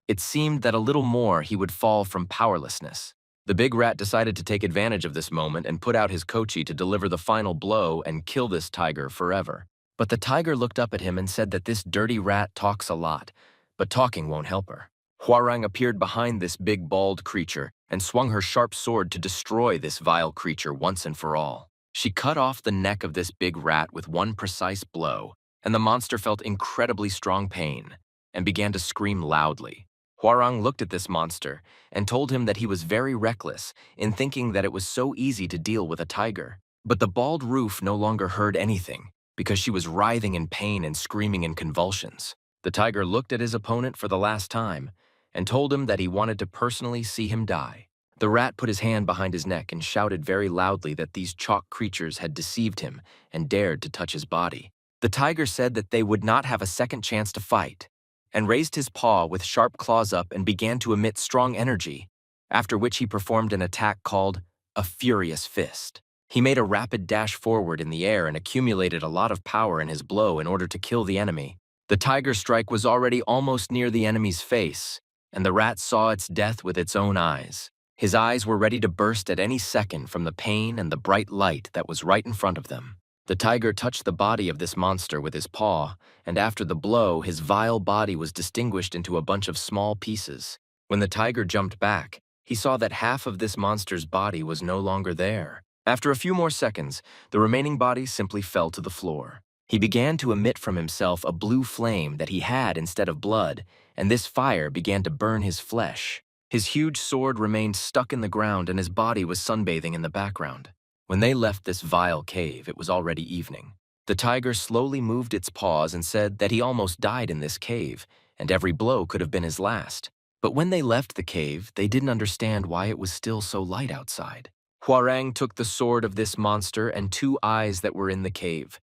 It seemed that a little more he would fall from powerlessness. The big rat decided to take advantage of this moment and put out his kochi to deliver the final blow and kill this tiger forever. But the tiger looked up at him and said that this dirty rat talks a lot, but talking won't help her. Hwarang appeared behind this big bald creature and swung her sharp sword to destroy this vile creature once and for all. She cut off the neck of this big rat with one precise blow, and the monster felt incredibly strong pain and began to scream loudly. Hwarang looked at this monster and told him that he was very reckless in thinking that it was so easy to deal with a tiger. But the bald roof no longer heard anything because she was writhing in pain and screaming in convulsions. The tiger looked at his opponent for the last time and told him that he wanted to personally see him die. The rat put his hand behind his neck and shouted very loudly that these chalk creatures had deceived him and dared to touch his body. The tiger said that they would not have a second chance to fight, and raised his paw with sharp claws up and began to emit strong energy, after which he performed an attack called a furious fist. He made a rapid dash forward in the air and accumulated a lot of power in his blow in order to kill the enemy. The tiger strike was already almost near the enemy's face, and the rat saw its death with its own eyes. His eyes were ready to burst at any second from the pain and the bright light that was right in front of them. The tiger touched the body of this monster with his paw, and after the blow, his vile body was distinguished into a bunch of small pieces. When the tiger jumped back, he saw that half of this monster's body was no longer there. After a few more seconds, the remaining body simply fell to the floor. He began to emit from himself a blue flame that he had instead of blood, and this fire began to burn his flesh. His huge sword remained stuck in the ground and his body was sunbathing in the background. When they left this vile cave, it was already evening. The tiger slowly moved its paws and said that he almost died in this cave, and every blow could have been his last. But when they left the cave, they didn't understand why it was still so light outside. Hwarang took the sword of this monster and 2 eyes that were in the cave.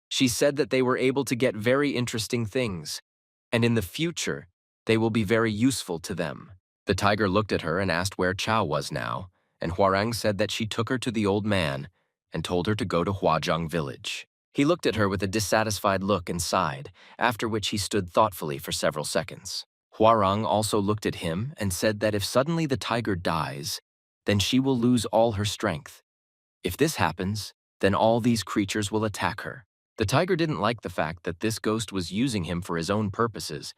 She said that they were able to get very interesting things, and in the future, they will be very useful to them. The tiger looked at her and asked where Chow was now, and Hwarang said that she took her to the old man and told her to go to Huazhang village. He looked at her with a dissatisfied look and sighed, after which he stood thoughtfully for several seconds. Huarang also looked at him and said that if suddenly the tiger dies, then she will lose all her strength. If this happens, then all these creatures will attack her. The tiger didn't like the fact that this ghost was using him for his own purposes,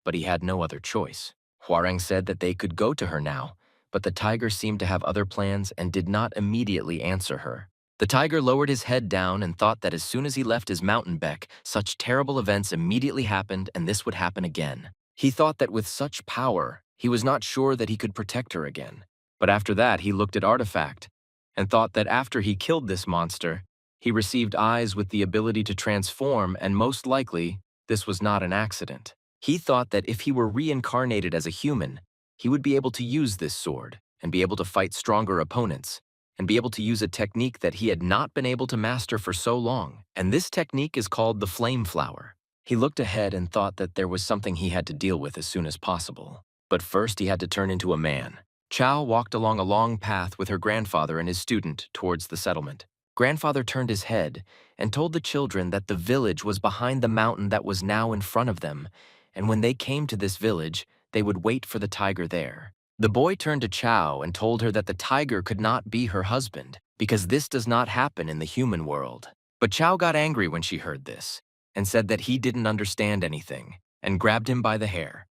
but he had no other choice. Huarang said that they could go to her now, but the tiger seemed to have other plans and did not immediately answer her. The tiger lowered his head down and thought that as soon as he left his mountain beck, such terrible events immediately happened and this would happen again. He thought that with such power, he was not sure that he could protect her again. But after that, he looked at Artifact and thought that after he killed this monster, he received eyes with the ability to transform, and most likely, this was not an accident. He thought that if he were reincarnated as a human, he would be able to use this sword and be able to fight stronger opponents and be able to use a technique that he had not been able to master for so long, and this technique is called the Flame Flower. He looked ahead and thought that there was something he had to deal with as soon as possible. But first he had to turn into a man. Chow walked along a long path with her grandfather and his student towards the settlement. Grandfather turned his head and told the children that the village was behind the mountain that was now in front of them, and when they came to this village, they would wait for the tiger there. The boy turned to Chow and told her that the tiger could not be her husband, because this does not happen in the human world. But Chow got angry when she heard this, and said that he didn't understand anything, and grabbed him by the hair.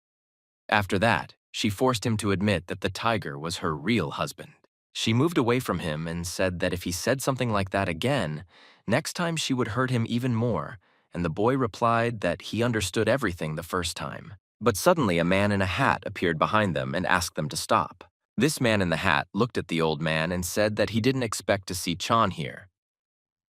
After that, she forced him to admit that the tiger was her real husband. She moved away from him and said that if he said something like that again, next time she would hurt him even more, and the boy replied that he understood everything the first time. But suddenly a man in a hat appeared behind them and asked them to stop. This man in the hat looked at the old man and said that he didn't expect to see Chan here.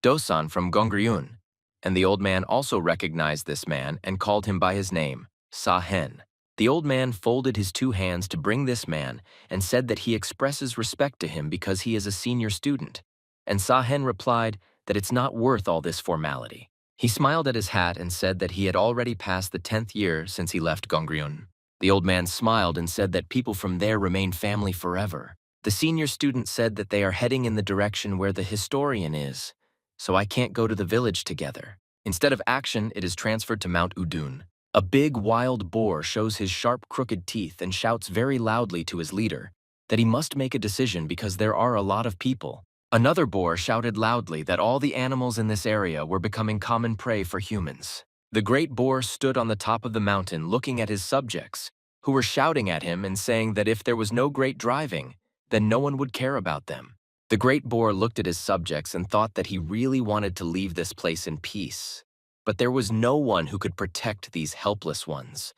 Dosan from Gongryun, and the old man also recognized this man and called him by his name, Sa-hen. The old man folded his two hands to bring this man and said that he expresses respect to him because he is a senior student, and Sa-hen replied that it's not worth all this formality. He smiled at his hat and said that he had already passed the 10th year since he left Gongryun. The old man smiled and said that people from there remain family forever. The senior student said that they are heading in the direction where the historian is, so I can't go to the village together. Instead of action, it is transferred to Mount Udun. A big wild boar shows his sharp crooked teeth and shouts very loudly to his leader that he must make a decision because there are a lot of people. Another boar shouted loudly that all the animals in this area were becoming common prey for humans. The great boar stood on the top of the mountain looking at his subjects, who were shouting at him and saying that if there was no great driving, then no one would care about them. The great boar looked at his subjects and thought that he really wanted to leave this place in peace. But there was no one who could protect these helpless ones.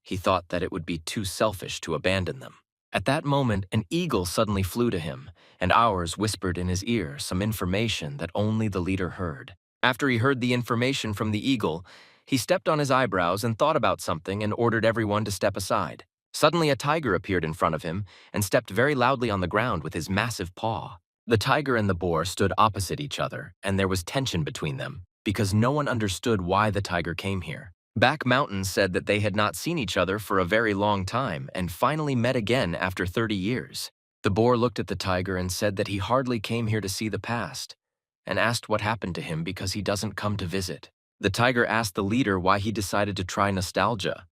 He thought that it would be too selfish to abandon them. At that moment, an eagle suddenly flew to him, and ours whispered in his ear some information that only the leader heard. After he heard the information from the eagle, he stepped on his eyebrows and thought about something and ordered everyone to step aside. Suddenly, a tiger appeared in front of him and stepped very loudly on the ground with his massive paw. The tiger and the boar stood opposite each other, and there was tension between them, because no one understood why the tiger came here. Back Mountain said that they had not seen each other for a very long time and finally met again after 30 years. The boar looked at the tiger and said that he hardly came here to see the past, and asked what happened to him because he doesn't come to visit. The tiger asked the leader why he decided to try nostalgia.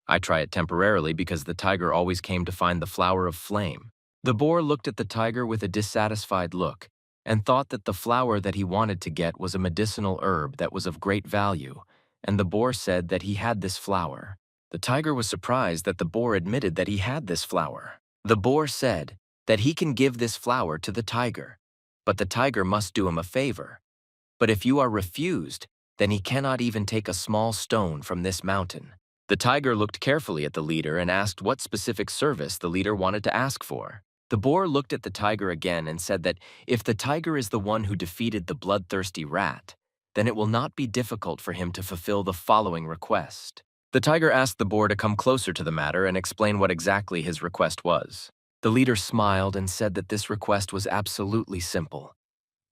I try it temporarily because the tiger always came to find the flower of flame. The boar looked at the tiger with a dissatisfied look and thought that the flower that he wanted to get was a medicinal herb that was of great value, and the boar said that he had this flower. The tiger was surprised that the boar admitted that he had this flower. The boar said that he can give this flower to the tiger, but the tiger must do him a favor. But if you are refused, then he cannot even take a small stone from this mountain. The tiger looked carefully at the leader and asked what specific service the leader wanted to ask for. The boar looked at the tiger again and said that if the tiger is the one who defeated the bloodthirsty rat, then it will not be difficult for him to fulfill the following request. The tiger asked the boar to come closer to the matter and explain what exactly his request was. The leader smiled and said that this request was absolutely simple.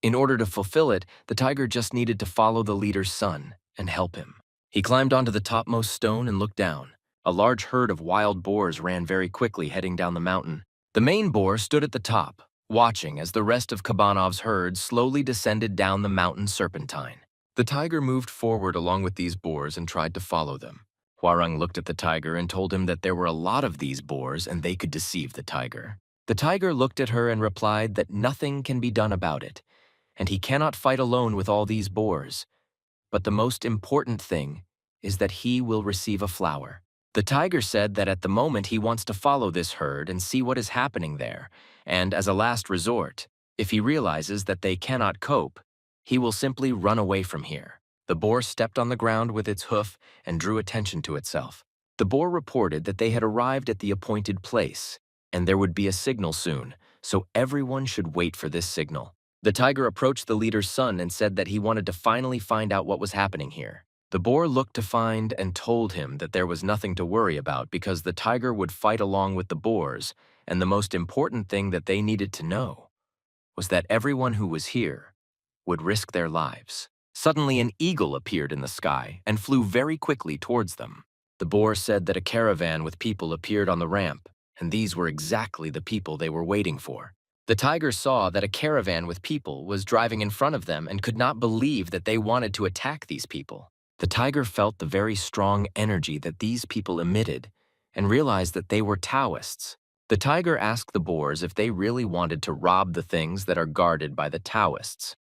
In order to fulfill it, the tiger just needed to follow the leader's son and help him. He climbed onto the topmost stone and looked down. A large herd of wild boars ran very quickly heading down the mountain. The main boar stood at the top, watching as the rest of Kabanov's herd slowly descended down the mountain serpentine. The tiger moved forward along with these boars and tried to follow them. Hwarang looked at the tiger and told him that there were a lot of these boars and they could deceive the tiger. The tiger looked at her and replied that nothing can be done about it, and he cannot fight alone with all these boars. But the most important thing is that he will receive a flower. The tiger said that at the moment he wants to follow this herd and see what is happening there, and as a last resort, if he realizes that they cannot cope, he will simply run away from here. The boar stepped on the ground with its hoof and drew attention to itself. The boar reported that they had arrived at the appointed place, and there would be a signal soon, so everyone should wait for this signal. The tiger approached the leader's son and said that he wanted to finally find out what was happening here. The boar looked to find and told him that there was nothing to worry about because the tiger would fight along with the boars, and the most important thing that they needed to know was that everyone who was here would risk their lives. Suddenly, an eagle appeared in the sky and flew very quickly towards them. The boar said that a caravan with people appeared on the ramp, and these were exactly the people they were waiting for. The tiger saw that a caravan with people was driving in front of them and could not believe that they wanted to attack these people. The tiger felt the very strong energy that these people emitted and realized that they were Taoists. The tiger asked the boars if they really wanted to rob the things that are guarded by the Taoists,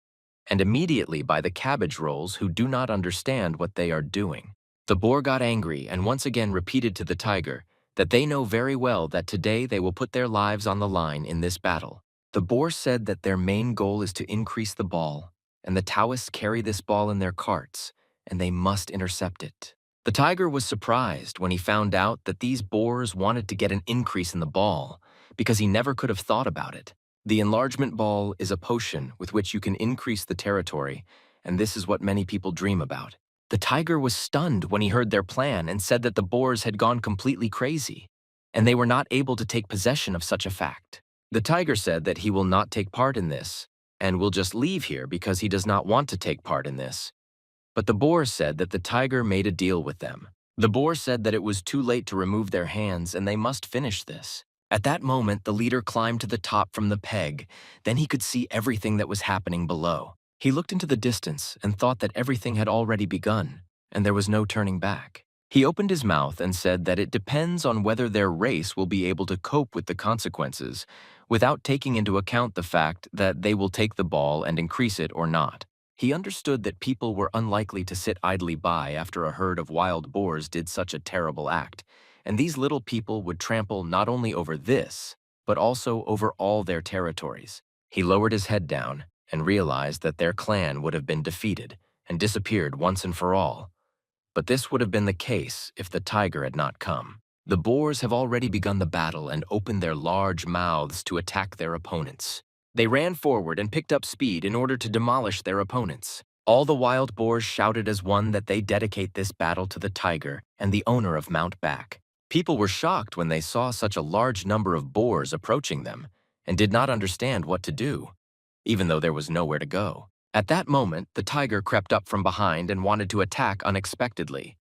and immediately by the cabbage rolls who do not understand what they are doing. The boar got angry and once again repeated to the tiger that they know very well that today they will put their lives on the line in this battle. The boar said that their main goal is to increase the ball, and the Taoists carry this ball in their carts, and they must intercept it. The tiger was surprised when he found out that these boars wanted to get an increase in the ball because he never could have thought about it. The enlargement ball is a potion with which you can increase the territory, and this is what many people dream about. The tiger was stunned when he heard their plan and said that the boars had gone completely crazy, and they were not able to take possession of such a fact. The tiger said that he will not take part in this, and will just leave here because he does not want to take part in this. But the boar said that the tiger made a deal with them. The boar said that it was too late to remove their hands and they must finish this. At that moment, the leader climbed to the top from the peg. Then he could see everything that was happening below. He looked into the distance and thought that everything had already begun, and there was no turning back. He opened his mouth and said that it depends on whether their race will be able to cope with the consequences without taking into account the fact that they will take the ball and increase it or not. He understood that people were unlikely to sit idly by after a herd of wild boars did such a terrible act, and these little people would trample not only over this, but also over all their territories. He lowered his head down and realized that their clan would have been defeated and disappeared once and for all. But this would have been the case if the tiger had not come. The boars have already begun the battle and opened their large mouths to attack their opponents. They ran forward and picked up speed in order to demolish their opponents. All the wild boars shouted as one that they dedicate this battle to the tiger and the owner of Mount Back. People were shocked when they saw such a large number of boars approaching them and did not understand what to do, even though there was nowhere to go. At that moment, the tiger crept up from behind and wanted to attack unexpectedly.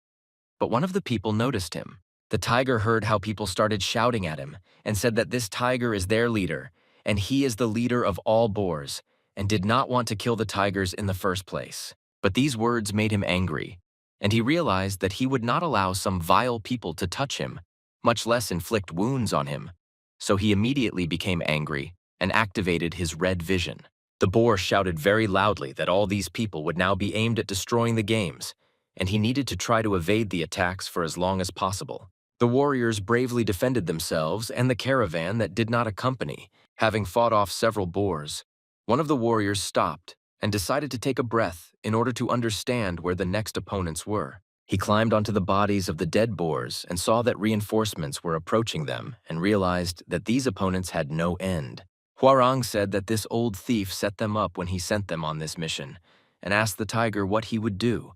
But one of the people noticed him. The tiger heard how people started shouting at him and said that this tiger is their leader, and he is the leader of all boars, and did not want to kill the tigers in the first place. But these words made him angry, and he realized that he would not allow some vile people to touch him, much less inflict wounds on him. So he immediately became angry and activated his red vision. The boar shouted very loudly that all these people would now be aimed at destroying the games, and he needed to try to evade the attacks for as long as possible. The warriors bravely defended themselves and the caravan that did not accompany, having fought off several boars. One of the warriors stopped and decided to take a breath in order to understand where the next opponents were. He climbed onto the bodies of the dead boars and saw that reinforcements were approaching them and realized that these opponents had no end. Hwarang said that this old thief set them up when he sent them on this mission and asked the tiger what he would do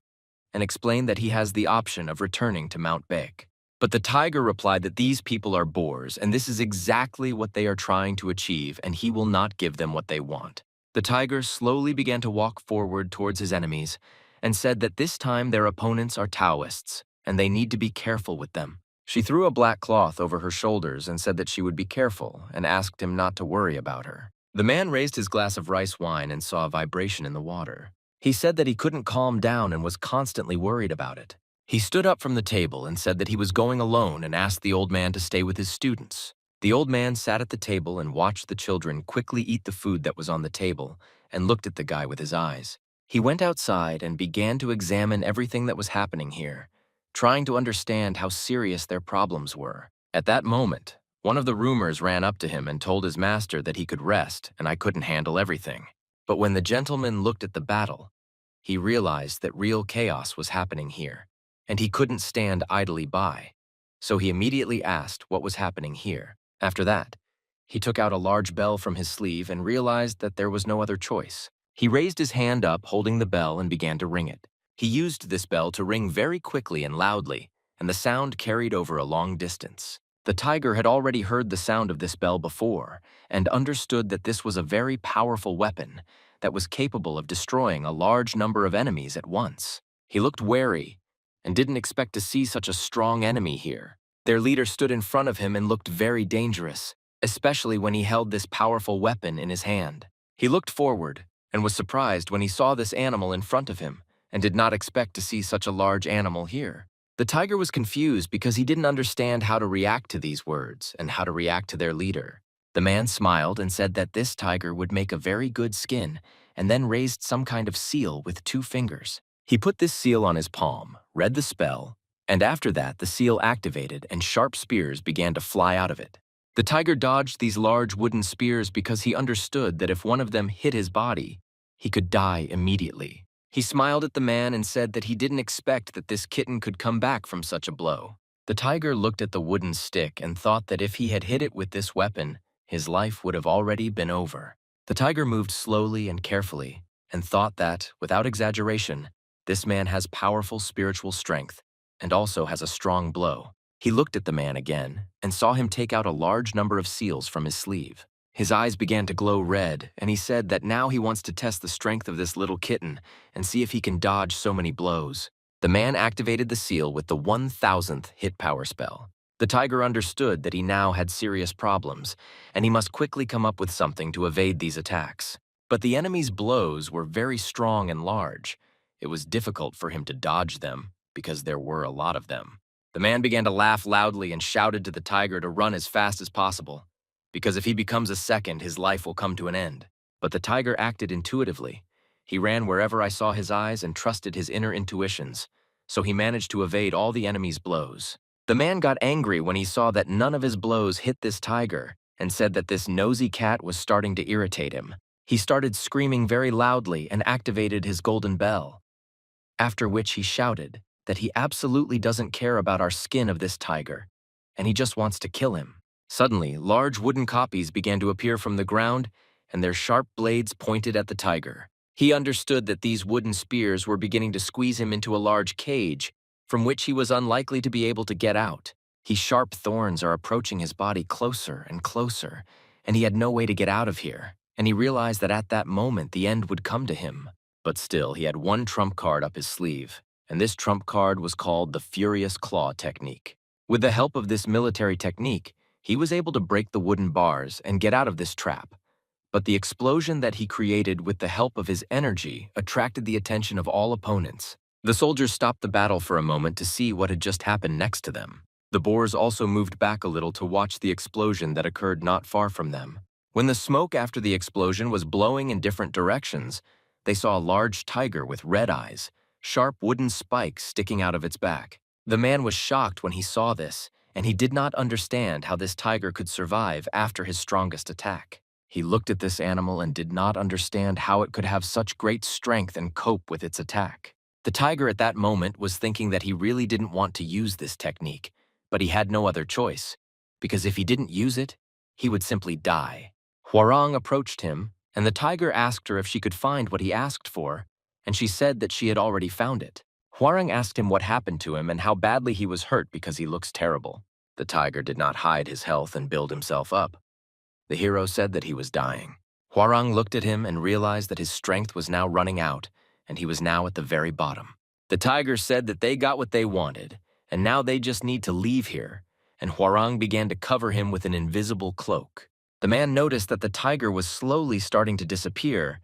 and explained that he has the option of returning to Mount Baek. But the tiger replied that these people are boars, and this is exactly what they are trying to achieve, and he will not give them what they want. The tiger slowly began to walk forward towards his enemies and said that this time their opponents are Taoists, and they need to be careful with them. She threw a black cloth over her shoulders and said that she would be careful and asked him not to worry about her. The man raised his glass of rice wine and saw a vibration in the water. He said that he couldn't calm down and was constantly worried about it. He stood up from the table and said that he was going alone and asked the old man to stay with his students. The old man sat at the table and watched the children quickly eat the food that was on the table and looked at the guy with his eyes. He went outside and began to examine everything that was happening here, trying to understand how serious their problems were. At that moment, one of the roomers ran up to him and told his master that he could rest and I couldn't handle everything. But when the gentleman looked at the battle, he realized that real chaos was happening here, and he couldn't stand idly by. So he immediately asked what was happening here. After that, he took out a large bell from his sleeve and realized that there was no other choice. He raised his hand up holding the bell and began to ring it. He used this bell to ring very quickly and loudly, and the sound carried over a long distance. The tiger had already heard the sound of this bell before and understood that this was a very powerful weapon that was capable of destroying a large number of enemies at once. He looked wary and didn't expect to see such a strong enemy here. Their leader stood in front of him and looked very dangerous, especially when he held this powerful weapon in his hand. He looked forward and was surprised when he saw this animal in front of him and did not expect to see such a large animal here. The tiger was confused because he didn't understand how to react to these words and how to react to their leader. The man smiled and said that this tiger would make a very good skin and then raised some kind of seal with 2 fingers. He put this seal on his palm, read the spell, and after that the seal activated and sharp spears began to fly out of it. The tiger dodged these large wooden spears because he understood that if one of them hit his body, he could die immediately. He smiled at the man and said that he didn't expect that this kitten could come back from such a blow. The tiger looked at the wooden stick and thought that if he had hit it with this weapon, his life would have already been over. The tiger moved slowly and carefully and thought that, without exaggeration, this man has powerful spiritual strength and also has a strong blow. He looked at the man again and saw him take out a large number of seals from his sleeve. His eyes began to glow red, and he said that now he wants to test the strength of this little kitten and see if he can dodge so many blows. The man activated the seal with the 1000th hit power spell. The tiger understood that he now had serious problems, and he must quickly come up with something to evade these attacks. But the enemy's blows were very strong and large. It was difficult for him to dodge them because there were a lot of them. The man began to laugh loudly and shouted to the tiger to run as fast as possible, because if he becomes a second, his life will come to an end. But the tiger acted intuitively. He ran wherever I saw his eyes and trusted his inner intuitions, so he managed to evade all the enemy's blows. The man got angry when he saw that none of his blows hit this tiger and said that this nosy cat was starting to irritate him. He started screaming very loudly and activated his golden bell, after which he shouted that he absolutely doesn't care about our skin of this tiger, and he just wants to kill him. Suddenly, large wooden copies began to appear from the ground, and their sharp blades pointed at the tiger. He understood that these wooden spears were beginning to squeeze him into a large cage, from which he was unlikely to be able to get out. His sharp thorns are approaching his body closer and closer, and he had no way to get out of here, and he realized that at that moment the end would come to him. But still, he had one trump card up his sleeve, and this trump card was called the Furious Claw Technique. With the help of this military technique, he was able to break the wooden bars and get out of this trap. But the explosion that he created with the help of his energy attracted the attention of all opponents. The soldiers stopped the battle for a moment to see what had just happened next to them. The boars also moved back a little to watch the explosion that occurred not far from them. When the smoke after the explosion was blowing in different directions, they saw a large tiger with red eyes, sharp wooden spikes sticking out of its back. The man was shocked when he saw this, and he did not understand how this tiger could survive after his strongest attack. He looked at this animal and did not understand how it could have such great strength and cope with its attack. The tiger at that moment was thinking that he really didn't want to use this technique, but he had no other choice, because if he didn't use it, he would simply die. Hwarang approached him, and the tiger asked her if she could find what he asked for, and she said that she had already found it. Hwarang asked him what happened to him and how badly he was hurt because he looks terrible. The tiger did not hide his health and build himself up. The hero said that he was dying. Hwarang looked at him and realized that his strength was now running out, and he was now at the very bottom. The tiger said that they got what they wanted, and now they just need to leave here, and Hwarang began to cover him with an invisible cloak. The man noticed that the tiger was slowly starting to disappear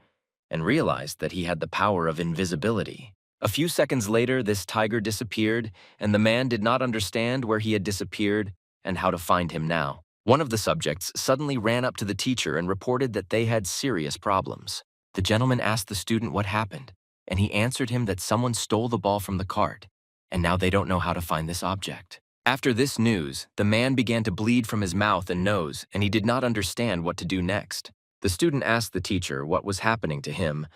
and realized that he had the power of invisibility. A few seconds later, this tiger disappeared, and the man did not understand where he had disappeared and how to find him now. One of the subjects suddenly ran up to the teacher and reported that they had serious problems. The gentleman asked the student what happened, and he answered him that someone stole the ball from the cart, and now they don't know how to find this object. After this news, the man began to bleed from his mouth and nose, and he did not understand what to do next. The student asked the teacher what was happening to him,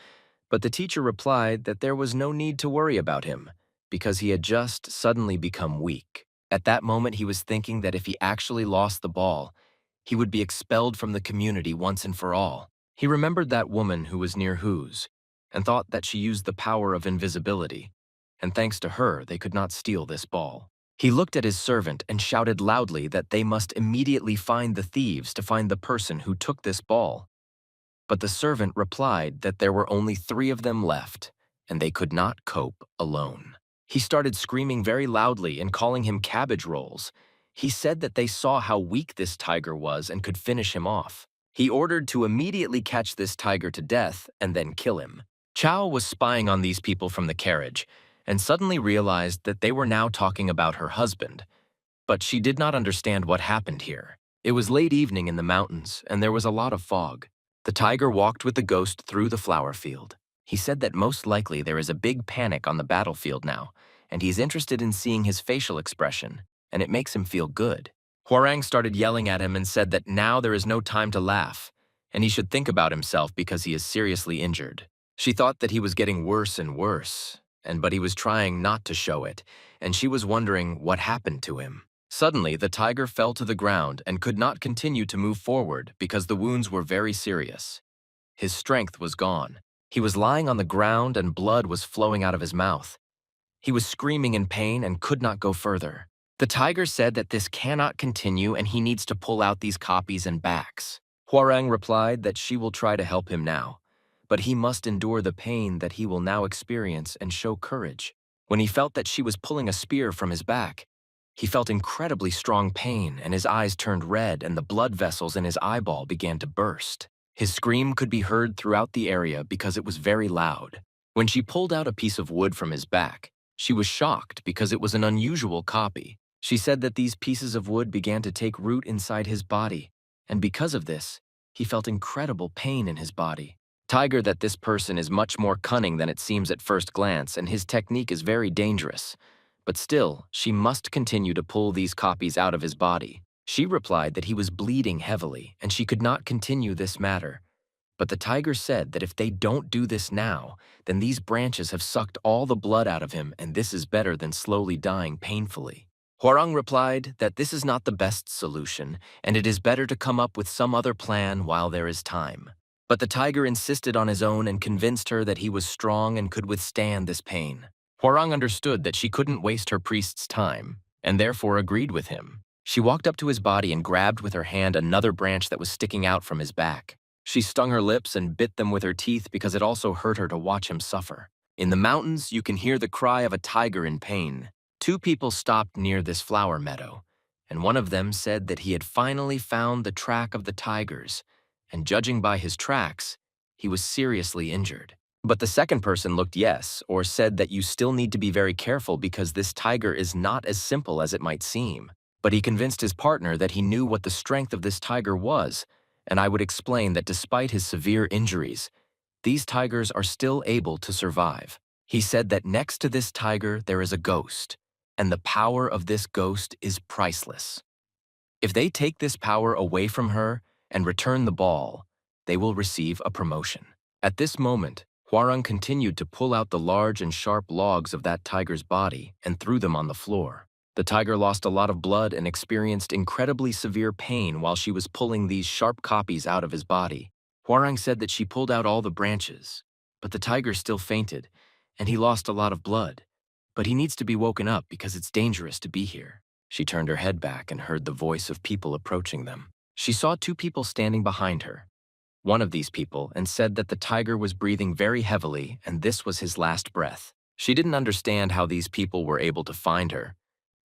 but the teacher replied that there was no need to worry about him, because he had just suddenly become weak. At that moment, he was thinking that if he actually lost the ball, he would be expelled from the community once and for all. He remembered that woman who was near Who's, and thought that she used the power of invisibility, and thanks to her, they could not steal this ball. He looked at his servant and shouted loudly that they must immediately find the thieves to find the person who took this ball. But the servant replied that there were only 3 of them left, and they could not cope alone. He started screaming very loudly and calling him cabbage rolls. He said that they saw how weak this tiger was and could finish him off. He ordered to immediately catch this tiger to death and then kill him. Chow was spying on these people from the carriage and suddenly realized that they were now talking about her husband, but she did not understand what happened here. It was late evening in the mountains, and there was a lot of fog. The tiger walked with the ghost through the flower field. He said that most likely there is a big panic on the battlefield now, and he's interested in seeing his facial expression, and it makes him feel good. Hwarang started yelling at him and said that now there is no time to laugh, and he should think about himself because he is seriously injured. She thought that he was getting worse and worse, but he was trying not to show it, and she was wondering what happened to him. Suddenly, the tiger fell to the ground and could not continue to move forward because the wounds were very serious. His strength was gone. He was lying on the ground and blood was flowing out of his mouth. He was screaming in pain and could not go further. The tiger said that this cannot continue and he needs to pull out these copies and backs. Hwarang replied that she will try to help him now, but he must endure the pain that he will now experience and show courage. When he felt that she was pulling a spear from his back, he felt incredibly strong pain and his eyes turned red and the blood vessels in his eyeball began to burst. His scream could be heard throughout the area because it was very loud. When she pulled out a piece of wood from his back, she was shocked because it was an unusual copy. She said that these pieces of wood began to take root inside his body, and because of this, he felt incredible pain in his body. Tiger that this person is much more cunning than it seems at first glance, and his technique is very dangerous. But still, she must continue to pull these copies out of his body. She replied that he was bleeding heavily, and she could not continue this matter. But the tiger said that if they don't do this now, then these branches have sucked all the blood out of him, and this is better than slowly dying painfully. Hwarang replied that this is not the best solution, and it is better to come up with some other plan while there is time. But the tiger insisted on his own and convinced her that he was strong and could withstand this pain. Hwarang understood that she couldn't waste her priest's time, and therefore agreed with him. She walked up to his body and grabbed with her hand another branch that was sticking out from his back. She stung her lips and bit them with her teeth because it also hurt her to watch him suffer. In the mountains, you can hear the cry of a tiger in pain. 2 people stopped near this flower meadow, and one of them said that he had finally found the track of the tigers, and judging by his tracks, he was seriously injured. But the second person looked yes, or said that you still need to be very careful because this tiger is not as simple as it might seem. But he convinced his partner that he knew what the strength of this tiger was, and I would explain that despite his severe injuries, these tigers are still able to survive. He said that next to this tiger there is a ghost, and the power of this ghost is priceless. If they take this power away from her and return the ball, they will receive a promotion. At this moment, Hwarang continued to pull out the large and sharp logs of that tiger's body and threw them on the floor. The tiger lost a lot of blood and experienced incredibly severe pain while she was pulling these sharp copies out of his body. Hwarang said that she pulled out all the branches, but the tiger still fainted, and he lost a lot of blood. But he needs to be woken up because it's dangerous to be here. She turned her head back and heard the voice of people approaching them. She saw 2 people standing behind her. One of these people and said that the tiger was breathing very heavily and this was his last breath. She didn't understand how these people were able to find her,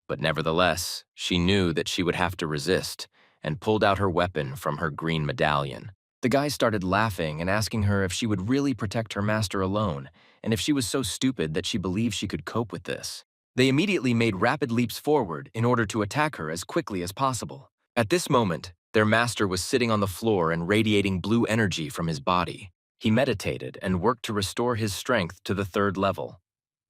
but nevertheless, she knew that she would have to resist, and pulled out her weapon from her green medallion. The guy started laughing and asking her if she would really protect her master alone, and if she was so stupid that she believed she could cope with this. They immediately made rapid leaps forward in order to attack her as quickly as possible. At this moment, their master was sitting on the floor and radiating blue energy from his body. He meditated and worked to restore his strength to the 3rd level.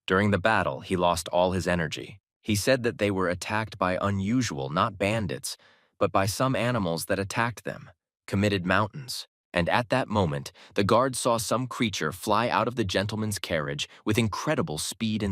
During the battle, he lost all his energy. He said that they were attacked by unusual, not bandits, but by some animals that attacked them, committed mountains. And at that moment, the guard saw some creature fly out of the gentleman's carriage with incredible speed,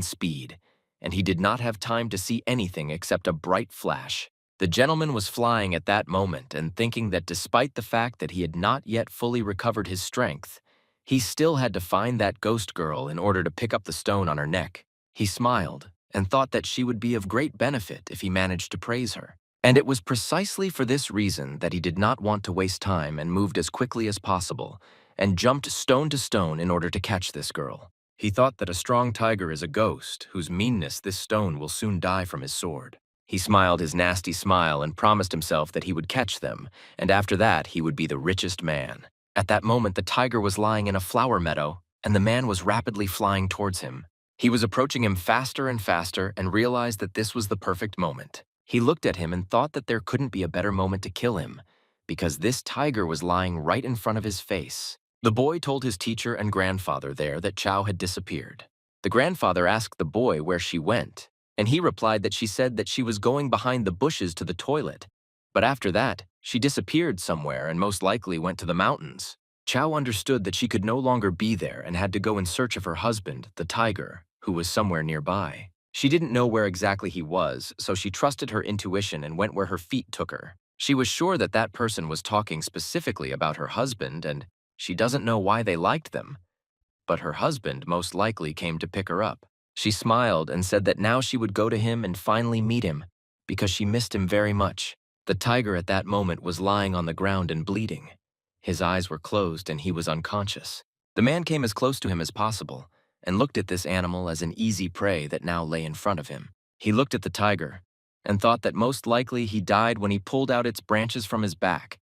and he did not have time to see anything except a bright flash. The gentleman was flying at that moment and thinking that despite the fact that he had not yet fully recovered his strength, he still had to find that ghost girl in order to pick up the stone on her neck. He smiled and thought that she would be of great benefit if he managed to praise her. And it was precisely for this reason that he did not want to waste time and moved as quickly as possible and jumped stone to stone in order to catch this girl. He thought that a strong tiger is a ghost whose meanness this stone will soon die from his sword. He smiled his nasty smile and promised himself that he would catch them, and after that he would be the richest man. At that moment, the tiger was lying in a flower meadow, and the man was rapidly flying towards him. He was approaching him faster and faster and realized that this was the perfect moment. He looked at him and thought that there couldn't be a better moment to kill him, because this tiger was lying right in front of his face. The boy told his teacher and grandfather there that Chow had disappeared. The grandfather asked the boy where she went, and he replied that she said that she was going behind the bushes to the toilet. But after that, she disappeared somewhere and most likely went to the mountains. Chow understood that she could no longer be there and had to go in search of her husband, the tiger, who was somewhere nearby. She didn't know where exactly he was, so she trusted her intuition and went where her feet took her. She was sure that that person was talking specifically about her husband, and she doesn't know why they liked them. But her husband most likely came to pick her up. She smiled and said that now she would go to him and finally meet him, because she missed him very much. The tiger at that moment was lying on the ground and bleeding. His eyes were closed and he was unconscious. The man came as close to him as possible and looked at this animal as an easy prey that now lay in front of him. He looked at the tiger and thought that most likely he died when he pulled out its branches from his back.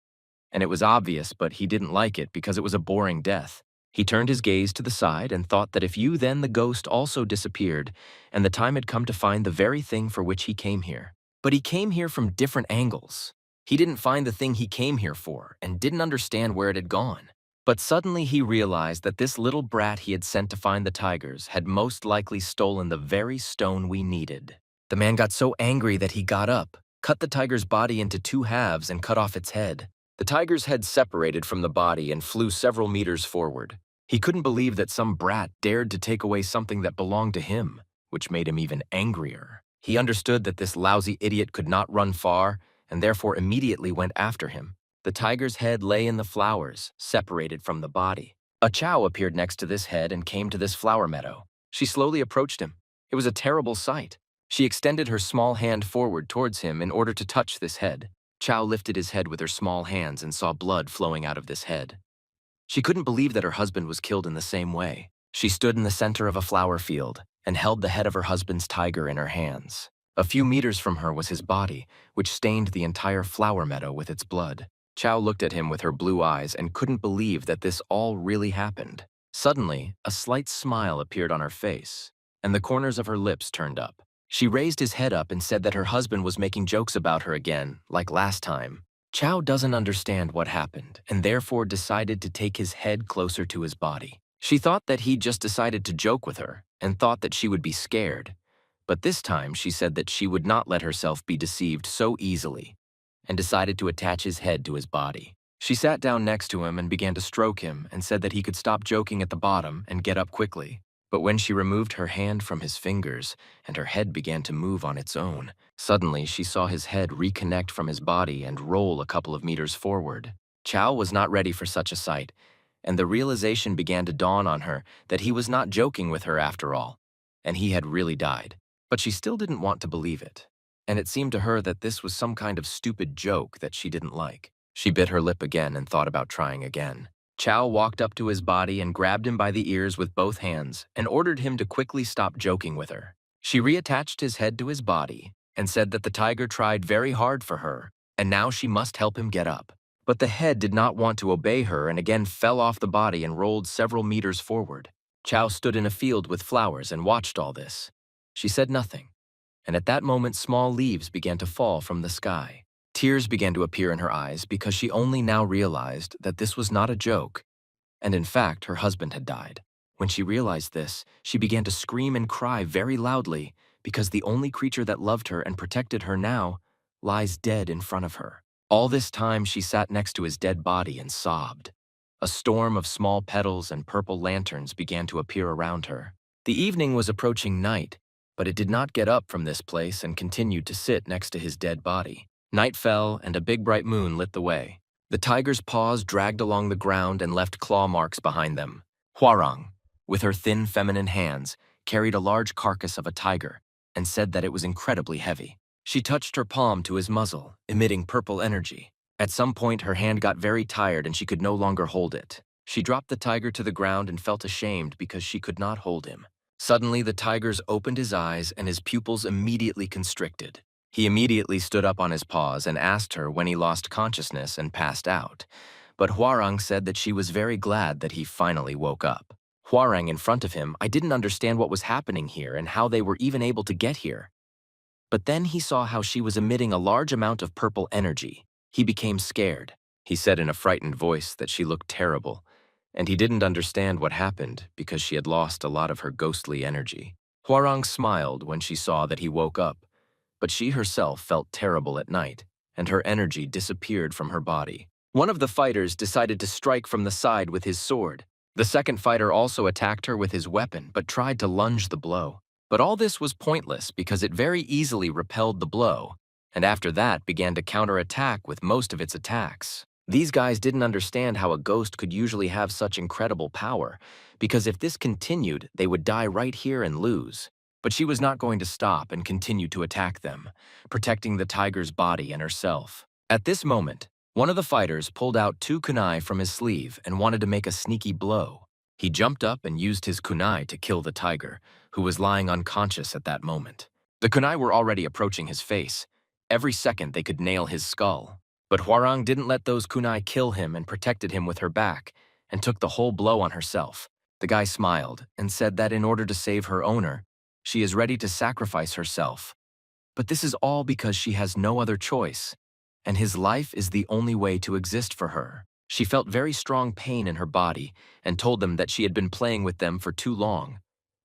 And it was obvious, but he didn't like it because it was a boring death. He turned his gaze to the side and thought that if you then the ghost also disappeared, and the time had come to find the very thing for which he came here. But he came here from different angles. He didn't find the thing he came here for and didn't understand where it had gone. But suddenly he realized that this little brat he had sent to find the tigers had most likely stolen the very stone we needed. The man got so angry that he got up, cut the tiger's body into 2 halves and cut off its head. The tiger's head separated from the body and flew several meters forward. He couldn't believe that some brat dared to take away something that belonged to him, which made him even angrier. He understood that this lousy idiot could not run far, and therefore immediately went after him. The tiger's head lay in the flowers, separated from the body. A chow appeared next to this head and came to this flower meadow. She slowly approached him. It was a terrible sight. She extended her small hand forward towards him in order to touch this head. Chow lifted his head with her small hands and saw blood flowing out of this head. She couldn't believe that her husband was killed in the same way. She stood in the center of a flower field and held the head of her husband's tiger in her hands. A few meters from her was his body, which stained the entire flower meadow with its blood. Chow looked at him with her blue eyes and couldn't believe that this all really happened. Suddenly, a slight smile appeared on her face, and the corners of her lips turned up. She raised his head up and said that her husband was making jokes about her again, like last time. Chow doesn't understand what happened and therefore decided to take his head closer to his body. She thought that he just decided to joke with her and thought that she would be scared. But this time she said that she would not let herself be deceived so easily and decided to attach his head to his body. She sat down next to him and began to stroke him and said that he could stop joking at the bottom and get up quickly. But when she removed her hand from his fingers and her head began to move on its own, suddenly she saw his head reconnect from his body and roll a couple of meters forward. Chow was not ready for such a sight, and the realization began to dawn on her that he was not joking with her after all, and he had really died. But she still didn't want to believe it, and it seemed to her that this was some kind of stupid joke that she didn't like. She bit her lip again and thought about trying again. Chow walked up to his body and grabbed him by the ears with both hands and ordered him to quickly stop joking with her. She reattached his head to his body and said that the tiger tried very hard for her, and now she must help him get up. But the head did not want to obey her and again fell off the body and rolled several meters forward. Chow stood in a field with flowers and watched all this. She said nothing, and at that moment small leaves began to fall from the sky. Tears began to appear in her eyes because she only now realized that this was not a joke, and in fact her husband had died. When she realized this, she began to scream and cry very loudly because the only creature that loved her and protected her now lies dead in front of her. All this time she sat next to his dead body and sobbed. A storm of small petals and purple lanterns began to appear around her. The evening was approaching night, but it did not get up from this place and continued to sit next to his dead body. Night fell and a big bright moon lit the way. The tiger's paws dragged along the ground and left claw marks behind them. Hwarang, with her thin feminine hands, carried a large carcass of a tiger and said that it was incredibly heavy. She touched her palm to his muzzle, emitting purple energy. At some point, her hand got very tired and she could no longer hold it. She dropped the tiger to the ground and felt ashamed because she could not hold him. Suddenly, the tiger opened his eyes and his pupils immediately constricted. He immediately stood up on his paws and asked her when he lost consciousness and passed out. But Hwarang said that she was very glad that he finally woke up. Hwarang in front of him, I didn't understand what was happening here and how they were even able to get here. But then he saw how she was emitting a large amount of purple energy. He became scared. He said in a frightened voice that she looked terrible, and he didn't understand what happened because she had lost a lot of her ghostly energy. Hwarang smiled when she saw that he woke up, but she herself felt terrible at night, and her energy disappeared from her body. One of the fighters decided to strike from the side with his sword. The second fighter also attacked her with his weapon but tried to lunge the blow. But all this was pointless because it very easily repelled the blow, and after that began to counterattack with most of its attacks. These guys didn't understand how a ghost could usually have such incredible power, because if this continued, they would die right here and lose. But she was not going to stop and continue to attack them, protecting the tiger's body and herself. At this moment, one of the fighters pulled out 2 kunai from his sleeve and wanted to make a sneaky blow. He jumped up and used his kunai to kill the tiger, who was lying unconscious at that moment. The kunai were already approaching his face. Every second they could nail his skull. But Hwarang didn't let those kunai kill him and protected him with her back, and took the whole blow on herself. The guy smiled and said that in order to save her owner, she is ready to sacrifice herself. But this is all because she has no other choice, and his life is the only way to exist for her. She felt very strong pain in her body and told them that she had been playing with them for too long,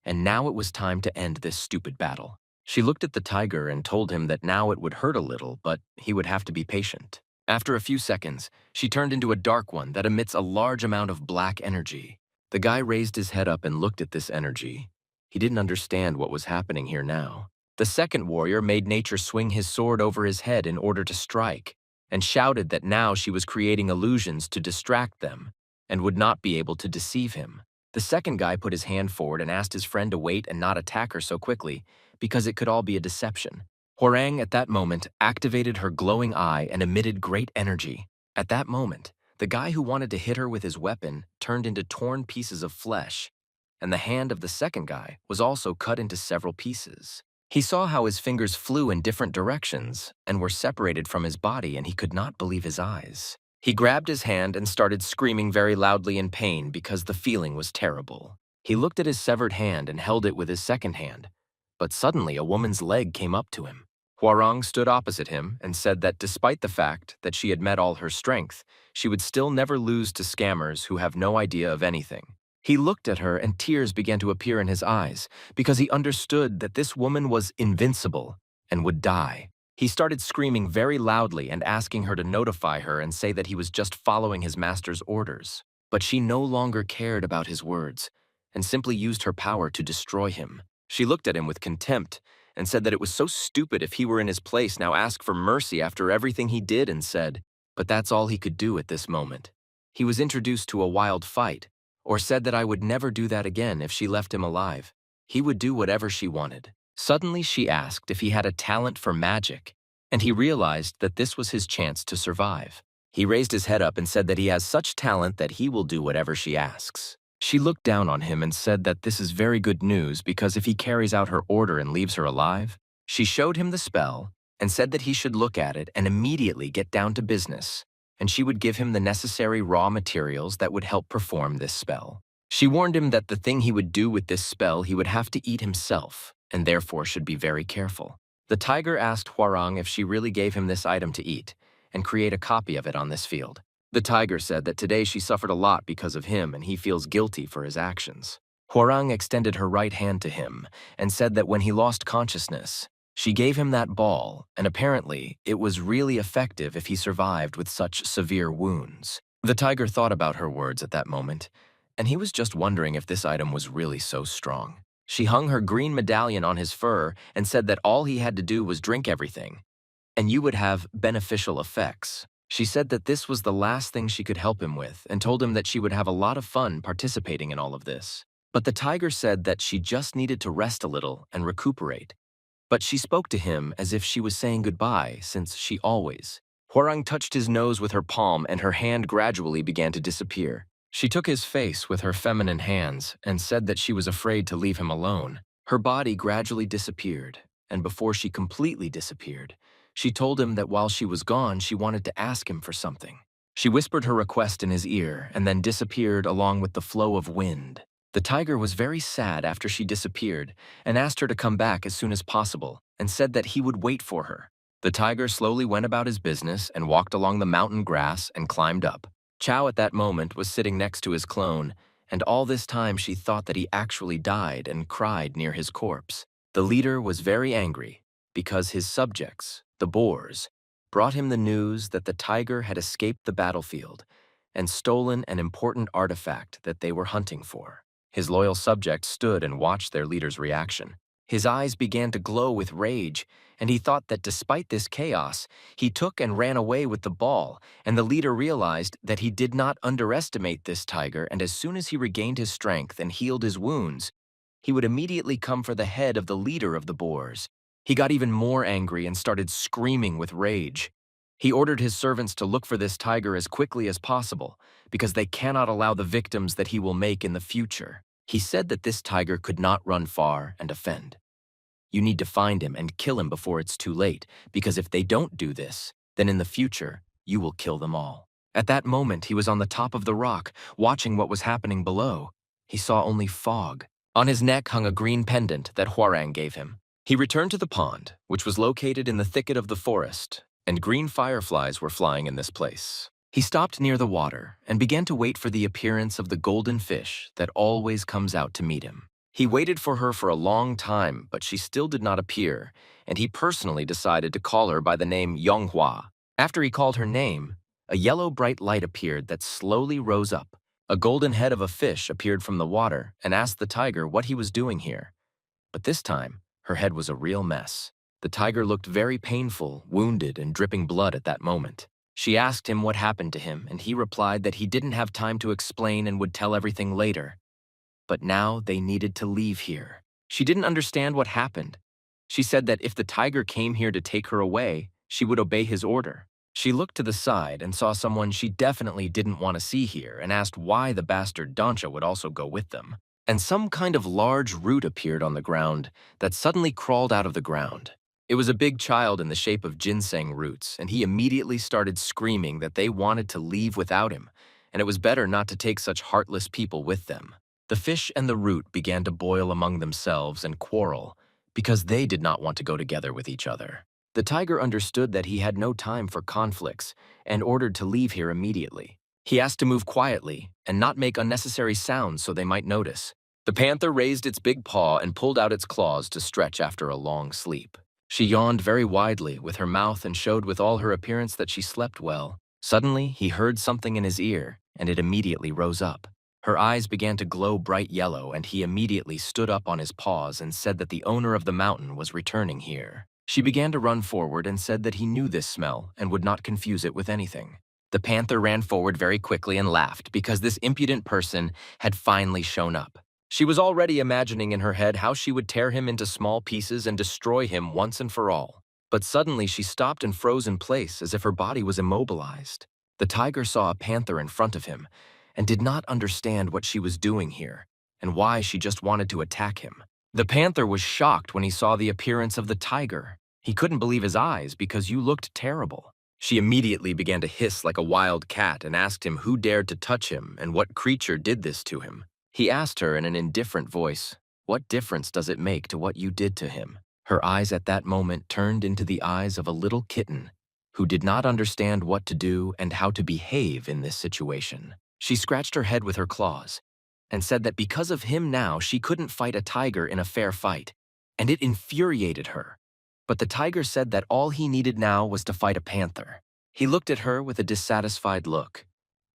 and now it was time to end this stupid battle. She looked at the tiger and told him that now it would hurt a little, but he would have to be patient. After a few seconds, she turned into a dark one that emits a large amount of black energy. The guy raised his head up and looked at this energy. He didn't understand what was happening here now. The second warrior made nature swing his sword over his head in order to strike, and shouted that now she was creating illusions to distract them and would not be able to deceive him. The second guy put his hand forward and asked his friend to wait and not attack her so quickly because it could all be a deception. Hwarang at that moment activated her glowing eye and emitted great energy. At that moment, the guy who wanted to hit her with his weapon turned into torn pieces of flesh, and the hand of the second guy was also cut into several pieces. He saw how his fingers flew in different directions and were separated from his body, and he could not believe his eyes. He grabbed his hand and started screaming very loudly in pain because the feeling was terrible. He looked at his severed hand and held it with his second hand, but suddenly a woman's leg came up to him. Hwarang stood opposite him and said that despite the fact that she had met all her strength, she would still never lose to scammers who have no idea of anything. He looked at her and tears began to appear in his eyes because he understood that this woman was invincible and would die. He started screaming very loudly and asking her to notify her and say that he was just following his master's orders. But she no longer cared about his words and simply used her power to destroy him. She looked at him with contempt and said that it was so stupid if he were in his place now ask for mercy after everything he did and said, but that's all he could do at this moment. He was introduced to a wild fight, or said that I would never do that again if she left him alive. He would do whatever she wanted. Suddenly she asked if he had a talent for magic, and he realized that this was his chance to survive. He raised his head up and said that he has such talent that he will do whatever she asks. She looked down on him and said that this is very good news because if he carries out her order and leaves her alive, she showed him the spell and said that he should look at it and immediately get down to business, and she would give him the necessary raw materials that would help perform this spell. She warned him that the thing he would do with this spell he would have to eat himself, and therefore should be very careful. The tiger asked Hwarang if she really gave him this item to eat, and create a copy of it on this field. The tiger said that today she suffered a lot because of him and he feels guilty for his actions. Hwarang extended her right hand to him and said that when he lost consciousness, she gave him that ball, and apparently it was really effective if he survived with such severe wounds. The tiger thought about her words at that moment, and he was just wondering if this item was really so strong. She hung her green medallion on his fur and said that all he had to do was drink everything, and you would have beneficial effects. She said that this was the last thing she could help him with and told him that she would have a lot of fun participating in all of this. But the tiger said that she just needed to rest a little and recuperate. But she spoke to him as if she was saying goodbye, since she always. Hwarang touched his nose with her palm and her hand gradually began to disappear. She took his face with her feminine hands and said that she was afraid to leave him alone. Her body gradually disappeared, and before she completely disappeared, she told him that while she was gone, she wanted to ask him for something. She whispered her request in his ear and then disappeared along with the flow of wind. The tiger was very sad after she disappeared and asked her to come back as soon as possible and said that he would wait for her. The tiger slowly went about his business and walked along the mountain grass and climbed up. Chow at that moment was sitting next to his clone, and all this time she thought that he actually died and cried near his corpse. The leader was very angry because his subjects, the boars, brought him the news that the tiger had escaped the battlefield and stolen an important artifact that they were hunting for. His loyal subjects stood and watched their leader's reaction. His eyes began to glow with rage, and he thought that despite this chaos, he took and ran away with the ball, and the leader realized that he did not underestimate this tiger, and as soon as he regained his strength and healed his wounds, he would immediately come for the head of the leader of the boars. He got even more angry and started screaming with rage. He ordered his servants to look for this tiger as quickly as possible, because they cannot allow the victims that he will make in the future. He said that this tiger could not run far and offend. You need to find him and kill him before it's too late, because if they don't do this, then in the future, you will kill them all. At that moment, he was on the top of the rock, watching what was happening below. He saw only fog. On his neck hung a green pendant that Hwarang gave him. He returned to the pond, which was located in the thicket of the forest, and green fireflies were flying in this place. He stopped near the water and began to wait for the appearance of the golden fish that always comes out to meet him. He waited for her for a long time, but she still did not appear, and he personally decided to call her by the name Yonghua. After he called her name, a yellow bright light appeared that slowly rose up. A golden head of a fish appeared from the water and asked the tiger what he was doing here. But this time, her head was a real mess. The tiger looked very painful, wounded, and dripping blood at that moment. She asked him what happened to him, and he replied that he didn't have time to explain and would tell everything later. But now they needed to leave here. She didn't understand what happened. She said that if the tiger came here to take her away, she would obey his order. She looked to the side and saw someone she definitely didn't want to see here and asked why the bastard Dancha would also go with them. And some kind of large root appeared on the ground that suddenly crawled out of the ground. It was a big child in the shape of ginseng roots, and he immediately started screaming that they wanted to leave without him, and it was better not to take such heartless people with them. The fish and the root began to boil among themselves and quarrel, because they did not want to go together with each other. The tiger understood that he had no time for conflicts and ordered to leave here immediately. He asked to move quietly and not make unnecessary sounds so they might notice. The panther raised its big paw and pulled out its claws to stretch after a long sleep. She yawned very widely with her mouth and showed with all her appearance that she slept well. Suddenly, he heard something in his ear, and it immediately rose up. Her eyes began to glow bright yellow, and he immediately stood up on his paws and said that the owner of the mountain was returning here. She began to run forward and said that he knew this smell and would not confuse it with anything. The panther ran forward very quickly and laughed because this impudent person had finally shown up. She was already imagining in her head how she would tear him into small pieces and destroy him once and for all. But suddenly she stopped and froze in place as if her body was immobilized. The tiger saw a panther in front of him and did not understand what she was doing here and why she just wanted to attack him. The panther was shocked when he saw the appearance of the tiger. He couldn't believe his eyes because you looked terrible. She immediately began to hiss like a wild cat and asked him who dared to touch him and what creature did this to him. He asked her in an indifferent voice, "What difference does it make to what you did to him?" Her eyes at that moment turned into the eyes of a little kitten who did not understand what to do and how to behave in this situation. She scratched her head with her claws and said that because of him now she couldn't fight a tiger in a fair fight, and it infuriated her. But the tiger said that all he needed now was to fight a panther. He looked at her with a dissatisfied look,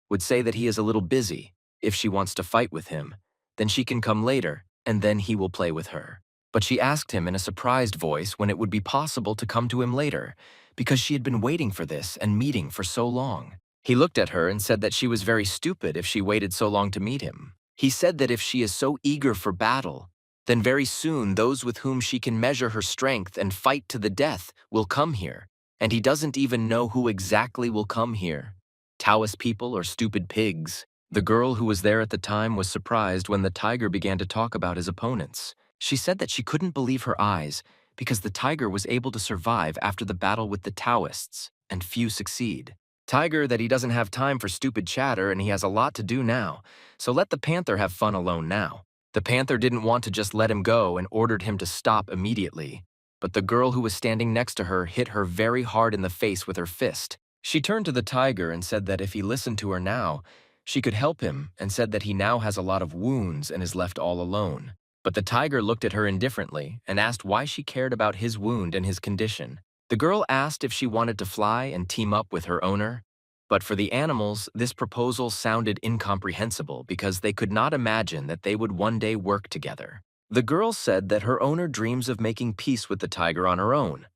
would say that he is a little busy. If she wants to fight with him, then she can come later, and then he will play with her. But she asked him in a surprised voice when it would be possible to come to him later, because she had been waiting for this and meeting for so long. He looked at her and said that she was very stupid if she waited so long to meet him. He said that if she is so eager for battle, then very soon those with whom she can measure her strength and fight to the death will come here, and he doesn't even know who exactly will come here. Taoist people or stupid pigs. The girl who was there at the time was surprised when the tiger began to talk about his opponents. She said that she couldn't believe her eyes because the tiger was able to survive after the battle with the Taoists, and few succeed. Tiger that he doesn't have time for stupid chatter and he has a lot to do now, so let the panther have fun alone now. The panther didn't want to just let him go and ordered him to stop immediately. But the girl who was standing next to her hit her very hard in the face with her fist. She turned to the tiger and said that if he listened to her now, she could help him, and said that he now has a lot of wounds and is left all alone. But the tiger looked at her indifferently and asked why she cared about his wound and his condition. The girl asked if she wanted to fly and team up with her owner. But for the animals, this proposal sounded incomprehensible because they could not imagine that they would one day work together. The girl said that her owner dreams of making peace with the tiger on her own,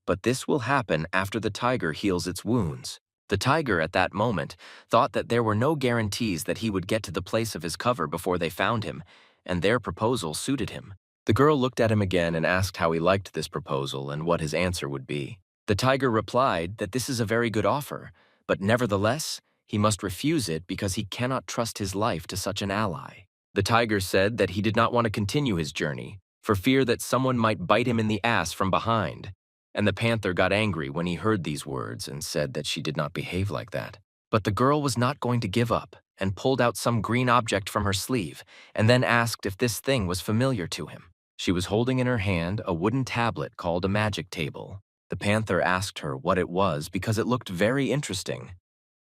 but this will happen after the tiger heals its wounds. The tiger at that moment thought that there were no guarantees that he would get to the place of his cover before they found him, and their proposal suited him. The girl looked at him again and asked how he liked this proposal and what his answer would be. The tiger replied that this is a very good offer, but nevertheless, he must refuse it because he cannot trust his life to such an ally. The tiger said that he did not want to continue his journey, for fear that someone might bite him in the ass from behind. And the panther got angry when he heard these words and said that she did not behave like that. But the girl was not going to give up and pulled out some green object from her sleeve and then asked if this thing was familiar to him. She was holding in her hand a wooden tablet called a magic table. The panther asked her what it was because it looked very interesting,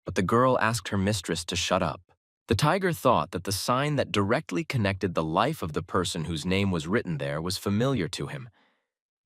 but the girl asked her mistress to shut up. The tiger thought that the sign that directly connected the life of the person whose name was written there was familiar to him,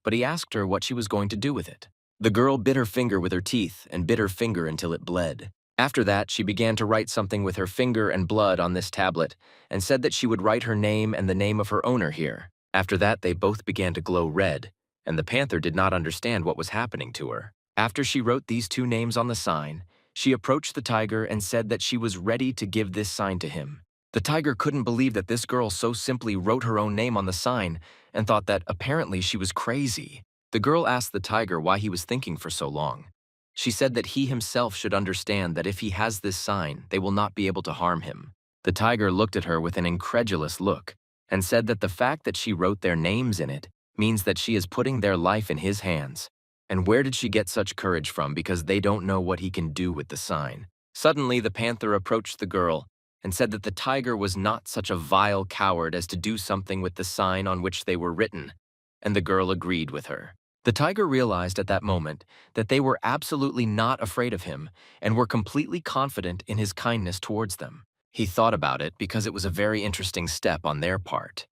but he asked her what she was going to do with it. The girl bit her finger with her teeth and bit her finger until it bled. After that, she began to write something with her finger and blood on this tablet and said that she would write her name and the name of her owner here. After that, they both began to glow red, and the panther did not understand what was happening to her. After she wrote these two names on the sign, she approached the tiger and said that she was ready to give this sign to him. The tiger couldn't believe that this girl so simply wrote her own name on the sign and thought that apparently she was crazy. The girl asked the tiger why he was thinking for so long. She said that he himself should understand that if he has this sign, they will not be able to harm him. The tiger looked at her with an incredulous look and said that the fact that she wrote their names in it means that she is putting their life in his hands. And where did she get such courage from because they don't know what he can do with the sign? Suddenly, the panther approached the girl and said that the tiger was not such a vile coward as to do something with the sign on which they were written, and the girl agreed with her. The tiger realized at that moment that they were absolutely not afraid of him and were completely confident in his kindness towards them. He thought about it because it was a very interesting step on their part,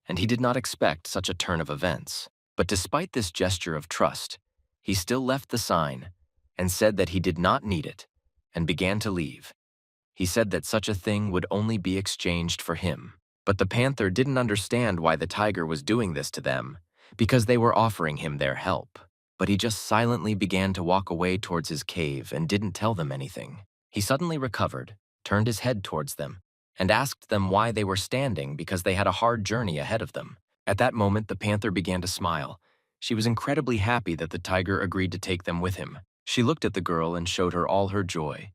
and he did not expect such a turn of events. But despite this gesture of trust, he still left the sign and said that he did not need it and began to leave. He said that such a thing would only be exchanged for him. But the panther didn't understand why the tiger was doing this to them, because they were offering him their help. But he just silently began to walk away towards his cave and didn't tell them anything. He suddenly recovered, turned his head towards them, and asked them why they were standing because they had a hard journey ahead of them. At that moment, the panther began to smile. She was incredibly happy that the tiger agreed to take them with him. She looked at the girl and showed her all her joy.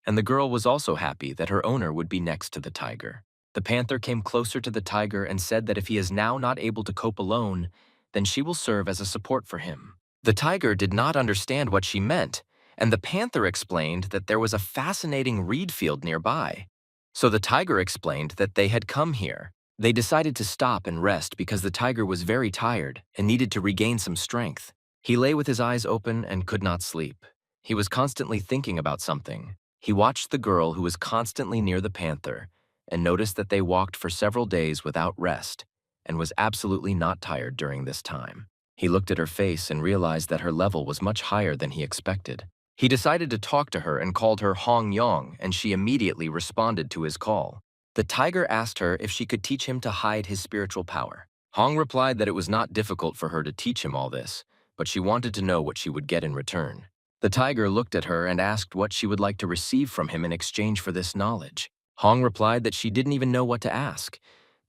And the girl was also happy that her owner would be next to the tiger. The panther came closer to the tiger and said that if he is now not able to cope alone, then she will serve as a support for him. The tiger did not understand what she meant, and the panther explained that there was a fascinating reed field nearby. So the tiger explained that they had come here. They decided to stop and rest because the tiger was very tired and needed to regain some strength. He lay with his eyes open and could not sleep. He was constantly thinking about something. He watched the girl who was constantly near the panther and noticed that they walked for several days without rest and was absolutely not tired during this time. He looked at her face and realized that her level was much higher than he expected. He decided to talk to her and called her Hong Yong, and she immediately responded to his call. The tiger asked her if she could teach him to hide his spiritual power. Hong replied that it was not difficult for her to teach him all this, but she wanted to know what she would get in return. The tiger looked at her and asked what she would like to receive from him in exchange for this knowledge. Hong replied that she didn't even know what to ask,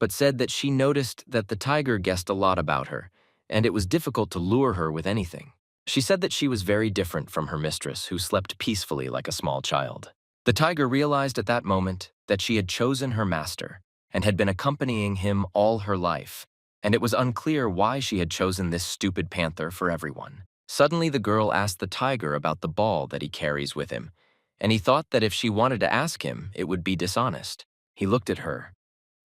but said that she noticed that the tiger guessed a lot about her, and it was difficult to lure her with anything. She said that she was very different from her mistress, who slept peacefully like a small child. The tiger realized at that moment that she had chosen her master and had been accompanying him all her life, and it was unclear why she had chosen this stupid panther for everyone. Suddenly, the girl asked the tiger about the ball that he carries with him, and he thought that if she wanted to ask him, it would be dishonest. He looked at her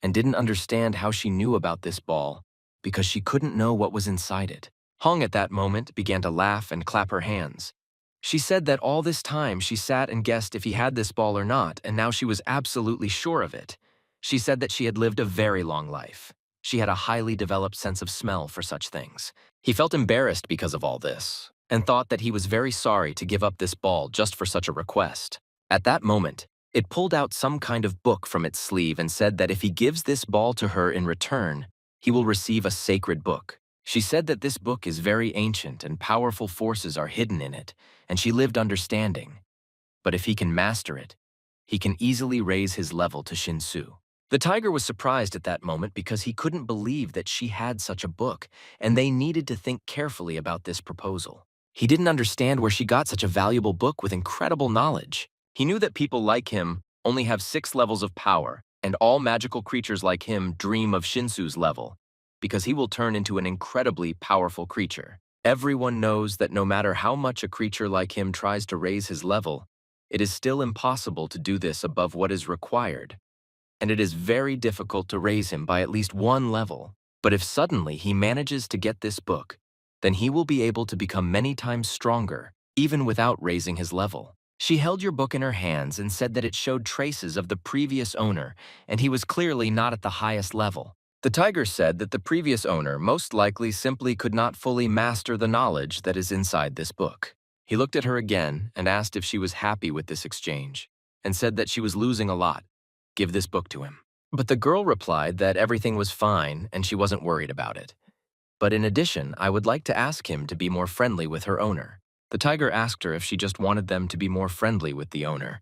and didn't understand how she knew about this ball because she couldn't know what was inside it. Hong at that moment began to laugh and clap her hands. She said that all this time she sat and guessed if he had this ball or not, and now she was absolutely sure of it. She said that she had lived a very long life. She had a highly developed sense of smell for such things. He felt embarrassed because of all this, and thought that he was very sorry to give up this ball just for such a request. At that moment, it pulled out some kind of book from its sleeve and said that if he gives this ball to her in return, he will receive a sacred book. She said that this book is very ancient and powerful forces are hidden in it, and she lived understanding. But if he can master it, he can easily raise his level to Shinsu. The tiger was surprised at that moment because he couldn't believe that she had such a book, and they needed to think carefully about this proposal. He didn't understand where she got such a valuable book with incredible knowledge. He knew that people like him only have 6 levels of power, and all magical creatures like him dream of Shinsu's level, because he will turn into an incredibly powerful creature. Everyone knows that no matter how much a creature like him tries to raise his level, it is still impossible to do this above what is required, and it is very difficult to raise him by at least 1 level. But if suddenly he manages to get this book, then he will be able to become many times stronger, even without raising his level. She held your book in her hands and said that it showed traces of the previous owner, and he was clearly not at the highest level. The tiger said that the previous owner most likely simply could not fully master the knowledge that is inside this book. He looked at her again and asked if she was happy with this exchange, and said that she was losing a lot. Give this book to him. But the girl replied that everything was fine and she wasn't worried about it. But in addition, I would like to ask him to be more friendly with her owner. The tiger asked her if she just wanted them to be more friendly with the owner,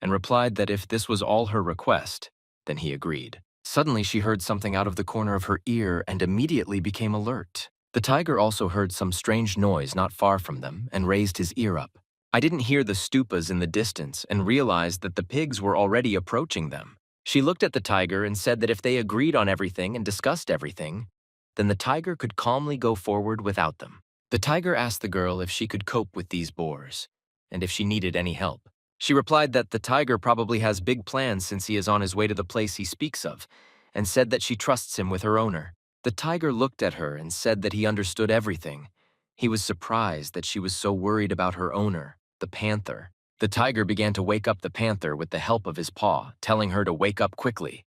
and replied that if this was all her request, then he agreed. Suddenly, she heard something out of the corner of her ear and immediately became alert. The tiger also heard some strange noise not far from them and raised his ear up. I didn't hear the stupas in the distance and realized that the pigs were already approaching them. She looked at the tiger and said that if they agreed on everything and discussed everything, then the tiger could calmly go forward without them. The tiger asked the girl if she could cope with these boars, and if she needed any help. She replied that the tiger probably has big plans since he is on his way to the place he speaks of, and said that she trusts him with her owner. The tiger looked at her and said that he understood everything. He was surprised that she was so worried about her owner, the panther. The tiger began to wake up the panther with the help of his paw, telling her to wake up quickly.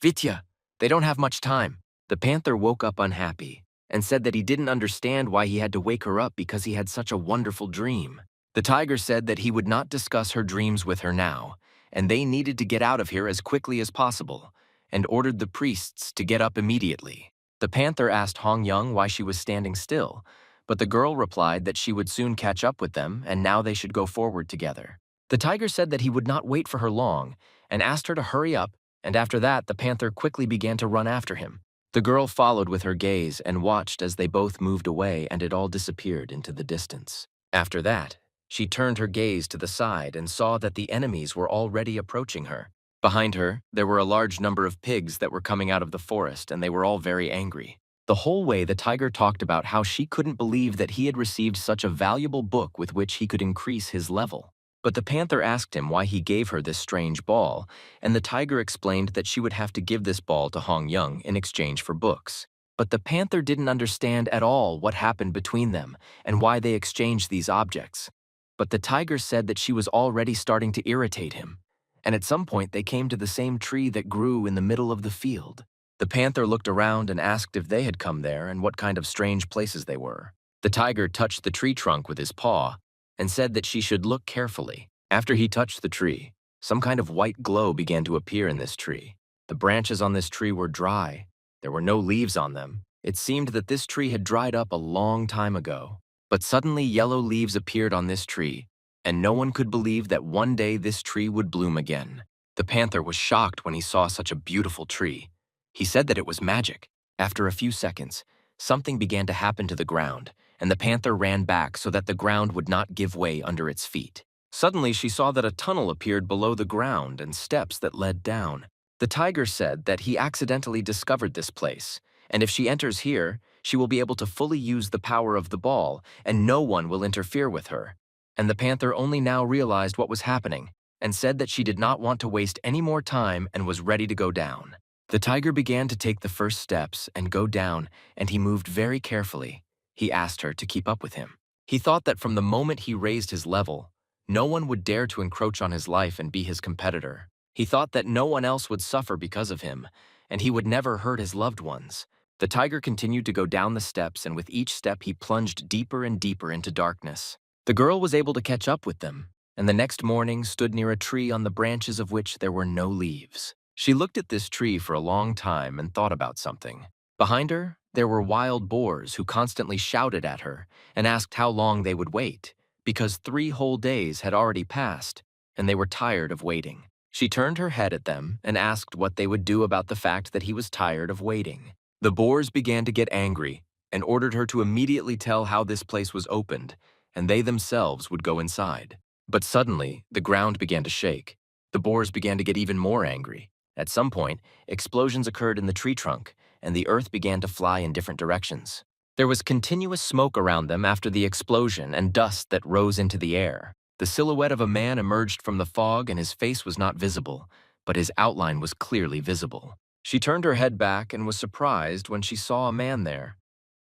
Vitya, they don't have much time. The panther woke up unhappy and said that he didn't understand why he had to wake her up because he had such a wonderful dream. The tiger said that he would not discuss her dreams with her now, and they needed to get out of here as quickly as possible, and ordered the priests to get up immediately. The panther asked Hong Young why she was standing still, but the girl replied that she would soon catch up with them and now they should go forward together. The tiger said that he would not wait for her long and asked her to hurry up, and after that the panther quickly began to run after him. The girl followed with her gaze and watched as they both moved away and it all disappeared into the distance. After that, she turned her gaze to the side and saw that the enemies were already approaching her. Behind her, there were a large number of pigs that were coming out of the forest, and they were all very angry. The whole way, the tiger talked about how she couldn't believe that he had received such a valuable book with which he could increase his level. But the panther asked him why he gave her this strange ball, and the tiger explained that she would have to give this ball to Hong Young in exchange for books. But the panther didn't understand at all what happened between them and why they exchanged these objects. But the tiger said that she was already starting to irritate him, and at some point they came to the same tree that grew in the middle of the field. The panther looked around and asked if they had come there and what kind of strange places they were. The tiger touched the tree trunk with his paw and said that she should look carefully. After he touched the tree, some kind of white glow began to appear in this tree. The branches on this tree were dry. There were no leaves on them. It seemed that this tree had dried up a long time ago. But suddenly yellow leaves appeared on this tree, and no one could believe that one day this tree would bloom again. The panther was shocked when he saw such a beautiful tree. He said that it was magic. After a few seconds, something began to happen to the ground, and the panther ran back so that the ground would not give way under its feet. Suddenly, she saw that a tunnel appeared below the ground and steps that led down. The tiger said that he accidentally discovered this place, and if she enters here, she will be able to fully use the power of the ball, and no one will interfere with her. And the panther only now realized what was happening, and said that she did not want to waste any more time and was ready to go down. The tiger began to take the first steps and go down, and he moved very carefully. He asked her to keep up with him. He thought that from the moment he raised his level, no one would dare to encroach on his life and be his competitor. He thought that no one else would suffer because of him, and he would never hurt his loved ones. The tiger continued to go down the steps, and with each step he plunged deeper and deeper into darkness. The girl was able to catch up with them, and the next morning stood near a tree on the branches of which there were no leaves. She looked at this tree for a long time and thought about something. Behind her, there were wild boars who constantly shouted at her and asked how long they would wait, because 3 whole days had already passed, and they were tired of waiting. She turned her head at them and asked what they would do about the fact that he was tired of waiting. The boars began to get angry and ordered her to immediately tell how this place was opened, and they themselves would go inside. But suddenly, the ground began to shake. The boars began to get even more angry. At some point, explosions occurred in the tree trunk, and the earth began to fly in different directions. There was continuous smoke around them after the explosion and dust that rose into the air. The silhouette of a man emerged from the fog, and his face was not visible, but his outline was clearly visible. She turned her head back and was surprised when she saw a man there.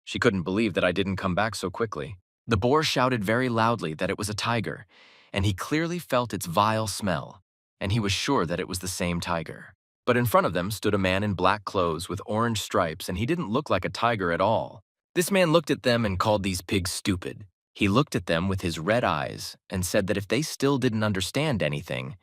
She couldn't believe that I didn't come back so quickly. The boar shouted very loudly that it was a tiger, and he clearly felt its vile smell, and he was sure that it was the same tiger. But in front of them stood a man in black clothes with orange stripes, and he didn't look like a tiger at all. This man looked at them and called these pigs stupid. He looked at them with his red eyes and said that if they still didn't understand anything,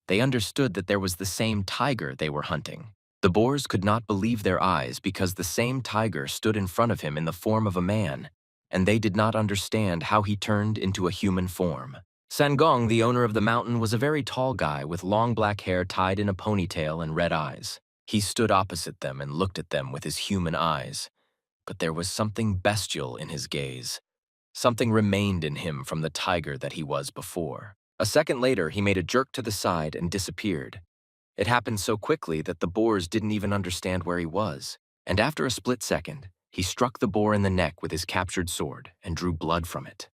they understood that there was the same tiger they were hunting. The boars could not believe their eyes because the same tiger stood in front of him in the form of a man, and they did not understand how he turned into a human form. Sangong, the owner of the mountain, was a very tall guy with long black hair tied in a ponytail and red eyes. He stood opposite them and looked at them with his human eyes. But there was something bestial in his gaze. Something remained in him from the tiger that he was before. A second later, he made a jerk to the side and disappeared. It happened so quickly that the boars didn't even understand where he was. And after a split second, he struck the boar in the neck with his captured sword and drew blood from it.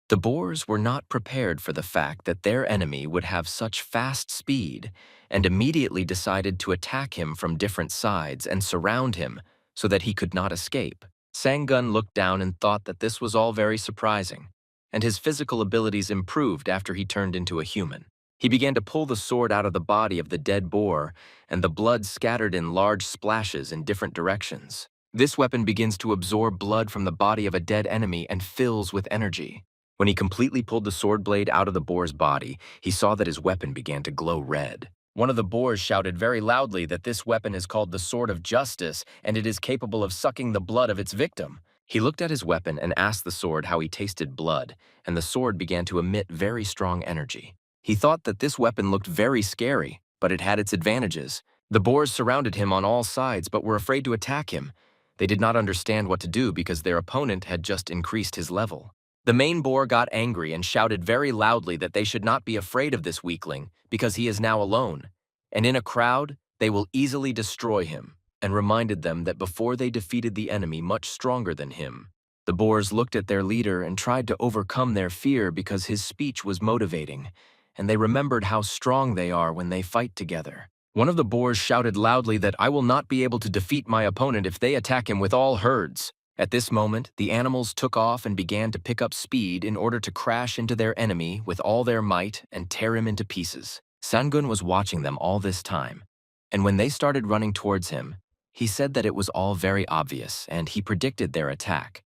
The boars were not prepared for the fact that their enemy would have such fast speed and immediately decided to attack him from different sides and surround him so that he could not escape. Sanggun looked down and thought that this was all very surprising, and his physical abilities improved after he turned into a human. He began to pull the sword out of the body of the dead boar, and the blood scattered in large splashes in different directions. This weapon begins to absorb blood from the body of a dead enemy and fills with energy. When he completely pulled the sword blade out of the boar's body, he saw that his weapon began to glow red. One of the boars shouted very loudly that this weapon is called the Sword of Justice, and it is capable of sucking the blood of its victim. He looked at his weapon and asked the sword how he tasted blood, and the sword began to emit very strong energy. He thought that this weapon looked very scary, but it had its advantages. The boars surrounded him on all sides but were afraid to attack him. They did not understand what to do because their opponent had just increased his level. The main boar got angry and shouted very loudly that they should not be afraid of this weakling because he is now alone, and in a crowd, they will easily destroy him. and reminded them that before they defeated the enemy much stronger than him. The boars looked at their leader and tried to overcome their fear because his speech was motivating, and they remembered how strong they are when they fight together. One of the boars shouted loudly that I will not be able to defeat my opponent if they attack him with all herds. At this moment, the animals took off and began to pick up speed in order to crash into their enemy with all their might and tear him into pieces. Sangun was watching them all this time, and when they started running towards him, he said that it was all very obvious and he predicted their attack.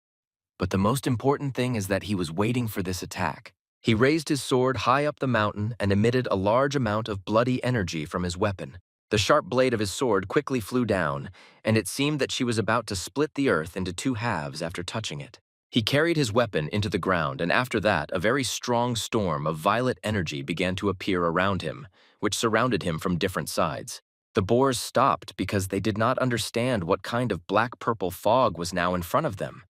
But the most important thing is that he was waiting for this attack. He raised his sword high up the mountain and emitted a large amount of bloody energy from his weapon. The sharp blade of his sword quickly flew down, and it seemed that she was about to split the earth into two halves after touching it. He carried his weapon into the ground, and after that, a very strong storm of violet energy began to appear around him, which surrounded him from different sides. The boars stopped because they did not understand what kind of black-purple fog was now in front of them,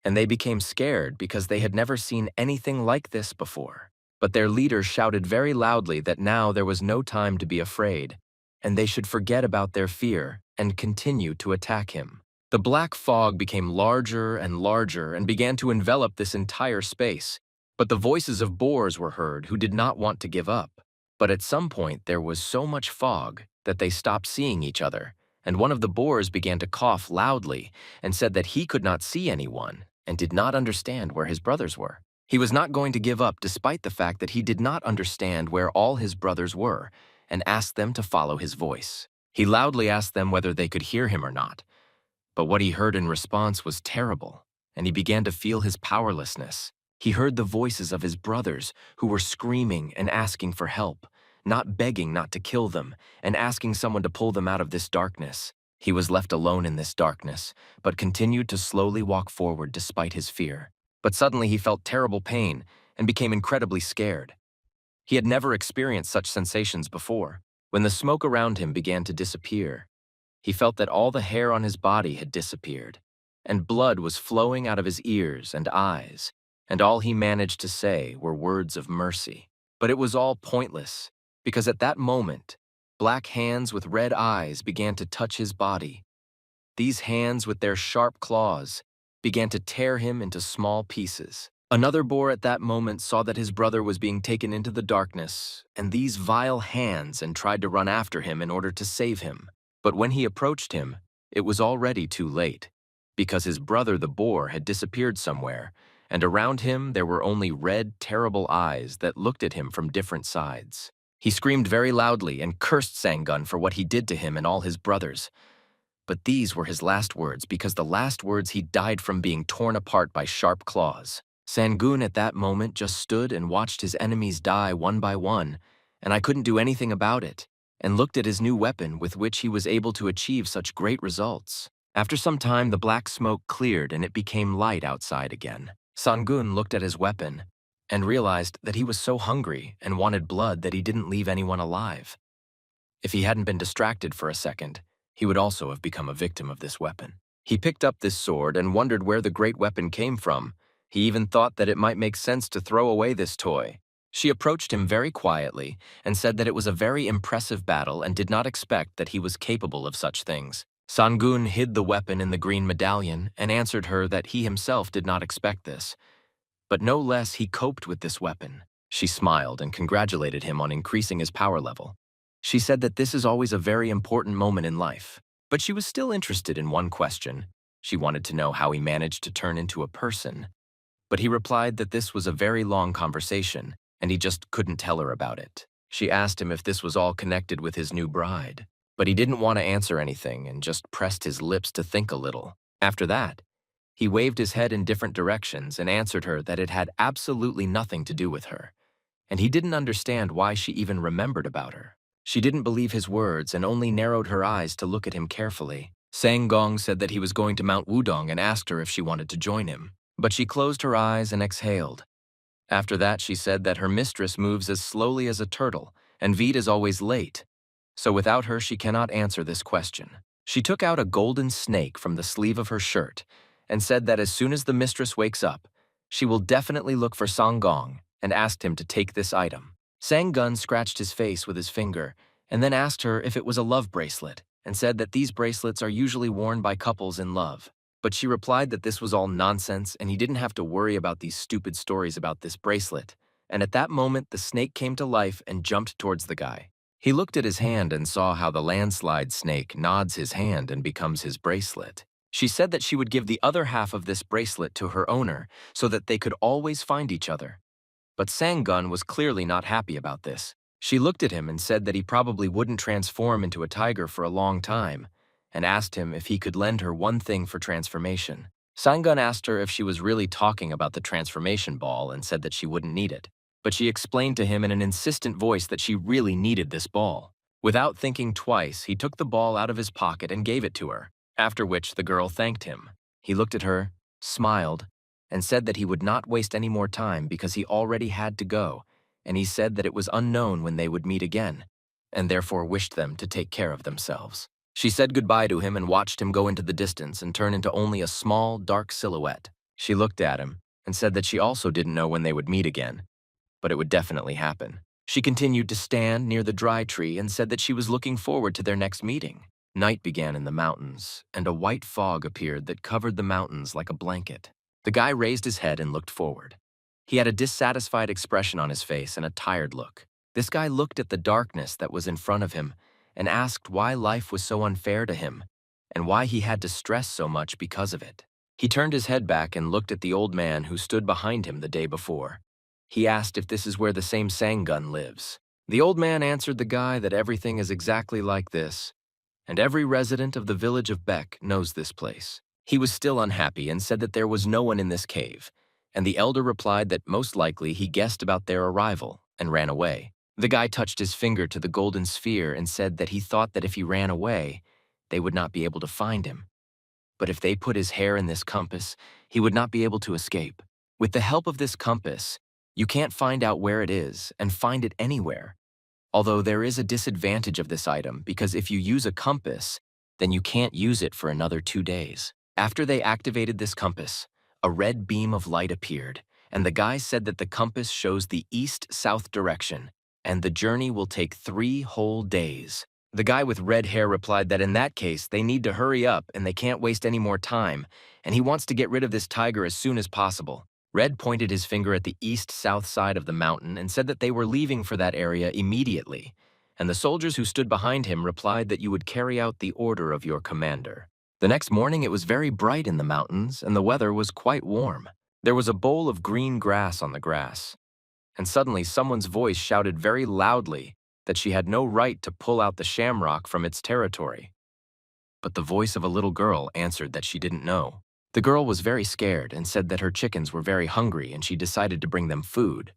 and they became scared because they had never seen anything like this before. But their leader shouted very loudly that now there was no time to be afraid, and they should forget about their fear and continue to attack him. The black fog became larger and began to envelop this entire space, but the voices of boars were heard who did not want to give up. But at some point there was so much fog that they stopped seeing each other, and one of the boars began to cough loudly and said that he could not see anyone and did not understand where his brothers were. He was not going to give up despite the fact that he did not understand where all his brothers were, and asked them to follow his voice. He loudly asked them whether they could hear him or not, but what he heard in response was terrible, and he began to feel his powerlessness. He heard the voices of his brothers who were screaming and asking for help, not begging not to kill them, and asking someone to pull them out of this darkness. He was left alone in this darkness, but continued to slowly walk forward despite his fear. But suddenly he felt terrible pain and became incredibly scared. He had never experienced such sensations before. When the smoke around him began to disappear, he felt that all the hair on his body had disappeared, and blood was flowing out of his ears and eyes, and all he managed to say were words of mercy. But it was all pointless, because at that moment, black hands with red eyes began to touch his body. These hands with their sharp claws began to tear him into small pieces. Another boar at that moment saw that his brother was being taken into the darkness, and these vile hands, and tried to run after him in order to save him. But when he approached him, it was already too late, because his brother the boar had disappeared somewhere, and around him there were only red, terrible eyes that looked at him from different sides. He screamed very loudly and cursed Sangun for what he did to him and all his brothers. But these were his last words, because the last words he died from being torn apart by sharp claws. Sangun at that moment just stood and watched his enemies die one by one, and I couldn't do anything about it, and looked at his new weapon with which he was able to achieve such great results. After some time, the black smoke cleared and it became light outside again. Sangun looked at his weapon and realized that he was so hungry and wanted blood that he didn't leave anyone alive. If he hadn't been distracted for a second, he would also have become a victim of this weapon. He picked up this sword and wondered where the great weapon came from. He even thought that it might make sense to throw away this toy. She approached him very quietly and said that it was a very impressive battle and did not expect that he was capable of such things. Sangun hid the weapon in the green medallion and answered her that he himself did not expect this. But no less he coped with this weapon. She smiled and congratulated him on increasing his power level. She said that this is always a very important moment in life, but she was still interested in one question. She wanted to know how he managed to turn into a person. But he replied that this was a very long conversation, and he just couldn't tell her about it. She asked him if this was all connected with his new bride, but he didn't want to answer anything and just pressed his lips to think a little. After that, he waved his head in different directions and answered her that it had absolutely nothing to do with her, and he didn't understand why she even remembered about her. She didn't believe his words and only narrowed her eyes to look at him carefully. Sang Gong said that he was going to Mount Wudong and asked her if she wanted to join him, but she closed her eyes and exhaled. After that, she said that her mistress moves as slowly as a turtle, and Veed is always late, so without her she cannot answer this question. She took out a golden snake from the sleeve of her shirt and said that as soon as the mistress wakes up, she will definitely look for Sang Gong and asked him to take this item. Sang Gun scratched his face with his finger and then asked her if it was a love bracelet. and said that these bracelets are usually worn by couples in love. But she replied that this was all nonsense and he didn't have to worry about these stupid stories about this bracelet. And at that moment, the snake came to life and jumped towards the guy. He looked at his hand and saw how the landslide snake nods his hand and becomes his bracelet. She said that she would give the other half of this bracelet to her owner so that they could always find each other. But Sanggun was clearly not happy about this. She looked at him and said that he probably wouldn't transform into a tiger for a long time, and asked him if he could lend her one thing for transformation. Sanggun asked her if she was really talking about the transformation ball and said that she wouldn't need it. But she explained to him in an insistent voice that she really needed this ball. Without thinking twice, he took the ball out of his pocket and gave it to her, after which the girl thanked him. He looked at her, smiled, and said that he would not waste any more time because he already had to go, and he said that it was unknown when they would meet again, and therefore wished them to take care of themselves. She said goodbye to him and watched him go into the distance and turn into only a small, dark silhouette. She looked at him and said that she also didn't know when they would meet again, but it would definitely happen. She continued to stand near the dry tree and said that she was looking forward to their next meeting. Night began in the mountains, and a white fog appeared that covered the mountains like a blanket. The guy raised his head and looked forward. He had a dissatisfied expression on his face and a tired look. This guy looked at the darkness that was in front of him and asked why life was so unfair to him and why he had to stress so much because of it. He turned his head back and looked at the old man who stood behind him the day before. He asked if this is where the same Sanggun lives. The old man answered the guy that everything is exactly like this, and every resident of the village of Beck knows this place. He was still unhappy and said that there was no one in this cave, and the elder replied that most likely he guessed about their arrival and ran away. The guy touched his finger to the golden sphere and said that he thought that if he ran away, they would not be able to find him. But if they put his hair in this compass, he would not be able to escape. With the help of this compass, you can't find out where it is and find it anywhere. Although there is a disadvantage of this item because if you use a compass, then you can't use it for another 2 days. After they activated this compass, a red beam of light appeared, and the guy said that the compass shows the east-south direction, and the journey will take 3 whole days. The guy with red hair replied that in that case, they need to hurry up and they can't waste any more time, and he wants to get rid of this tiger as soon as possible. Red pointed his finger at the east-south side of the mountain and said that they were leaving for that area immediately, and the soldiers who stood behind him replied that you would carry out the order of your commander. The next morning it was very bright in the mountains and the weather was quite warm. There was a bowl of green grass on the grass, and suddenly someone's voice shouted very loudly that she had no right to pull out the shamrock from its territory. But the voice of a little girl answered that she didn't know. The girl was very scared and said that her chickens were very hungry and she decided to bring them food.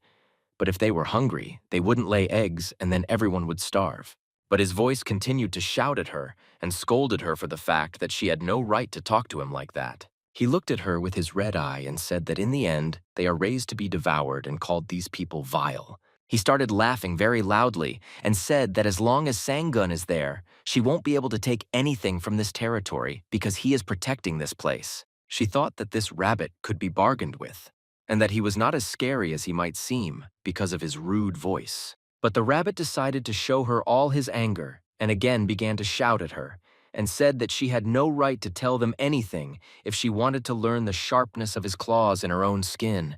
But if they were hungry, they wouldn't lay eggs and then everyone would starve. But his voice continued to shout at her and scolded her for the fact that she had no right to talk to him like that. He looked at her with his red eye and said that in the end, they are raised to be devoured and called these people vile. He started laughing very loudly and said that as long as Sanggun is there, she won't be able to take anything from this territory because he is protecting this place. She thought that this rabbit could be bargained with, and that he was not as scary as he might seem because of his rude voice. But the rabbit decided to show her all his anger and again began to shout at her and said that she had no right to tell them anything if she wanted to learn the sharpness of his claws in her own skin.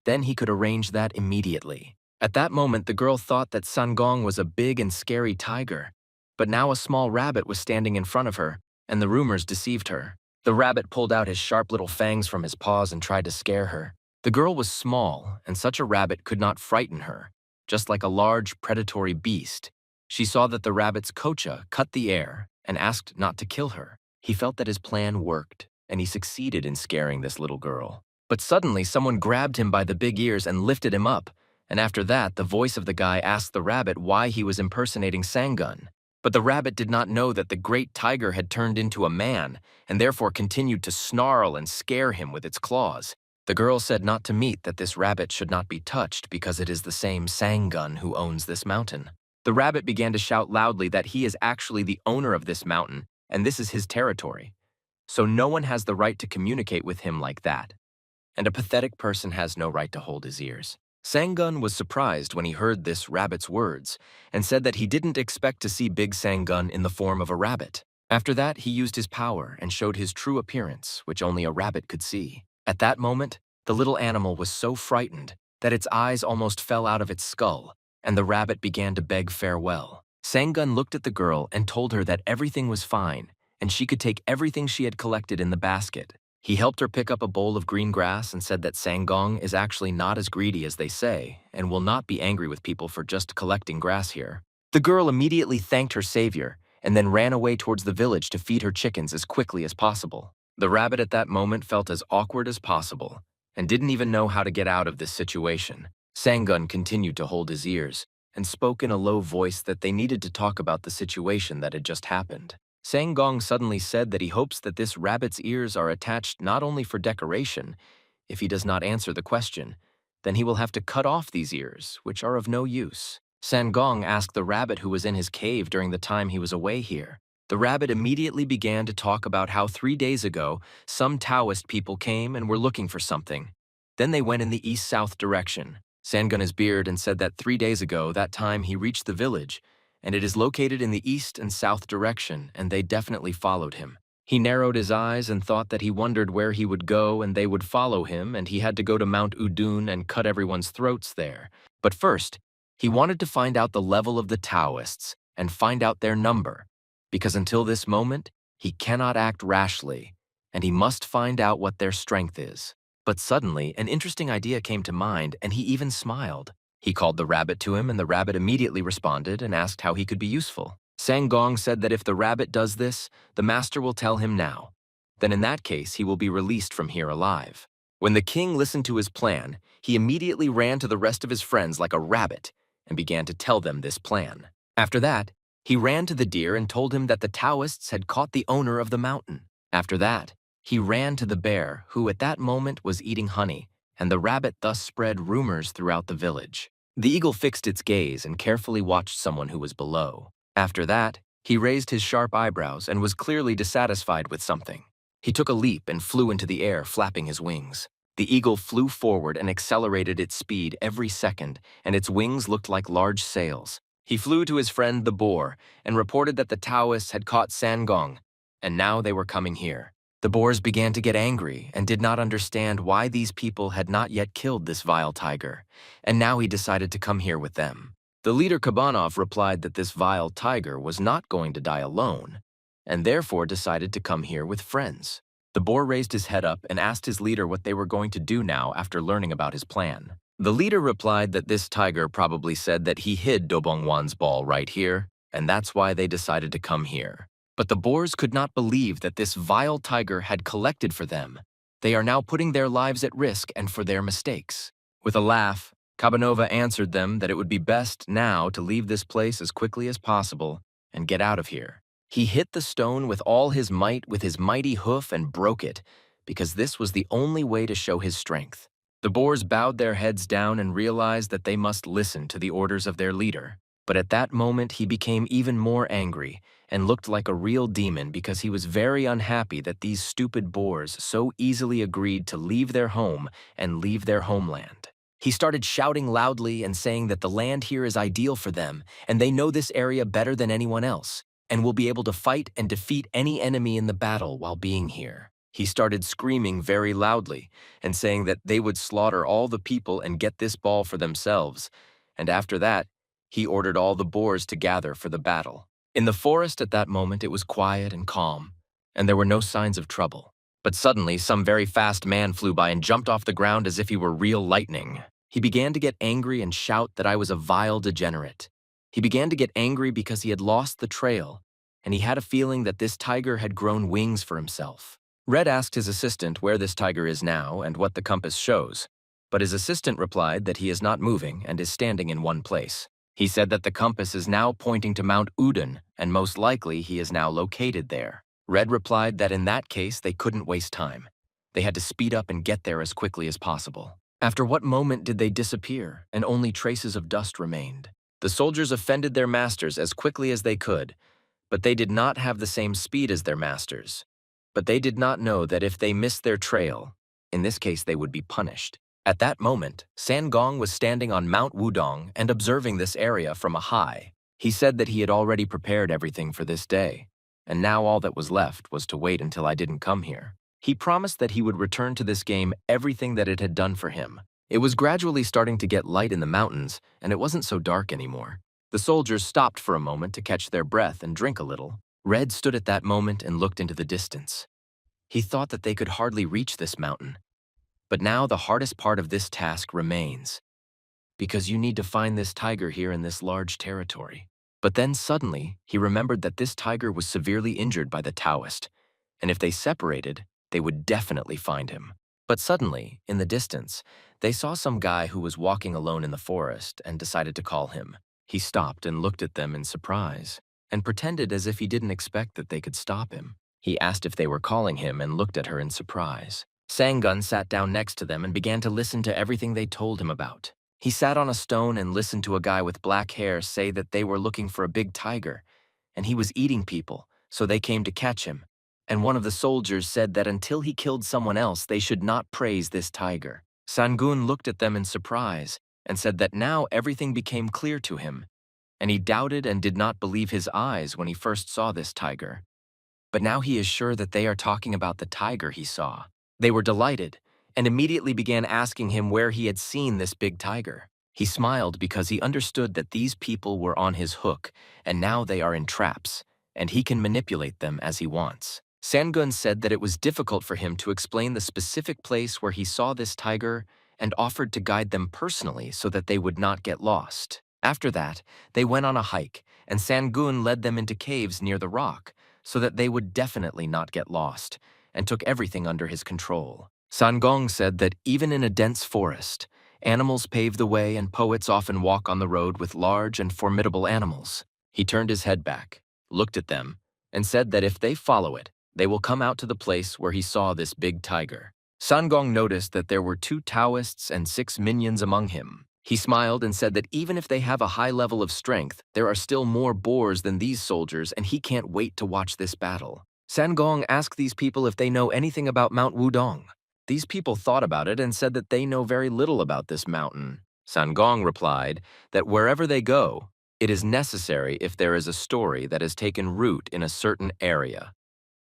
Then he could arrange that immediately. At that moment, the girl thought that Sangong was a big and scary tiger, but now a small rabbit was standing in front of her, and the rumors deceived her. The rabbit pulled out his sharp little fangs from his paws and tried to scare her. The girl was small, and such a rabbit could not frighten her. Just like a large predatory beast, she saw that the rabbit's kocha cut the air and asked not to kill her. He felt that his plan worked, and he succeeded in scaring this little girl. But suddenly, someone grabbed him by the big ears and lifted him up, and after that, the voice of the guy asked the rabbit why he was impersonating Sanggun. But the rabbit did not know that the great tiger had turned into a man, and therefore continued to snarl and scare him with its claws. The girl said not to meet that this rabbit should not be touched because it is the same Sanggun who owns this mountain. The rabbit began to shout loudly that he is actually the owner of this mountain, and this is his territory. So no one has the right to communicate with him like that. And a pathetic person has no right to hold his ears. Sangun was surprised when he heard this rabbit's words and said that he didn't expect to see Big Sangun in the form of a rabbit. After that, he used his power and showed his true appearance, which only a rabbit could see. At that moment, the little animal was so frightened that its eyes almost fell out of its skull, and the rabbit began to beg farewell. Sangun looked at the girl and told her that everything was fine, and she could take everything she had collected in the basket. He helped her pick up a bowl of green grass and said that Sangong is actually not as greedy as they say and will not be angry with people for just collecting grass here. The girl immediately thanked her savior and then ran away towards the village to feed her chickens as quickly as possible. The rabbit at that moment felt as awkward as possible and didn't even know how to get out of this situation. Sangun continued to hold his ears and spoke in a low voice that they needed to talk about the situation that had just happened. Sangong suddenly said that he hopes that this rabbit's ears are attached not only for decoration. If he does not answer the question, then he will have to cut off these ears, which are of no use. Sangong asked the rabbit who was in his cave during the time he was away here. The rabbit immediately began to talk about how 3 days ago, some Taoist people came and were looking for something. Then they went in the east-south direction. Sangun his beard and said that 3 days ago, that time he reached the village, and it is located in the east and south direction, and they definitely followed him. He narrowed his eyes and thought that he wondered where he would go and they would follow him, and he had to go to Mount Udun and cut everyone's throats there. But first, he wanted to find out the level of the Taoists and find out their number, because until this moment, he cannot act rashly, and he must find out what their strength is. But suddenly, an interesting idea came to mind, and he even smiled. He called the rabbit to him, and the rabbit immediately responded and asked how he could be useful. Sangong said that if the rabbit does this, the master will tell him now. Then in that case, he will be released from here alive. When the king listened to his plan, he immediately ran to the rest of his friends like a rabbit and began to tell them this plan. After that, he ran to the deer and told him that the Taoists had caught the owner of the mountain. After that, he ran to the bear, who at that moment was eating honey, and the rabbit thus spread rumors throughout the village. The eagle fixed its gaze and carefully watched someone who was below. After that, he raised his sharp eyebrows and was clearly dissatisfied with something. He took a leap and flew into the air, flapping his wings. The eagle flew forward and accelerated its speed every second, and its wings looked like large sails. He flew to his friend the boar and reported that the Taoists had caught Sangong, and now they were coming here. The boars began to get angry and did not understand why these people had not yet killed this vile tiger, and now he decided to come here with them. The leader Kabanov replied that this vile tiger was not going to die alone, and therefore decided to come here with friends. The boar raised his head up and asked his leader what they were going to do now after learning about his plan. The leader replied that this tiger probably said that he hid Dobongwan's ball right here, and that's why they decided to come here. But the boars could not believe that this vile tiger had collected for them. They are now putting their lives at risk and for their mistakes. With a laugh, Kabanova answered them that it would be best now to leave this place as quickly as possible and get out of here. He hit the stone with all his might with his mighty hoof and broke it, because this was the only way to show his strength. The boars bowed their heads down and realized that they must listen to the orders of their leader. But at that moment he became even more angry and looked like a real demon because he was very unhappy that these stupid boars so easily agreed to leave their home and leave their homeland. He started shouting loudly and saying that the land here is ideal for them, and they know this area better than anyone else, and will be able to fight and defeat any enemy in the battle while being here. He started screaming very loudly and saying that they would slaughter all the people and get this ball for themselves, and after that, he ordered all the boars to gather for the battle. In the forest at that moment, it was quiet and calm, and there were no signs of trouble. But suddenly, some very fast man flew by and jumped off the ground as if he were real lightning. He began to get angry and shout that I was a vile degenerate. He began to get angry because he had lost the trail, and he had a feeling that this tiger had grown wings for himself. Red asked his assistant where this tiger is now and what the compass shows, but his assistant replied that he is not moving and is standing in one place. He said that the compass is now pointing to Mount Udun, and most likely he is now located there. Red replied that in that case they couldn't waste time. They had to speed up and get there as quickly as possible. After what moment did they disappear, and only traces of dust remained? The soldiers offended their masters as quickly as they could, but they did not have the same speed as their masters. But they did not know that if they missed their trail, in this case they would be punished. At that moment, Sangong was standing on Mount Wudong and observing this area from a high. He said that he had already prepared everything for this day, and now all that was left was to wait until I didn't come here. He promised that he would return to this game everything that it had done for him. It was gradually starting to get light in the mountains, and it wasn't so dark anymore. The soldiers stopped for a moment to catch their breath and drink a little. Red stood at that moment and looked into the distance. He thought that they could hardly reach this mountain. But now the hardest part of this task remains, because you need to find this tiger here in this large territory. But then suddenly, he remembered that this tiger was severely injured by the Taoist, and if they separated, they would definitely find him. But suddenly, in the distance, they saw some guy who was walking alone in the forest and decided to call him. He stopped and looked at them in surprise, and pretended as if he didn't expect that they could stop him. He asked if they were calling him and looked at her in surprise. Sanggun sat down next to them and began to listen to everything they told him about. He sat on a stone and listened to a guy with black hair say that they were looking for a big tiger, and he was eating people, so they came to catch him. And one of the soldiers said that until he killed someone else, they should not praise this tiger. Sangun looked at them in surprise and said that now everything became clear to him, and he doubted and did not believe his eyes when he first saw this tiger. But now he is sure that they are talking about the tiger he saw. They were delighted and immediately began asking him where he had seen this big tiger. He smiled because he understood that these people were on his hook, and now they are in traps, and he can manipulate them as he wants. Sangun said that it was difficult for him to explain the specific place where he saw this tiger and offered to guide them personally so that they would not get lost. After that, they went on a hike, and Sangun led them into caves near the rock so that they would definitely not get lost, and took everything under his control. Sangong said that even in a dense forest, animals pave the way and poets often walk on the road with large and formidable animals. He turned his head back, looked at them, and said that if they follow it, they will come out to the place where he saw this big tiger. Sangong noticed that there were 2 Taoists and 6 minions among him. He smiled and said that even if they have a high level of strength, there are still more boars than these soldiers, and he can't wait to watch this battle. Sangong asked these people if they know anything about Mount Wudong. These people thought about it and said that they know very little about this mountain. Sangong replied that wherever they go, it is necessary if there is a story that has taken root in a certain area.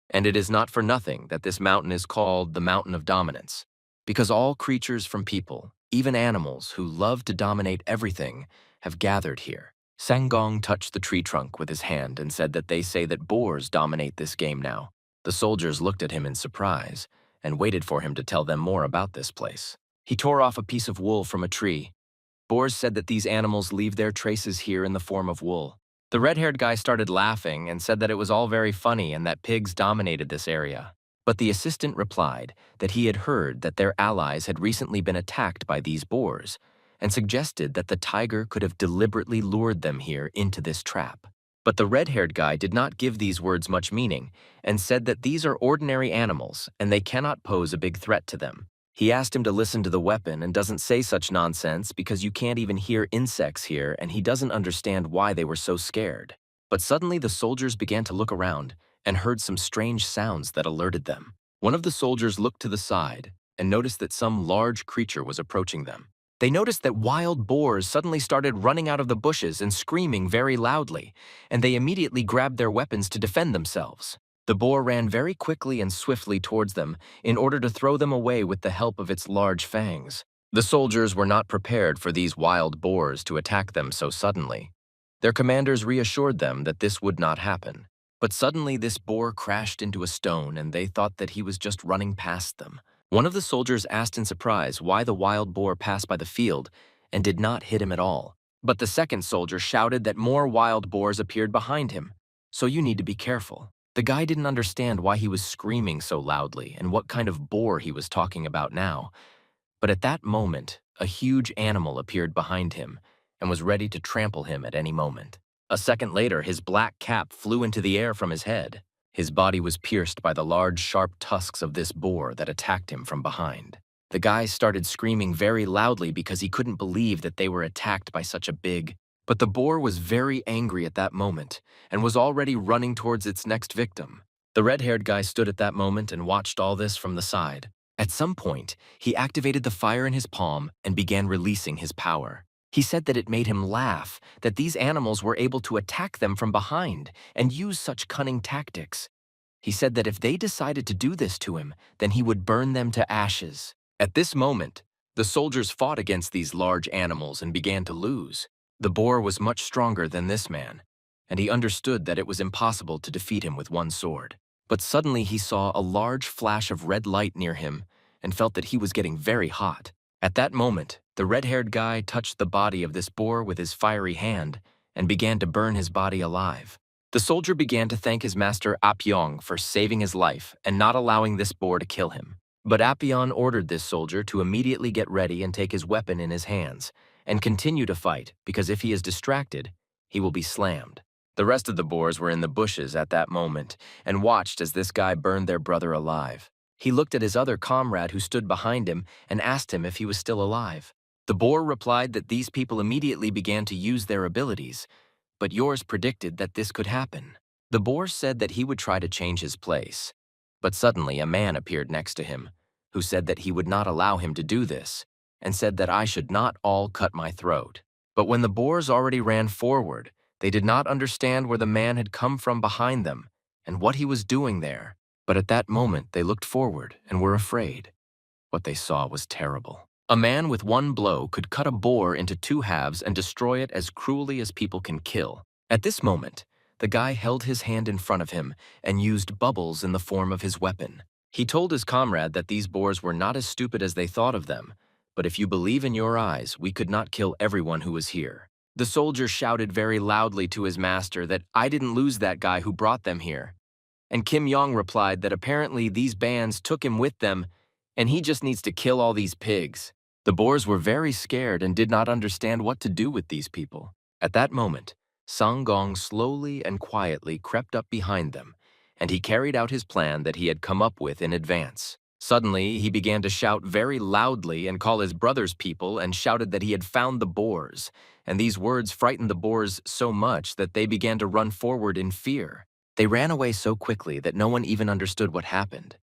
And it is not for nothing that this mountain is called the Mountain of Dominance, because all creatures from people, even animals who love to dominate everything, have gathered here. Sangong touched the tree trunk with his hand and said that they say that boars dominate this game now. The soldiers looked at him in surprise and waited for him to tell them more about this place. He tore off a piece of wool from a tree. Boars said that these animals leave their traces here in the form of wool. The red-haired guy started laughing and said that it was all very funny and that pigs dominated this area. But the assistant replied that he had heard that their allies had recently been attacked by these boars, and suggested that the tiger could have deliberately lured them here into this trap. But the red-haired guy did not give these words much meaning, and said that these are ordinary animals and they cannot pose a big threat to them. He asked him to listen to the weapon and doesn't say such nonsense because you can't even hear insects here, and he doesn't understand why they were so scared. But suddenly the soldiers began to look around and heard some strange sounds that alerted them. One of the soldiers looked to the side and noticed that some large creature was approaching them. They noticed that wild boars suddenly started running out of the bushes and screaming very loudly, and they immediately grabbed their weapons to defend themselves. The boar ran very quickly and swiftly towards them in order to throw them away with the help of its large fangs. The soldiers were not prepared for these wild boars to attack them so suddenly. Their commanders reassured them that this would not happen. But suddenly this boar crashed into a stone and they thought that he was just running past them. One of the soldiers asked in surprise why the wild boar passed by the field and did not hit him at all. But the second soldier shouted that more wild boars appeared behind him, so you need to be careful. The guy didn't understand why he was screaming so loudly and what kind of boar he was talking about now. But at that moment, a huge animal appeared behind him and was ready to trample him at any moment. A second later, his black cap flew into the air from his head. His body was pierced by the large, sharp tusks of this boar that attacked him from behind. The guy started screaming very loudly because he couldn't believe that they were attacked by such a big. But the boar was very angry at that moment and was already running towards its next victim. The red-haired guy stood at that moment and watched all this from the side. At some point, he activated the fire in his palm and began releasing his power. He said that it made him laugh that these animals were able to attack them from behind and use such cunning tactics. He said that if they decided to do this to him, then he would burn them to ashes. At this moment, the soldiers fought against these large animals and began to lose. The boar was much stronger than this man, and he understood that it was impossible to defeat him with one sword. But suddenly he saw a large flash of red light near him and felt that he was getting very hot. At that moment, the red-haired guy touched the body of this boar with his fiery hand and began to burn his body alive. The soldier began to thank his master Apyong for saving his life and not allowing this boar to kill him. But Apyong ordered this soldier to immediately get ready and take his weapon in his hands and continue to fight, because if he is distracted, he will be slammed. The rest of the boars were in the bushes at that moment and watched as this guy burned their brother alive. He looked at his other comrade who stood behind him and asked him if he was still alive. The boar replied that these people immediately began to use their abilities, but yours predicted that this could happen. The boar said that he would try to change his place, but suddenly a man appeared next to him, who said that he would not allow him to do this, and said that I should not all cut my throat. But when the boars already ran forward, they did not understand where the man had come from behind them and what he was doing there. But at that moment they looked forward and were afraid. What they saw was terrible. A man with one blow could cut a boar into two halves and destroy it as cruelly as people can kill. At this moment, the guy held his hand in front of him and used bubbles in the form of his weapon. He told his comrade that these boars were not as stupid as they thought of them, but if you believe in your eyes, we could not kill everyone who was here. The soldier shouted very loudly to his master that I didn't lose that guy who brought them here. And Kim Yong replied that apparently these bands took him with them and he just needs to kill all these pigs. The boars were very scared and did not understand what to do with these people. At that moment, Sang Gong slowly and quietly crept up behind them, and he carried out his plan that he had come up with in advance. Suddenly, he began to shout very loudly and call his brother's people and shouted that he had found the boars, and these words frightened the boars so much that they began to run forward in fear. They ran away so quickly that no one even understood what happened.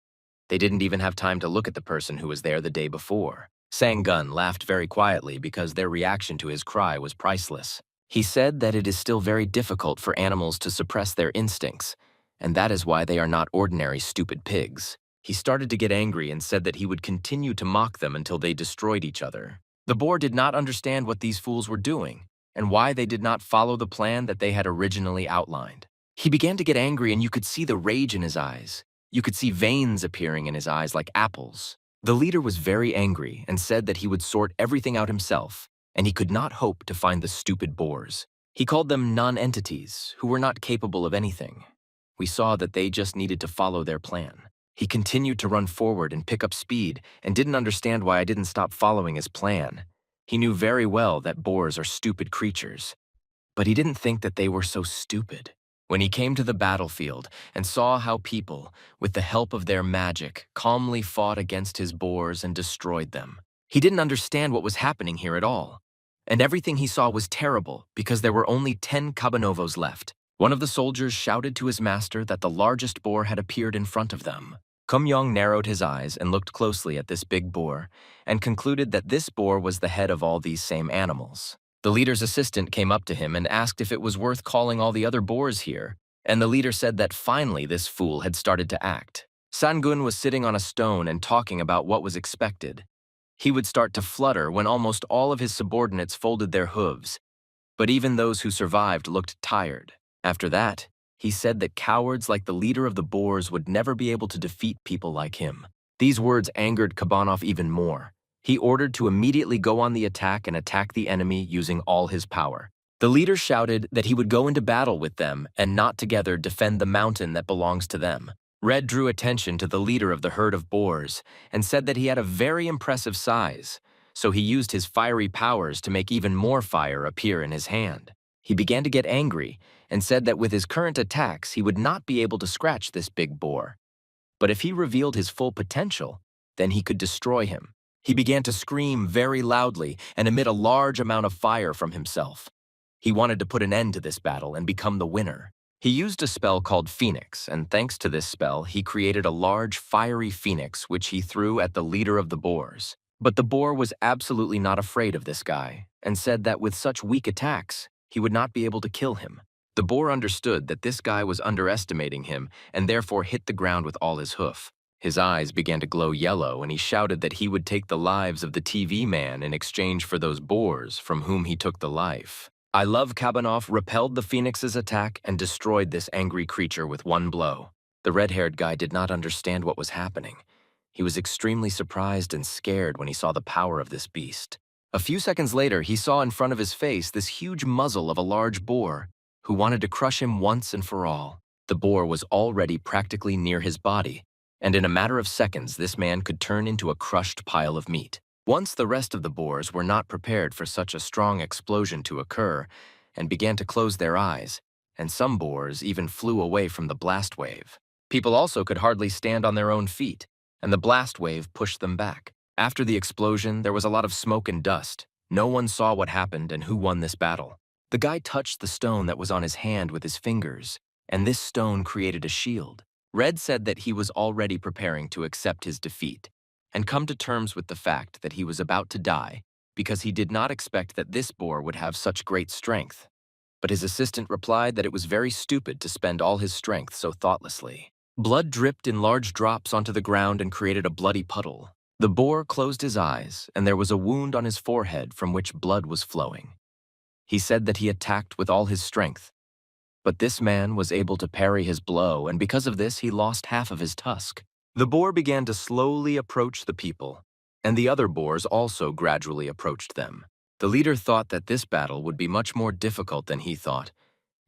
They didn't even have time to look at the person who was there the day before. Sang-gun laughed very quietly because their reaction to his cry was priceless. He said that it is still very difficult for animals to suppress their instincts, and that is why they are not ordinary stupid pigs. He started to get angry and said that he would continue to mock them until they destroyed each other. The boar did not understand what these fools were doing and why they did not follow the plan that they had originally outlined. He began to get angry and you could see the rage in his eyes. You could see veins appearing in his eyes like apples. The leader was very angry and said that he would sort everything out himself, and he could not hope to find the stupid boars. He called them non-entities who were not capable of anything. We saw that they just needed to follow their plan. He continued to run forward and pick up speed and didn't understand why I didn't stop following his plan. He knew very well that boars are stupid creatures, but he didn't think that they were so stupid. When he came to the battlefield and saw how people, with the help of their magic, calmly fought against his boars and destroyed them, he didn't understand what was happening here at all. And everything he saw was terrible because there were only 10 cabanovos left. One of the soldiers shouted to his master that the largest boar had appeared in front of them. Kum Yong narrowed his eyes and looked closely at this big boar and concluded that this boar was the head of all these same animals. The leader's assistant came up to him and asked if it was worth calling all the other boars here, and the leader said that finally this fool had started to act. Sangun was sitting on a stone and talking about what was expected. He would start to flutter when almost all of his subordinates folded their hooves, but even those who survived looked tired. After that, he said that cowards like the leader of the boars would never be able to defeat people like him. These words angered Kabanov even more. He ordered to immediately go on the attack and attack the enemy using all his power. The leader shouted that he would go into battle with them and not together defend the mountain that belongs to them. Red drew attention to the leader of the herd of boars and said that he had a very impressive size, so he used his fiery powers to make even more fire appear in his hand. He began to get angry and said that with his current attacks he would not be able to scratch this big boar. But if he revealed his full potential, then he could destroy him. He began to scream very loudly and emit a large amount of fire from himself. He wanted to put an end to this battle and become the winner. He used a spell called Phoenix, and thanks to this spell, he created a large, fiery phoenix which he threw at the leader of the boars. But the boar was absolutely not afraid of this guy, and said that with such weak attacks, he would not be able to kill him. The boar understood that this guy was underestimating him, and therefore hit the ground with all his hoof. His eyes began to glow yellow, and he shouted that he would take the lives of the TV man in exchange for those boars from whom he took the life. I Love Kabanov repelled the phoenix's attack and destroyed this angry creature with one blow. The red-haired guy did not understand what was happening. He was extremely surprised and scared when he saw the power of this beast. A few seconds later, he saw in front of his face this huge muzzle of a large boar who wanted to crush him once and for all. The boar was already practically near his body, and in a matter of seconds, this man could turn into a crushed pile of meat. Once the rest of the boars were not prepared for such a strong explosion to occur and began to close their eyes, and some boars even flew away from the blast wave. People also could hardly stand on their own feet, and the blast wave pushed them back. After the explosion, there was a lot of smoke and dust. No one saw what happened and who won this battle. The guy touched the stone that was on his hand with his fingers, and this stone created a shield. Red said that he was already preparing to accept his defeat and come to terms with the fact that he was about to die because he did not expect that this boar would have such great strength. But his assistant replied that it was very stupid to spend all his strength so thoughtlessly. Blood dripped in large drops onto the ground and created a bloody puddle. The boar closed his eyes, and there was a wound on his forehead from which blood was flowing. He said that he attacked with all his strength, but this man was able to parry his blow, and because of this, he lost half of his tusk. The boar began to slowly approach the people, and the other boars also gradually approached them. The leader thought that this battle would be much more difficult than he thought,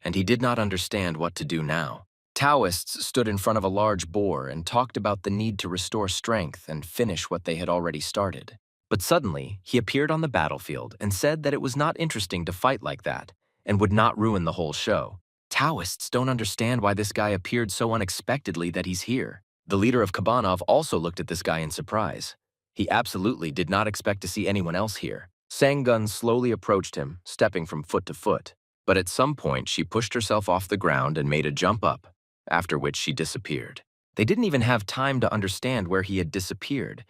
and he did not understand what to do now. Taoists stood in front of a large boar and talked about the need to restore strength and finish what they had already started. But suddenly, he appeared on the battlefield and said that it was not interesting to fight like that and would not ruin the whole show. Taoists don't understand why this guy appeared so unexpectedly that he's here. The leader of Kabanov also looked at this guy in surprise. He absolutely did not expect to see anyone else here. Sanggun slowly approached him, stepping from foot to foot. But at some point, she pushed herself off the ground and made a jump up, after which she disappeared. They didn't even have time to understand where he had disappeared,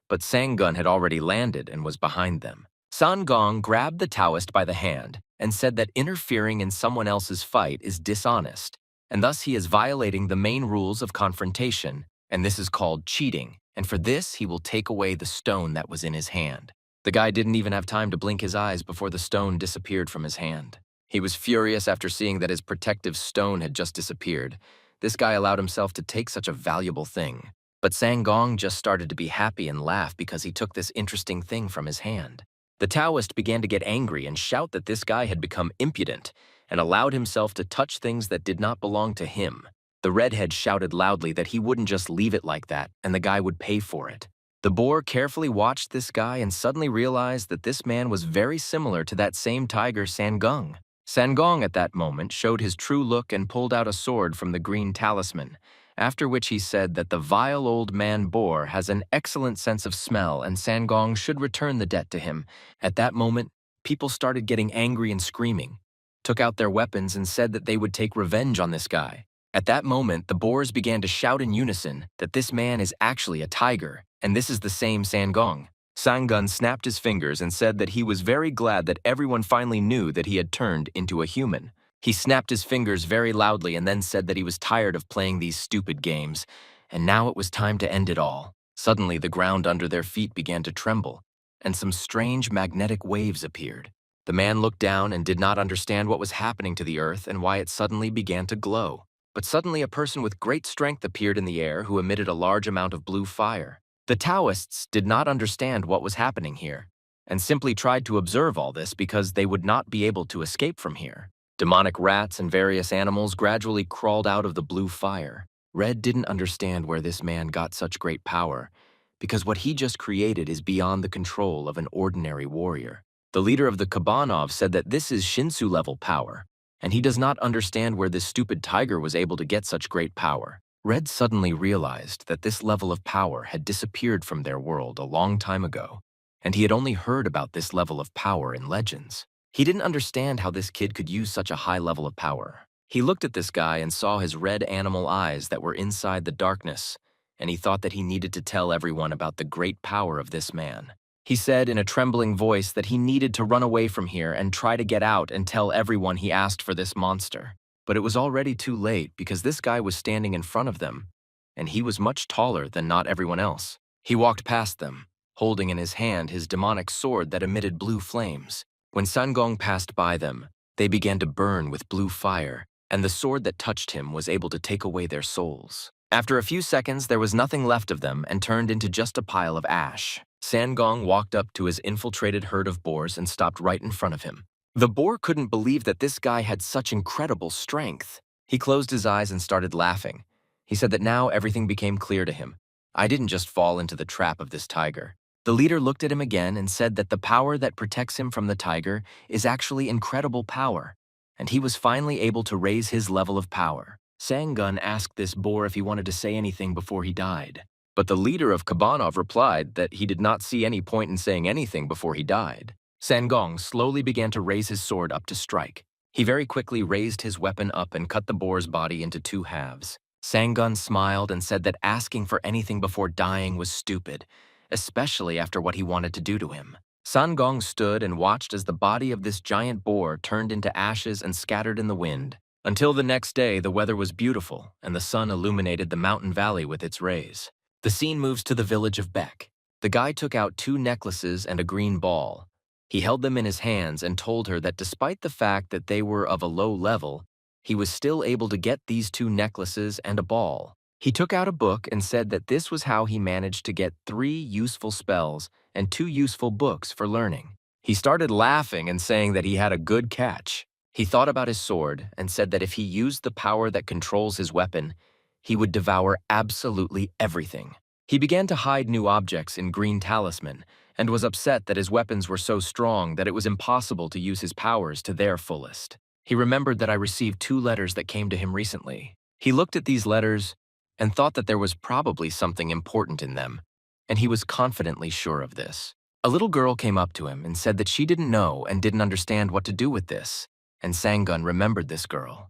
but Sanggun had already landed and was behind them. San Gong grabbed the Taoist by the hand and said that interfering in someone else's fight is dishonest, and thus he is violating the main rules of confrontation, and this is called cheating, and for this he will take away the stone that was in his hand. The guy didn't even have time to blink his eyes before the stone disappeared from his hand. He was furious after seeing that his protective stone had just disappeared. This guy allowed himself to take such a valuable thing. But Sangong just started to be happy and laugh because he took this interesting thing from his hand. The Taoist began to get angry and shout that this guy had become impudent and allowed himself to touch things that did not belong to him. The redhead shouted loudly that he wouldn't just leave it like that and the guy would pay for it. The boar carefully watched this guy and suddenly realized that this man was very similar to that same tiger Sangong. Sangong at that moment showed his true look and pulled out a sword from the green talisman, after which he said that the vile old man boar has an excellent sense of smell and Sangong should return the debt to him. At that moment, people started getting angry and screaming, took out their weapons and said that they would take revenge on this guy. At that moment, the boars began to shout in unison that this man is actually a tiger, and this is the same Sangong. Sanggun snapped his fingers and said that he was very glad that everyone finally knew that he had turned into a human. He snapped his fingers very loudly and then said that he was tired of playing these stupid games, and now it was time to end it all. Suddenly, the ground under their feet began to tremble, and some strange magnetic waves appeared. The man looked down and did not understand what was happening to the earth and why it suddenly began to glow. But suddenly a person with great strength appeared in the air who emitted a large amount of blue fire. The Taoists did not understand what was happening here, and simply tried to observe all this because they would not be able to escape from here. Demonic rats and various animals gradually crawled out of the blue fire. Red didn't understand where this man got such great power, because what he just created is beyond the control of an ordinary warrior. The leader of the Kabanov said that this is Shinsu-level power, and he does not understand where this stupid tiger was able to get such great power. Red suddenly realized that this level of power had disappeared from their world a long time ago, and he had only heard about this level of power in legends. He didn't understand how this kid could use such a high level of power. He looked at this guy and saw his red animal eyes that were inside the darkness, and he thought that he needed to tell everyone about the great power of this man. He said in a trembling voice that he needed to run away from here and try to get out and tell everyone he asked for this monster. But it was already too late because this guy was standing in front of them, and he was much taller than not everyone else. He walked past them, holding in his hand his demonic sword that emitted blue flames. When Sangong passed by them, they began to burn with blue fire, and the sword that touched him was able to take away their souls. After a few seconds, there was nothing left of them and turned into just a pile of ash. Sangong walked up to his infiltrated herd of boars and stopped right in front of him. The boar couldn't believe that this guy had such incredible strength. He closed his eyes and started laughing. He said that now everything became clear to him. I didn't just fall into the trap of this tiger. The leader looked at him again and said that the power that protects him from the tiger is actually incredible power, and he was finally able to raise his level of power. Sanggun asked this boar if he wanted to say anything before he died. But the leader of Kabanov replied that he did not see any point in saying anything before he died. Sangong slowly began to raise his sword up to strike. He very quickly raised his weapon up and cut the boar's body into two halves. Sanggun smiled and said that asking for anything before dying was stupid, especially after what he wanted to do to him. Sangong stood and watched as the body of this giant boar turned into ashes and scattered in the wind. Until the next day, the weather was beautiful, and the sun illuminated the mountain valley with its rays. The scene moves to the village of Beck. The guy took out 2 necklaces and a green ball. He held them in his hands and told her that despite the fact that they were of a low level, he was still able to get these 2 necklaces and a ball. He took out a book and said that this was how he managed to get 3 useful spells and 2 useful books for learning. He started laughing and saying that he had a good catch. He thought about his sword and said that if he used the power that controls his weapon, he would devour absolutely everything. He began to hide new objects in Green Talisman and was upset that his weapons were so strong that it was impossible to use his powers to their fullest. He remembered that I received 2 letters that came to him recently. He looked at these letters and thought that there was probably something important in them, and he was confidently sure of this. A little girl came up to him and said that she didn't know and didn't understand what to do with this, and Sanggun remembered this girl.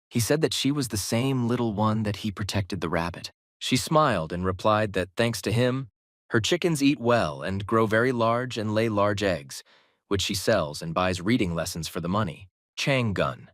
He said that she was the same little one that he protected the rabbit. She smiled and replied that thanks to him, her chickens eat well and grow very large and lay large eggs, which she sells and buys reading lessons for the money. Changgun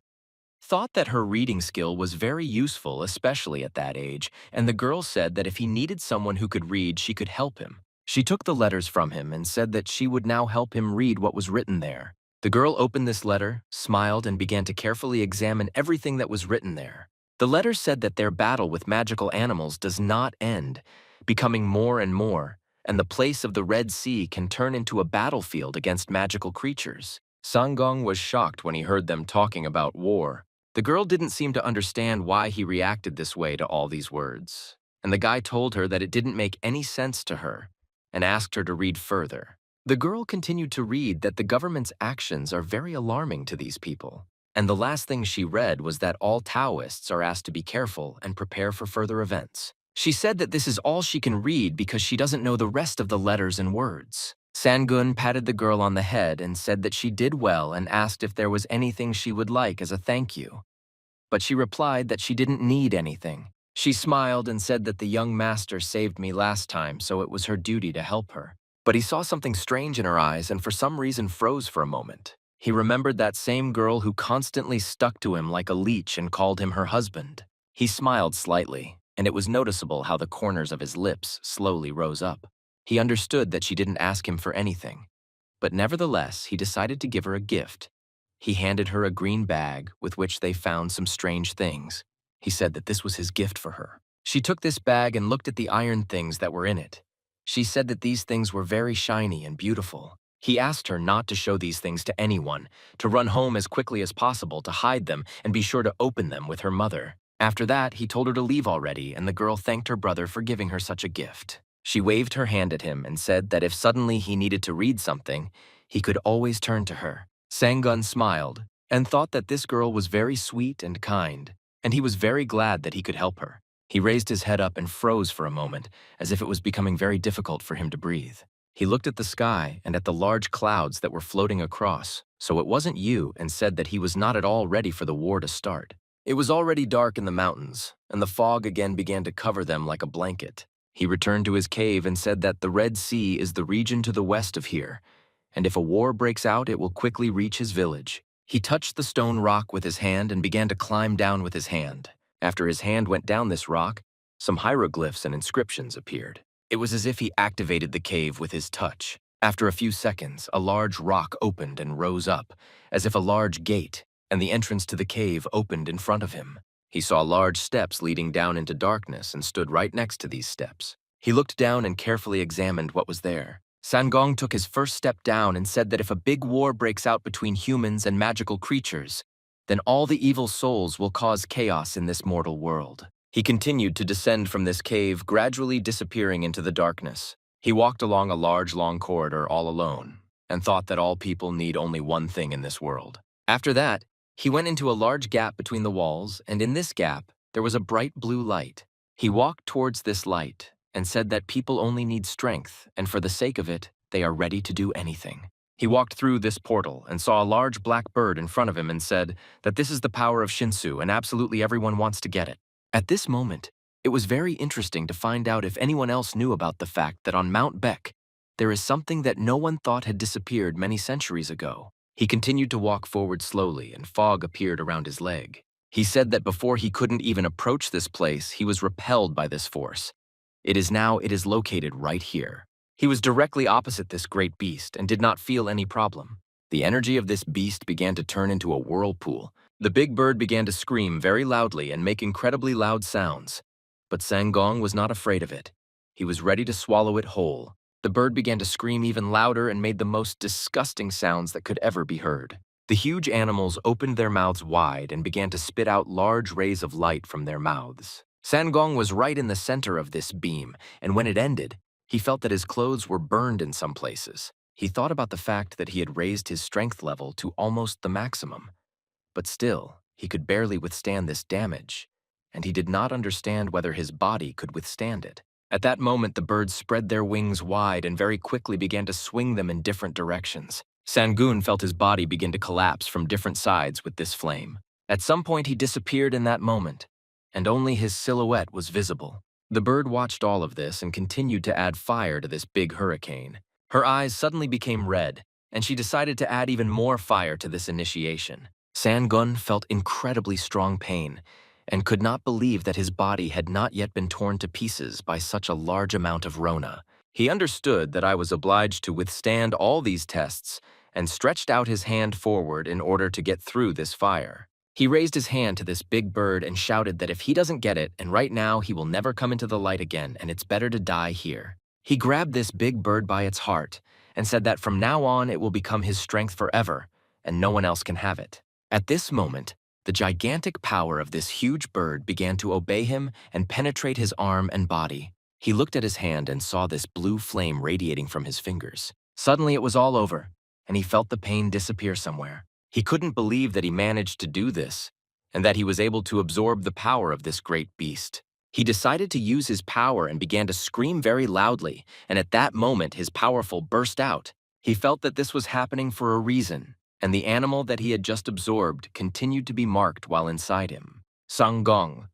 thought that her reading skill was very useful, especially at that age, and the girl said that if he needed someone who could read, she could help him. She took the letters from him and said that she would now help him read what was written there. The girl opened this letter, smiled, and began to carefully examine everything that was written there. The letter said that their battle with magical animals does not end, becoming more and more, and the place of the Red Sea can turn into a battlefield against magical creatures. Sangong was shocked when he heard them talking about war. The girl didn't seem to understand why he reacted this way to all these words, and the guy told her that it didn't make any sense to her and asked her to read further. The girl continued to read that the government's actions are very alarming to these people, and the last thing she read was that all Taoists are asked to be careful and prepare for further events. She said that this is all she can read because she doesn't know the rest of the letters and words. Sanggun patted the girl on the head and said that she did well and asked if there was anything she would like as a thank you. But she replied that she didn't need anything. She smiled and said that the young master saved me last time, so it was her duty to help her. But he saw something strange in her eyes and for some reason froze for a moment. He remembered that same girl who constantly stuck to him like a leech and called him her husband. He smiled slightly, and it was noticeable how the corners of his lips slowly rose up. He understood that she didn't ask him for anything, but nevertheless, he decided to give her a gift. He handed her a green bag with which they found some strange things. He said that this was his gift for her. She took this bag and looked at the iron things that were in it. She said that these things were very shiny and beautiful. He asked her not to show these things to anyone, to run home as quickly as possible to hide them and be sure to open them with her mother. After that, he told her to leave already, and the girl thanked her brother for giving her such a gift. She waved her hand at him and said that if suddenly he needed to read something, he could always turn to her. Sanggun smiled and thought that this girl was very sweet and kind, and he was very glad that he could help her. He raised his head up and froze for a moment, as if it was becoming very difficult for him to breathe. He looked at the sky and at the large clouds that were floating across, so it wasn't you, and said that he was not at all ready for the war to start. It was already dark in the mountains, and the fog again began to cover them like a blanket. He returned to his cave and said that the Red Sea is the region to the west of here, and if a war breaks out, it will quickly reach his village. He touched the stone rock with his hand and began to climb down with his hand. After his hand went down this rock, some hieroglyphs and inscriptions appeared. It was as if he activated the cave with his touch. After a few seconds, a large rock opened and rose up, as if a large gate, and the entrance to the cave opened in front of him. He saw large steps leading down into darkness and stood right next to these steps. He looked down and carefully examined what was there. Sangong took his first step down and said that if a big war breaks out between humans and magical creatures, then all the evil souls will cause chaos in this mortal world. He continued to descend from this cave, gradually disappearing into the darkness. He walked along a large, long corridor all alone, and thought that all people need only one thing in this world. After that, he went into a large gap between the walls, and in this gap, there was a bright blue light. He walked towards this light and said that people only need strength, and for the sake of it, they are ready to do anything. He walked through this portal and saw a large black bird in front of him and said that this is the power of Shinsu and absolutely everyone wants to get it. At this moment, it was very interesting to find out if anyone else knew about the fact that on Mount Beck, there is something that no one thought had disappeared many centuries ago. He continued to walk forward slowly and fog appeared around his leg. He said that before he couldn't even approach this place, he was repelled by this force. It is located right here. He was directly opposite this great beast and did not feel any problem. The energy of this beast began to turn into a whirlpool. The big bird began to scream very loudly and make incredibly loud sounds. But Sangong was not afraid of it. He was ready to swallow it whole. The bird began to scream even louder and made the most disgusting sounds that could ever be heard. The huge animals opened their mouths wide and began to spit out large rays of light from their mouths. Sangong was right in the center of this beam, and when it ended, he felt that his clothes were burned in some places. He thought about the fact that he had raised his strength level to almost the maximum. But still, he could barely withstand this damage, and he did not understand whether his body could withstand it. At that moment, the birds spread their wings wide and very quickly began to swing them in different directions. Sangun felt his body begin to collapse from different sides with this flame. At some point, he disappeared in that moment, and only his silhouette was visible. The bird watched all of this and continued to add fire to this big hurricane. Her eyes suddenly became red, and she decided to add even more fire to this initiation. Sangun felt incredibly strong pain and could not believe that his body had not yet been torn to pieces by such a large amount of Rona. He understood that I was obliged to withstand all these tests and stretched out his hand forward in order to get through this fire. He raised his hand to this big bird and shouted that if he doesn't get it, and right now he will never come into the light again and it's better to die here. He grabbed this big bird by its heart and said that from now on it will become his strength forever and no one else can have it. At this moment, the gigantic power of this huge bird began to obey him and penetrate his arm and body. He looked at his hand and saw this blue flame radiating from his fingers. Suddenly it was all over, and he felt the pain disappear somewhere. He couldn't believe that he managed to do this, and that he was able to absorb the power of this great beast. He decided to use his power and began to scream very loudly, and at that moment his powerful burst out. He felt that this was happening for a reason, and the animal that he had just absorbed continued to be marked while inside him. Sangong.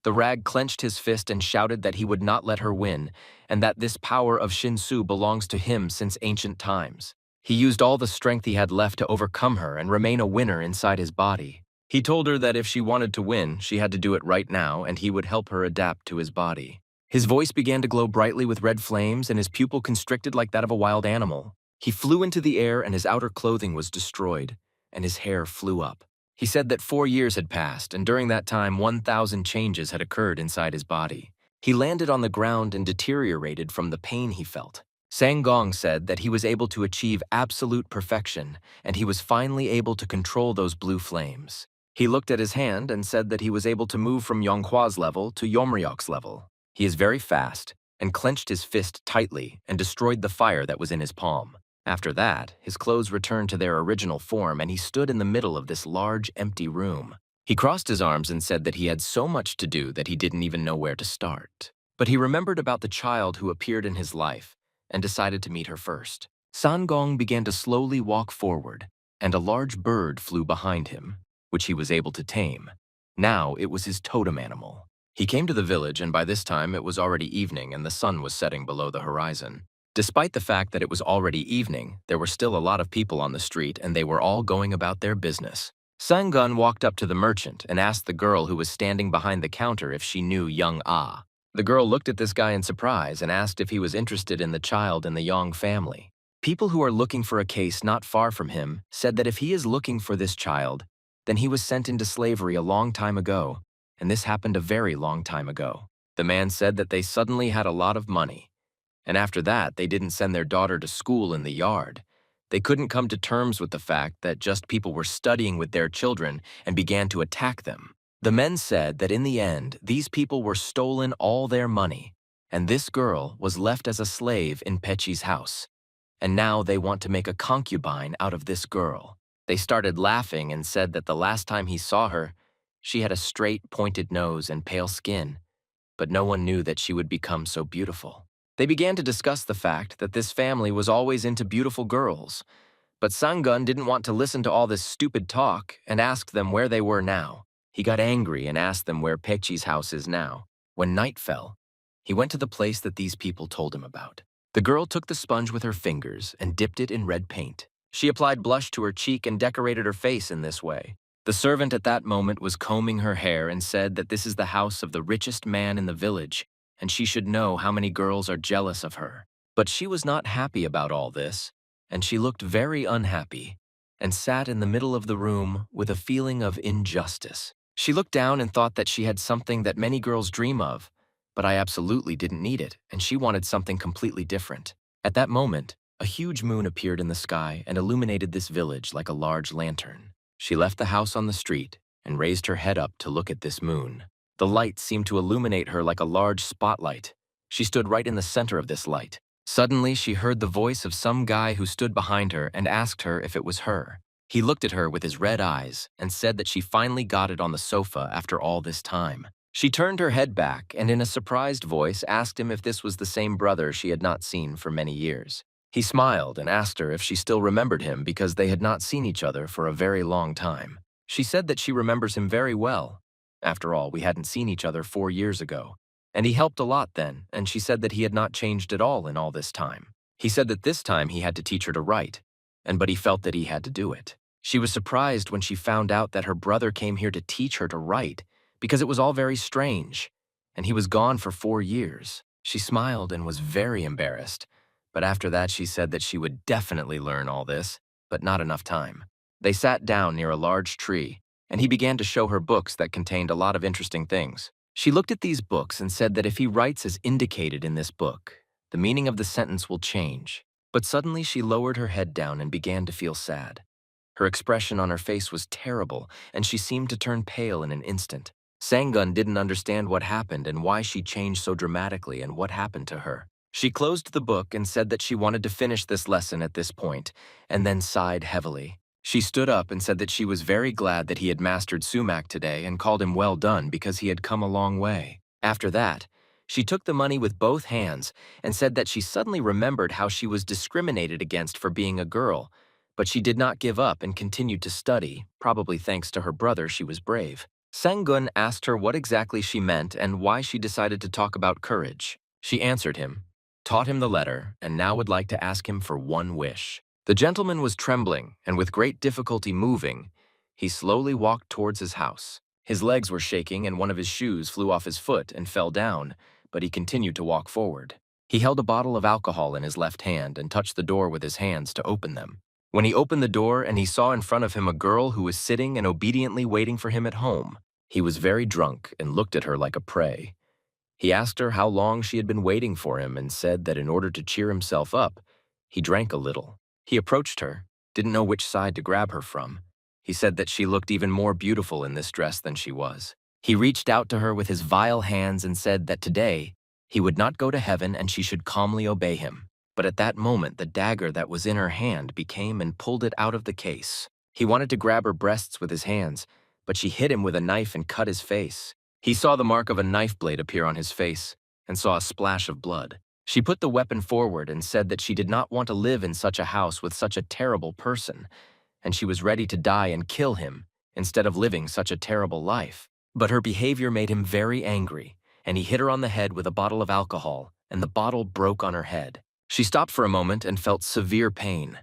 The rag clenched his fist and shouted that he would not let her win, and that this power of Shinsu belongs to him since ancient times. He used all the strength he had left to overcome her and remain a winner inside his body. He told her that if she wanted to win, she had to do it right now, and he would help her adapt to his body. His voice began to glow brightly with red flames, and his pupil constricted like that of a wild animal. He flew into the air and his outer clothing was destroyed, and his hair flew up. He said that 4 years had passed, and during that time 1,000 changes had occurred inside his body. He landed on the ground and deteriorated from the pain he felt. Sangong said that he was able to achieve absolute perfection, and he was finally able to control those blue flames. He looked at his hand and said that he was able to move from Yonghua's level to Yomryok's level. He is very fast, and clenched his fist tightly and destroyed the fire that was in his palm. After that, his clothes returned to their original form and he stood in the middle of this large, empty room. He crossed his arms and said that he had so much to do that he didn't even know where to start. But he remembered about the child who appeared in his life and decided to meet her first. Sangong began to slowly walk forward, and a large bird flew behind him, which he was able to tame. Now it was his totem animal. He came to the village, and by this time it was already evening and the sun was setting below the horizon. Despite the fact that it was already evening, there were still a lot of people on the street and they were all going about their business. Sang-gun walked up to the merchant and asked the girl who was standing behind the counter if she knew young Ah. The girl looked at this guy in surprise and asked if he was interested in the child in the Yong family. People who are looking for a case not far from him said that if he is looking for this child, then he was sent into slavery a long time ago, and this happened a very long time ago. The man said that they suddenly had a lot of money, and after that they didn't send their daughter to school in the yard. They couldn't come to terms with the fact that just people were studying with their children and began to attack them. The men said that in the end, these people were stolen all their money, and this girl was left as a slave in Pechi's house. And now they want to make a concubine out of this girl. They started laughing and said that the last time he saw her, she had a straight, pointed nose and pale skin, but no one knew that she would become so beautiful. They began to discuss the fact that this family was always into beautiful girls, but Sang-gun didn't want to listen to all this stupid talk and asked them where they were now. He got angry and asked them where Pechi's house is now. When night fell, he went to the place that these people told him about. The girl took the sponge with her fingers and dipped it in red paint. She applied blush to her cheek and decorated her face in this way. The servant at that moment was combing her hair and said that this is the house of the richest man in the village, and she should know how many girls are jealous of her. But she was not happy about all this, and she looked very unhappy and sat in the middle of the room with a feeling of injustice. She looked down and thought that she had something that many girls dream of, but I absolutely didn't need it, and she wanted something completely different. At that moment, a huge moon appeared in the sky and illuminated this village like a large lantern. She left the house on the street and raised her head up to look at this moon. The light seemed to illuminate her like a large spotlight. She stood right in the center of this light. Suddenly, she heard the voice of some guy who stood behind her and asked her if it was her. He looked at her with his red eyes and said that she finally got it on the sofa after all this time. She turned her head back and in a surprised voice asked him if this was the same brother she had not seen for many years. He smiled and asked her if she still remembered him because they had not seen each other for a very long time. She said that she remembers him very well. After all, we hadn't seen each other 4 years ago. And he helped a lot then, and she said that he had not changed at all in all this time. He said that this time he had to teach her to write, but he felt that he had to do it. She was surprised when she found out that her brother came here to teach her to write, because it was all very strange, and he was gone for 4 years. She smiled and was very embarrassed, but after that she said that she would definitely learn all this, but not enough time. They sat down near a large tree, and he began to show her books that contained a lot of interesting things. She looked at these books and said that if he writes as indicated in this book, the meaning of the sentence will change. But suddenly she lowered her head down and began to feel sad. Her expression on her face was terrible, and she seemed to turn pale in an instant. Sang-gun didn't understand what happened and why she changed so dramatically and what happened to her. She closed the book and said that she wanted to finish this lesson at this point, and then sighed heavily. She stood up and said that she was very glad that he had mastered sumac today and called him well done because he had come a long way. After that, she took the money with both hands and said that she suddenly remembered how she was discriminated against for being a girl, but she did not give up and continued to study, probably thanks to her brother she was brave. Sang-gun asked her what exactly she meant and why she decided to talk about courage. She answered him, taught him the letter, and now would like to ask him for one wish. The gentleman was trembling, and with great difficulty moving, he slowly walked towards his house. His legs were shaking and one of his shoes flew off his foot and fell down, but he continued to walk forward. He held a bottle of alcohol in his left hand and touched the door with his hands to open them. When he opened the door and he saw in front of him a girl who was sitting and obediently waiting for him at home, he was very drunk and looked at her like a prey. He asked her how long she had been waiting for him and said that in order to cheer himself up, he drank a little. He approached her, didn't know which side to grab her from. He said that she looked even more beautiful in this dress than she was. He reached out to her with his vile hands and said that today he would not go to heaven and she should calmly obey him. But at that moment, the dagger that was in her hand became and pulled it out of the case. He wanted to grab her breasts with his hands, but she hit him with a knife and cut his face. He saw the mark of a knife blade appear on his face and saw a splash of blood. She put the weapon forward and said that she did not want to live in such a house with such a terrible person, and she was ready to die and kill him instead of living such a terrible life. But her behavior made him very angry, and he hit her on the head with a bottle of alcohol, and the bottle broke on her head. She stopped for a moment and felt severe pain.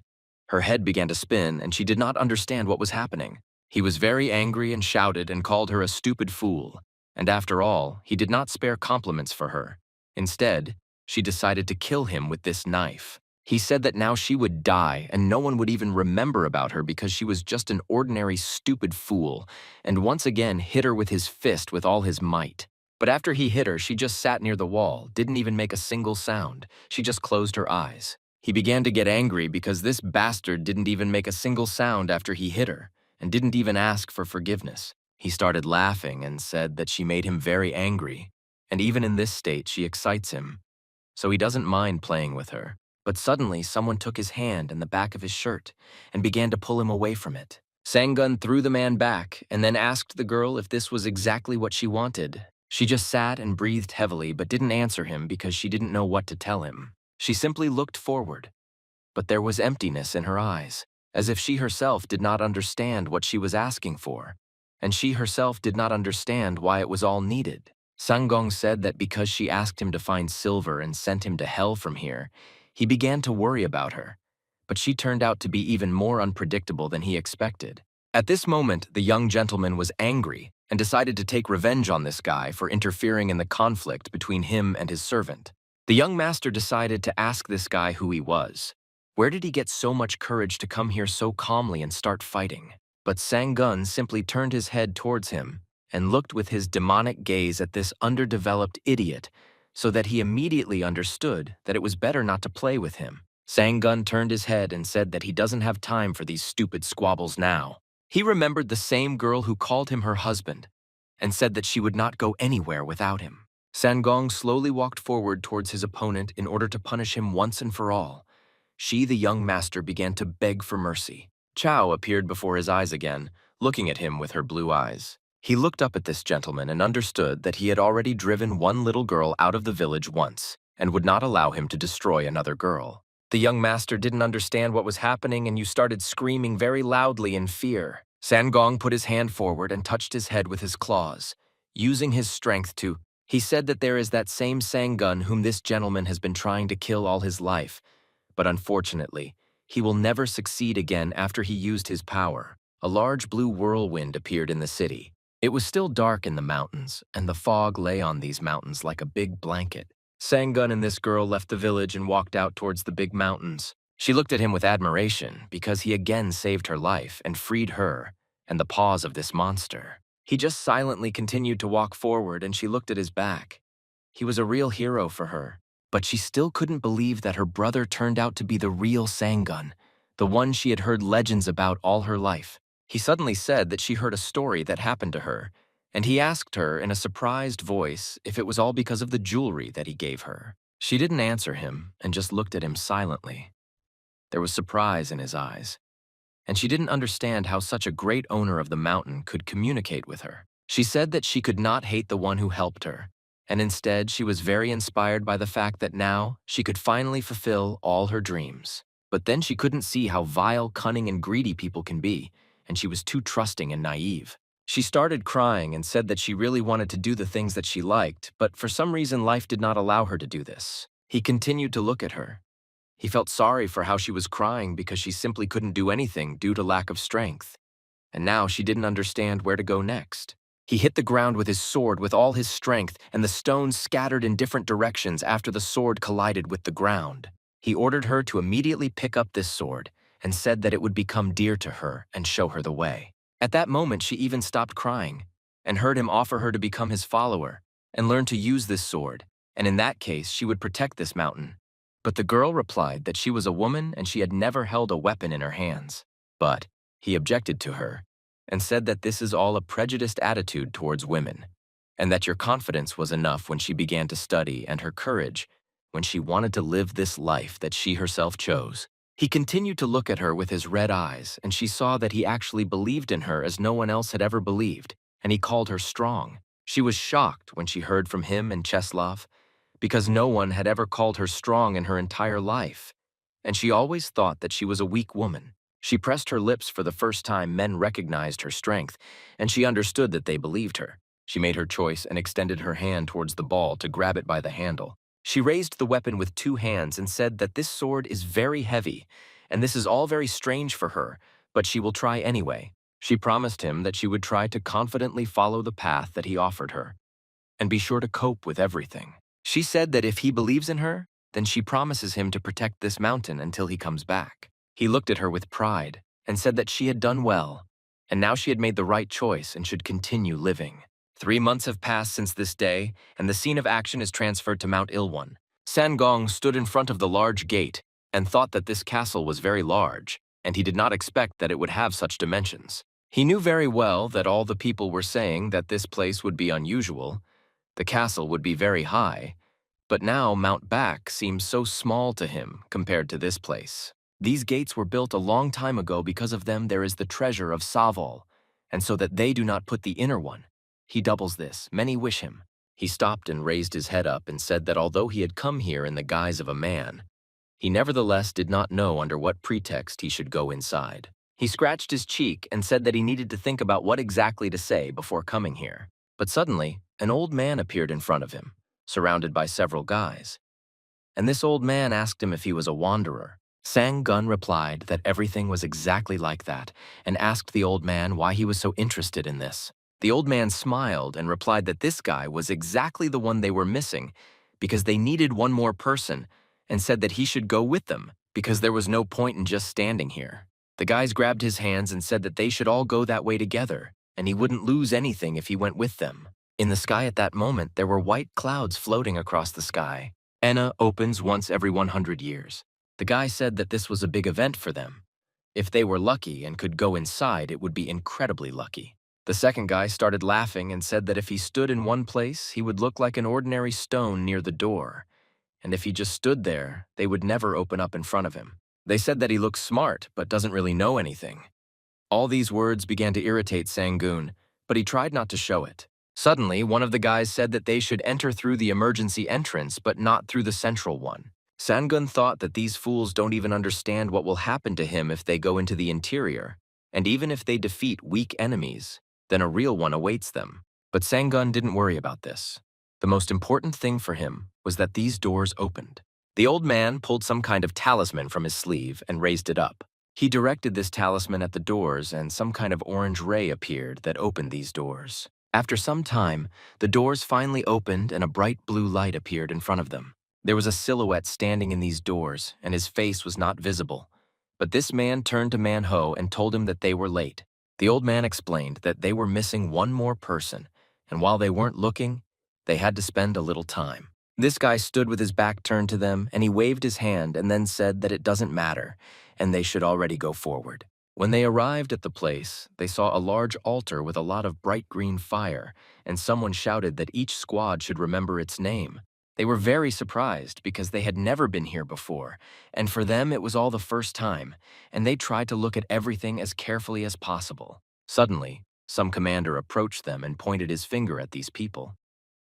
Her head began to spin, and she did not understand what was happening. He was very angry and shouted and called her a stupid fool. And after all, he did not spare compliments for her. Instead, she decided to kill him with this knife. He said that now she would die and no one would even remember about her because she was just an ordinary stupid fool, and once again hit her with his fist with all his might. But after he hit her, she just sat near the wall, didn't even make a single sound. She just closed her eyes. He began to get angry because this bastard didn't even make a single sound after he hit her, and didn't even ask for forgiveness. He started laughing and said that she made him very angry, and even in this state she excites him, so he doesn't mind playing with her. But suddenly someone took his hand in the back of his shirt and began to pull him away from it. Sang-gun threw the man back and then asked the girl if this was exactly what she wanted. She just sat and breathed heavily but didn't answer him because she didn't know what to tell him. She simply looked forward, but there was emptiness in her eyes, as if she herself did not understand what she was asking for, and she herself did not understand why it was all needed. Sang-gong said that because she asked him to find silver and sent him to hell from here, he began to worry about her, but she turned out to be even more unpredictable than he expected. At this moment, the young gentleman was angry and decided to take revenge on this guy for interfering in the conflict between him and his servant. The young master decided to ask this guy who he was. Where did he get so much courage to come here so calmly and start fighting? But Sang-gun simply turned his head towards him and looked with his demonic gaze at this underdeveloped idiot, so that he immediately understood that it was better not to play with him. Sang-gun turned his head and said that he doesn't have time for these stupid squabbles now. He remembered the same girl who called him her husband and said that she would not go anywhere without him. Sang-gong slowly walked forward towards his opponent in order to punish him once and for all. She, the young master, began to beg for mercy. Chow appeared before his eyes again, looking at him with her blue eyes. He looked up at this gentleman and understood that he had already driven one little girl out of the village once and would not allow him to destroy another girl. The young master didn't understand what was happening, and you started screaming very loudly in fear. Sang-gong put his hand forward and touched his head with his claws, using his strength to... He said that there is that same Sang-gun whom this gentleman has been trying to kill all his life, but unfortunately, he will never succeed again after he used his power. A large blue whirlwind appeared in the city. It was still dark in the mountains, and the fog lay on these mountains like a big blanket. Sang-gun and this girl left the village and walked out towards the big mountains. She looked at him with admiration because he again saved her life and freed her and the paws of this monster. He just silently continued to walk forward, and she looked at his back. He was a real hero for her, but she still couldn't believe that her brother turned out to be the real Sang-gun, the one she had heard legends about all her life. He suddenly said that she heard a story that happened to her, and he asked her in a surprised voice if it was all because of the jewelry that he gave her. She didn't answer him and just looked at him silently. There was surprise in his eyes, and she didn't understand how such a great owner of the mountain could communicate with her. She said that she could not hate the one who helped her, and instead she was very inspired by the fact that now she could finally fulfill all her dreams. But then she couldn't see how vile, cunning, and greedy people can be, and she was too trusting and naive. She started crying and said that she really wanted to do the things that she liked, but for some reason life did not allow her to do this. He continued to look at her. He felt sorry for how she was crying because she simply couldn't do anything due to lack of strength. And now she didn't understand where to go next. He hit the ground with his sword with all his strength, and the stones scattered in different directions after the sword collided with the ground. He ordered her to immediately pick up this sword and said that it would become dear to her and show her the way. At that moment, she even stopped crying and heard him offer her to become his follower and learn to use this sword, and in that case, she would protect this mountain. But the girl replied that she was a woman and she had never held a weapon in her hands. But he objected to her and said that this is all a prejudiced attitude towards women, and that your confidence was enough when she began to study and her courage when she wanted to live this life that she herself chose. He continued to look at her with his red eyes, and she saw that he actually believed in her as no one else had ever believed, and he called her strong. She was shocked when she heard from him and Cheslov, because no one had ever called her strong in her entire life, and she always thought that she was a weak woman. She pressed her lips for the first time men recognized her strength, and she understood that they believed her. She made her choice and extended her hand towards the ball to grab it by the handle. She raised the weapon with 2 hands and said that this sword is very heavy, and this is all very strange for her, but she will try anyway. She promised him that she would try to confidently follow the path that he offered her, and be sure to cope with everything. She said that if he believes in her, then she promises him to protect this mountain until he comes back. He looked at her with pride and said that she had done well, and now she had made the right choice and should continue living. 3 months have passed since this day, and the scene of action is transferred to Mount Ilwon. Sangong stood in front of the large gate and thought that this castle was very large, and he did not expect that it would have such dimensions. He knew very well that all the people were saying that this place would be unusual, the castle would be very high, but now Mount Back seems so small to him compared to this place. These gates were built a long time ago. Because of them there is the treasure of Savol, and so that they do not put the inner one. He doubles this, many wish him. He stopped and raised his head up and said that although he had come here in the guise of a man, he nevertheless did not know under what pretext he should go inside. He scratched his cheek and said that he needed to think about what exactly to say before coming here. But suddenly, an old man appeared in front of him, surrounded by several guys. And this old man asked him if he was a wanderer. Sang-gun replied that everything was exactly like that and asked the old man why he was so interested in this. The old man smiled and replied that this guy was exactly the one they were missing because they needed one more person, and said that he should go with them because there was no point in just standing here. The guys grabbed his hands and said that they should all go that way together, and he wouldn't lose anything if he went with them. In the sky at that moment, there were white clouds floating across the sky. Enna opens once every 100 years. The guy said that this was a big event for them. If they were lucky and could go inside, it would be incredibly lucky. The second guy started laughing and said that if he stood in one place, he would look like an ordinary stone near the door, and if he just stood there, they would never open up in front of him. They said that he looks smart, but doesn't really know anything. All these words began to irritate Sangun, but he tried not to show it. Suddenly, one of the guys said that they should enter through the emergency entrance, but not through the central one. Sangun thought that these fools don't even understand what will happen to him if they go into the interior, and even if they defeat weak enemies, then a real one awaits them. But Sangun didn't worry about this. The most important thing for him was that these doors opened. The old man pulled some kind of talisman from his sleeve and raised it up. He directed this talisman at the doors, and some kind of orange ray appeared that opened these doors. After some time, the doors finally opened and a bright blue light appeared in front of them. There was a silhouette standing in these doors, and his face was not visible. But this man turned to Manhwa and told him that they were late. The old man explained that they were missing one more person, and while they weren't looking, they had to spend a little time. This guy stood with his back turned to them, and he waved his hand and then said that it doesn't matter, and they should already go forward. When they arrived at the place, they saw a large altar with a lot of bright green fire, and someone shouted that each squad should remember its name. They were very surprised because they had never been here before, and for them it was all the first time, and they tried to look at everything as carefully as possible. Suddenly, some commander approached them and pointed his finger at these people.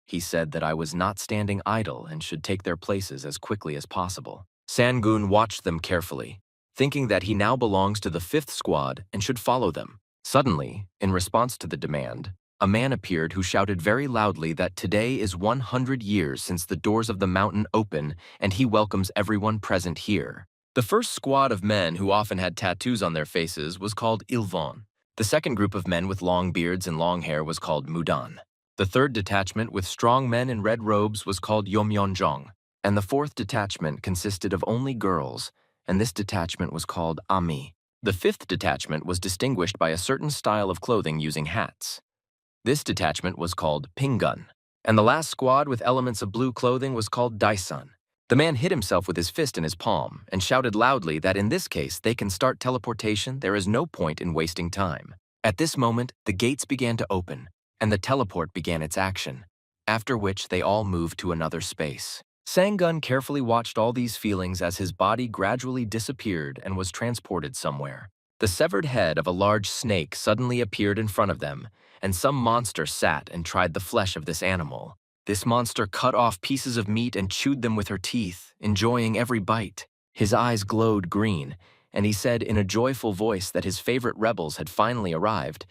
He said that I was not standing idle and should take their places as quickly as possible. Sangun watched them carefully, thinking that he now belongs to the 5th squad and should follow them. Suddenly, in response to the demand, a man appeared who shouted very loudly that today is 100 years since the doors of the mountain open and he welcomes everyone present here. The first squad of men who often had tattoos on their faces was called Ilvon. The second group of men with long beards and long hair was called Mudan. The third detachment with strong men in red robes was called Yomyeonjong, and the fourth detachment consisted of only girls, and this detachment was called Ami. The fifth detachment was distinguished by a certain style of clothing using hats. This detachment was called Pingun, and the last squad with elements of blue clothing was called Daisun. The man hit himself with his fist in his palm and shouted loudly that in this case they can start teleportation, there is no point in wasting time. At this moment, the gates began to open, and the teleport began its action, after which they all moved to another space. Sangun carefully watched all these feelings as his body gradually disappeared and was transported somewhere. The severed head of a large snake suddenly appeared in front of them, and some monster sat and tried the flesh of this animal. This monster cut off pieces of meat and chewed them with her teeth, enjoying every bite. His eyes glowed green, and he said in a joyful voice that his favorite rebels had finally arrived.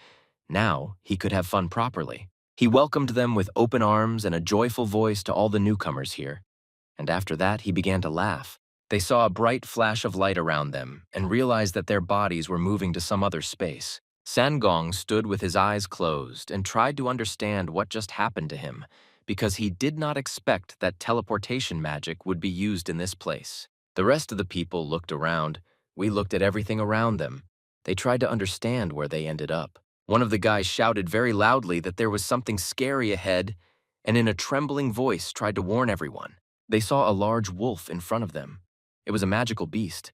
Now he could have fun properly. He welcomed them with open arms and a joyful voice to all the newcomers here. And after that, he began to laugh. They saw a bright flash of light around them and realized that their bodies were moving to some other space. Sangong stood with his eyes closed and tried to understand what just happened to him, because he did not expect that teleportation magic would be used in this place. The rest of the people looked around. We looked at everything around them. They tried to understand where they ended up. One of the guys shouted very loudly that there was something scary ahead, and in a trembling voice tried to warn everyone. They saw a large wolf in front of them. It was a magical beast,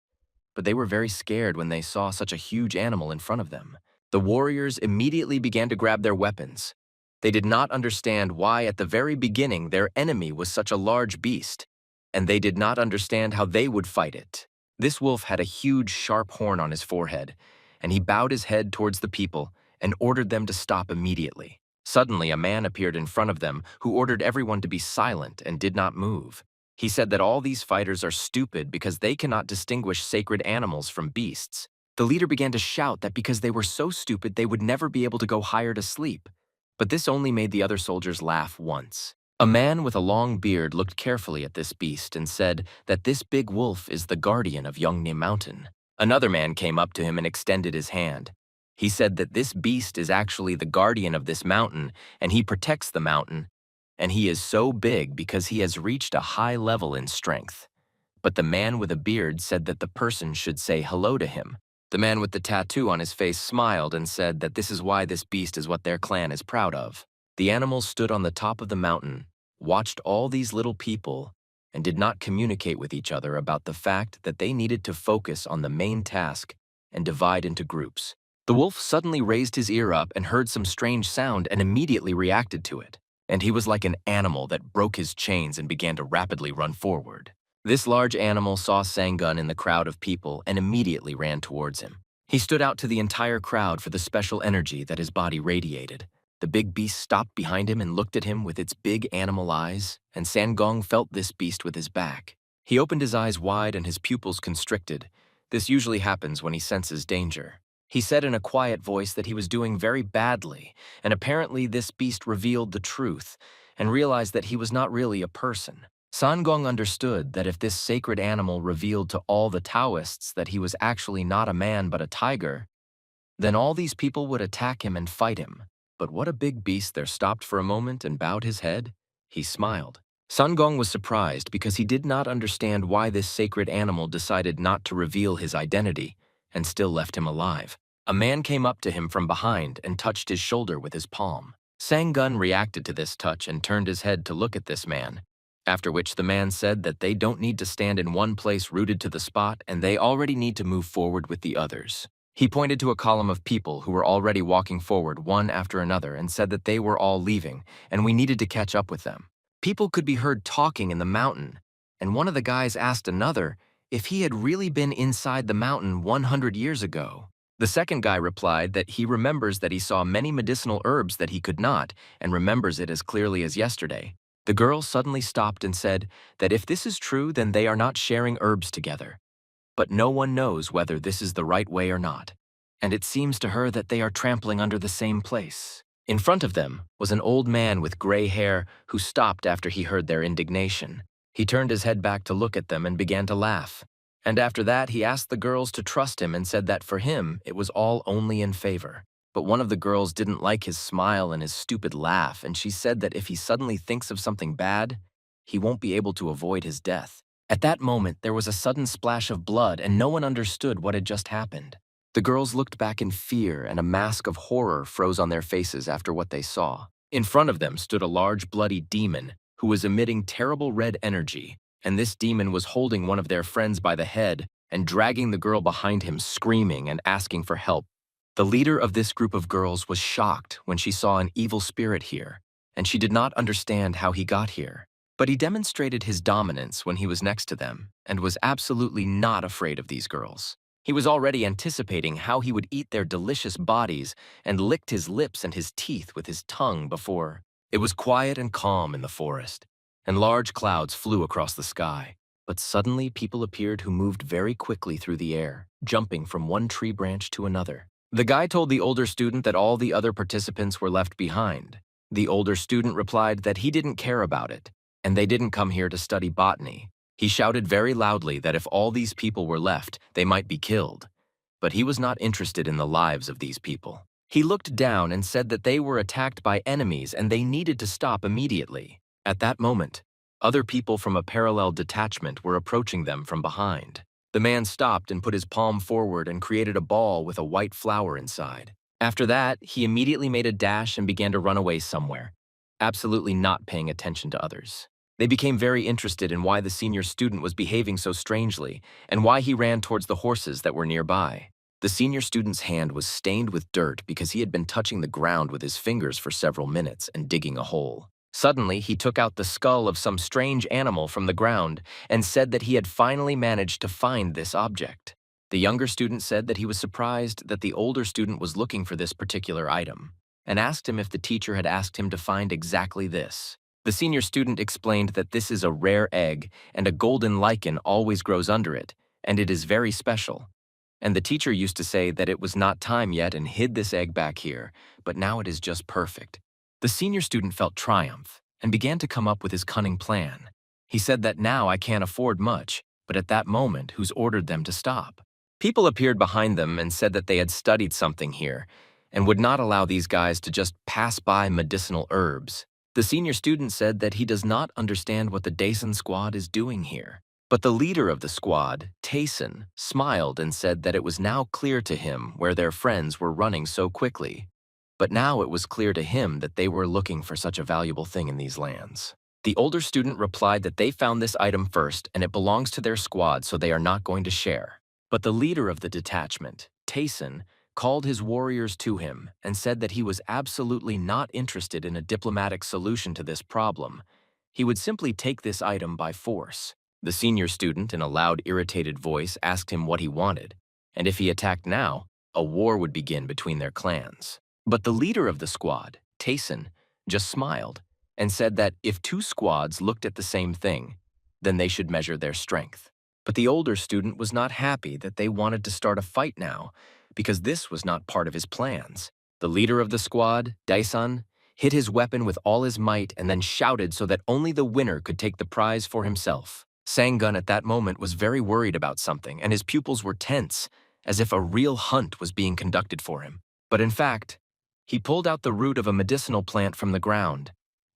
but they were very scared when they saw such a huge animal in front of them. The warriors immediately began to grab their weapons. They did not understand why at the very beginning their enemy was such a large beast, and they did not understand how they would fight it. This wolf had a huge sharp horn on his forehead, and he bowed his head towards the people and ordered them to stop immediately. Suddenly, a man appeared in front of them who ordered everyone to be silent and did not move. He said that all these fighters are stupid because they cannot distinguish sacred animals from beasts. The leader began to shout that because they were so stupid they would never be able to go higher to sleep. But this only made the other soldiers laugh once. A man with a long beard looked carefully at this beast and said that this big wolf is the guardian of Yeongnam Mountain. Another man came up to him and extended his hand. He said that this beast is actually the guardian of this mountain, and he protects the mountain, and he is so big because he has reached a high level in strength. But the man with a beard said that the person should say hello to him. The man with the tattoo on his face smiled and said that this is why this beast is what their clan is proud of. The animal stood on the top of the mountain, watched all these little people, and did not communicate with each other about the fact that they needed to focus on the main task and divide into groups. The wolf suddenly raised his ear up and heard some strange sound and immediately reacted to it. And he was like an animal that broke his chains and began to rapidly run forward. This large animal saw Sangun in the crowd of people and immediately ran towards him. He stood out to the entire crowd for the special energy that his body radiated. The big beast stopped behind him and looked at him with its big animal eyes, and Sangong felt this beast with his back. He opened his eyes wide and his pupils constricted. This usually happens when he senses danger. He said in a quiet voice that he was doing very badly, and apparently this beast revealed the truth and realized that he was not really a person. Sangong understood that if this sacred animal revealed to all the Taoists that he was actually not a man but a tiger, then all these people would attack him and fight him. But what a big beast there stopped for a moment and bowed his head. He smiled. Sangong was surprised because he did not understand why this sacred animal decided not to reveal his identity and still left him alive. A man came up to him from behind and touched his shoulder with his palm. Sanggun reacted to this touch and turned his head to look at this man, after which the man said that they don't need to stand in one place rooted to the spot and they already need to move forward with the others. He pointed to a column of people who were already walking forward one after another and said that they were all leaving and we needed to catch up with them. People could be heard talking in the mountain, and one of the guys asked another if he had really been inside the mountain 100 years ago. The second guy replied that he remembers that he saw many medicinal herbs that he could not, and remembers it as clearly as yesterday. The girl suddenly stopped and said that if this is true, then they are not sharing herbs together. But no one knows whether this is the right way or not, and it seems to her that they are trampling under the same place. In front of them was an old man with gray hair who stopped after he heard their indignation. He turned his head back to look at them and began to laugh. And after that, he asked the girls to trust him and said that for him, it was all only in favor. But one of the girls didn't like his smile and his stupid laugh, and she said that if he suddenly thinks of something bad, he won't be able to avoid his death. At that moment, there was a sudden splash of blood, and no one understood what had just happened. The girls looked back in fear, and a mask of horror froze on their faces after what they saw. In front of them stood a large bloody demon who was emitting terrible red energy, and this demon was holding one of their friends by the head and dragging the girl behind him, screaming and asking for help. The leader of this group of girls was shocked when she saw an evil spirit here, and she did not understand how he got here. But he demonstrated his dominance when he was next to them and was absolutely not afraid of these girls. He was already anticipating how he would eat their delicious bodies and licked his lips and his teeth with his tongue before. It was quiet and calm in the forest, and large clouds flew across the sky. But suddenly people appeared who moved very quickly through the air, jumping from one tree branch to another. The guy told the older student that all the other participants were left behind, The older student replied that he didn't care about it, and they didn't come here to study botany. He shouted very loudly that if all these people were left, they might be killed. But he was not interested in the lives of these people. He looked down and said that they were attacked by enemies and they needed to stop immediately. At that moment, other people from a parallel detachment were approaching them from behind. The man stopped and put his palm forward and created a ball with a white flower inside. After that, he immediately made a dash and began to run away somewhere, absolutely not paying attention to others. They became very interested in why the senior student was behaving so strangely and why he ran towards the horses that were nearby. The senior student's hand was stained with dirt because he had been touching the ground with his fingers for several minutes and digging a hole. Suddenly, he took out the skull of some strange animal from the ground and said that he had finally managed to find this object. The younger student said that he was surprised that the older student was looking for this particular item and asked him if the teacher had asked him to find exactly this. The senior student explained that this is a rare egg and a golden lichen always grows under it, and it is very special. And the teacher used to say that it was not time yet and hid this egg back here, but now it is just perfect. The senior student felt triumph and began to come up with his cunning plan. He said that now I can't afford much, but at that moment, who's ordered them to stop? People appeared behind them and said that they had studied something here and would not allow these guys to just pass by medicinal herbs. The senior student said that he does not understand what the Daesun squad is doing here. But the leader of the squad, Tayson, smiled and said that it was now clear to him where their friends were running so quickly. But now it was clear to him that they were looking for such a valuable thing in these lands. The older student replied that they found this item first and it belongs to their squad, so they are not going to share. But the leader of the detachment, Tayson, called his warriors to him and said that he was absolutely not interested in a diplomatic solution to this problem. He would simply take this item by force. The senior student, in a loud, irritated voice, asked him what he wanted, and if he attacked now, a war would begin between their clans. But the leader of the squad, Tayson, just smiled and said that if two squads looked at the same thing, then they should measure their strength. But the older student was not happy that they wanted to start a fight now, because this was not part of his plans. The leader of the squad, Daesun, hit his weapon with all his might and then shouted so that only the winner could take the prize for himself. Sang-gun at that moment was very worried about something, and his pupils were tense, as if a real hunt was being conducted for him. But in fact, he pulled out the root of a medicinal plant from the ground,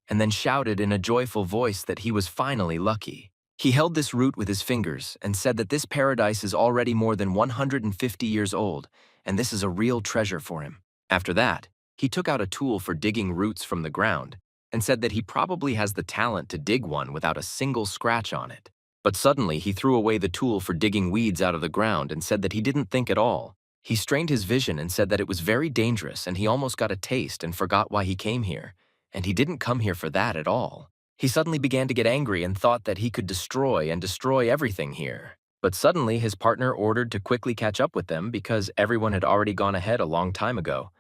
and then shouted in a joyful voice that he was finally lucky. He held this root with his fingers and said that this paradise is already more than 150 years old, and this is a real treasure for him. After that, he took out a tool for digging roots from the ground and said that he probably has the talent to dig one without a single scratch on it. But suddenly, he threw away the tool for digging weeds out of the ground and said that he didn't think at all. He strained his vision and said that it was very dangerous and he almost got a taste and forgot why he came here. And he didn't come here for that at all. He suddenly began to get angry and thought that he could destroy everything here. But suddenly, his partner ordered to quickly catch up with them because everyone had already gone ahead a long time ago,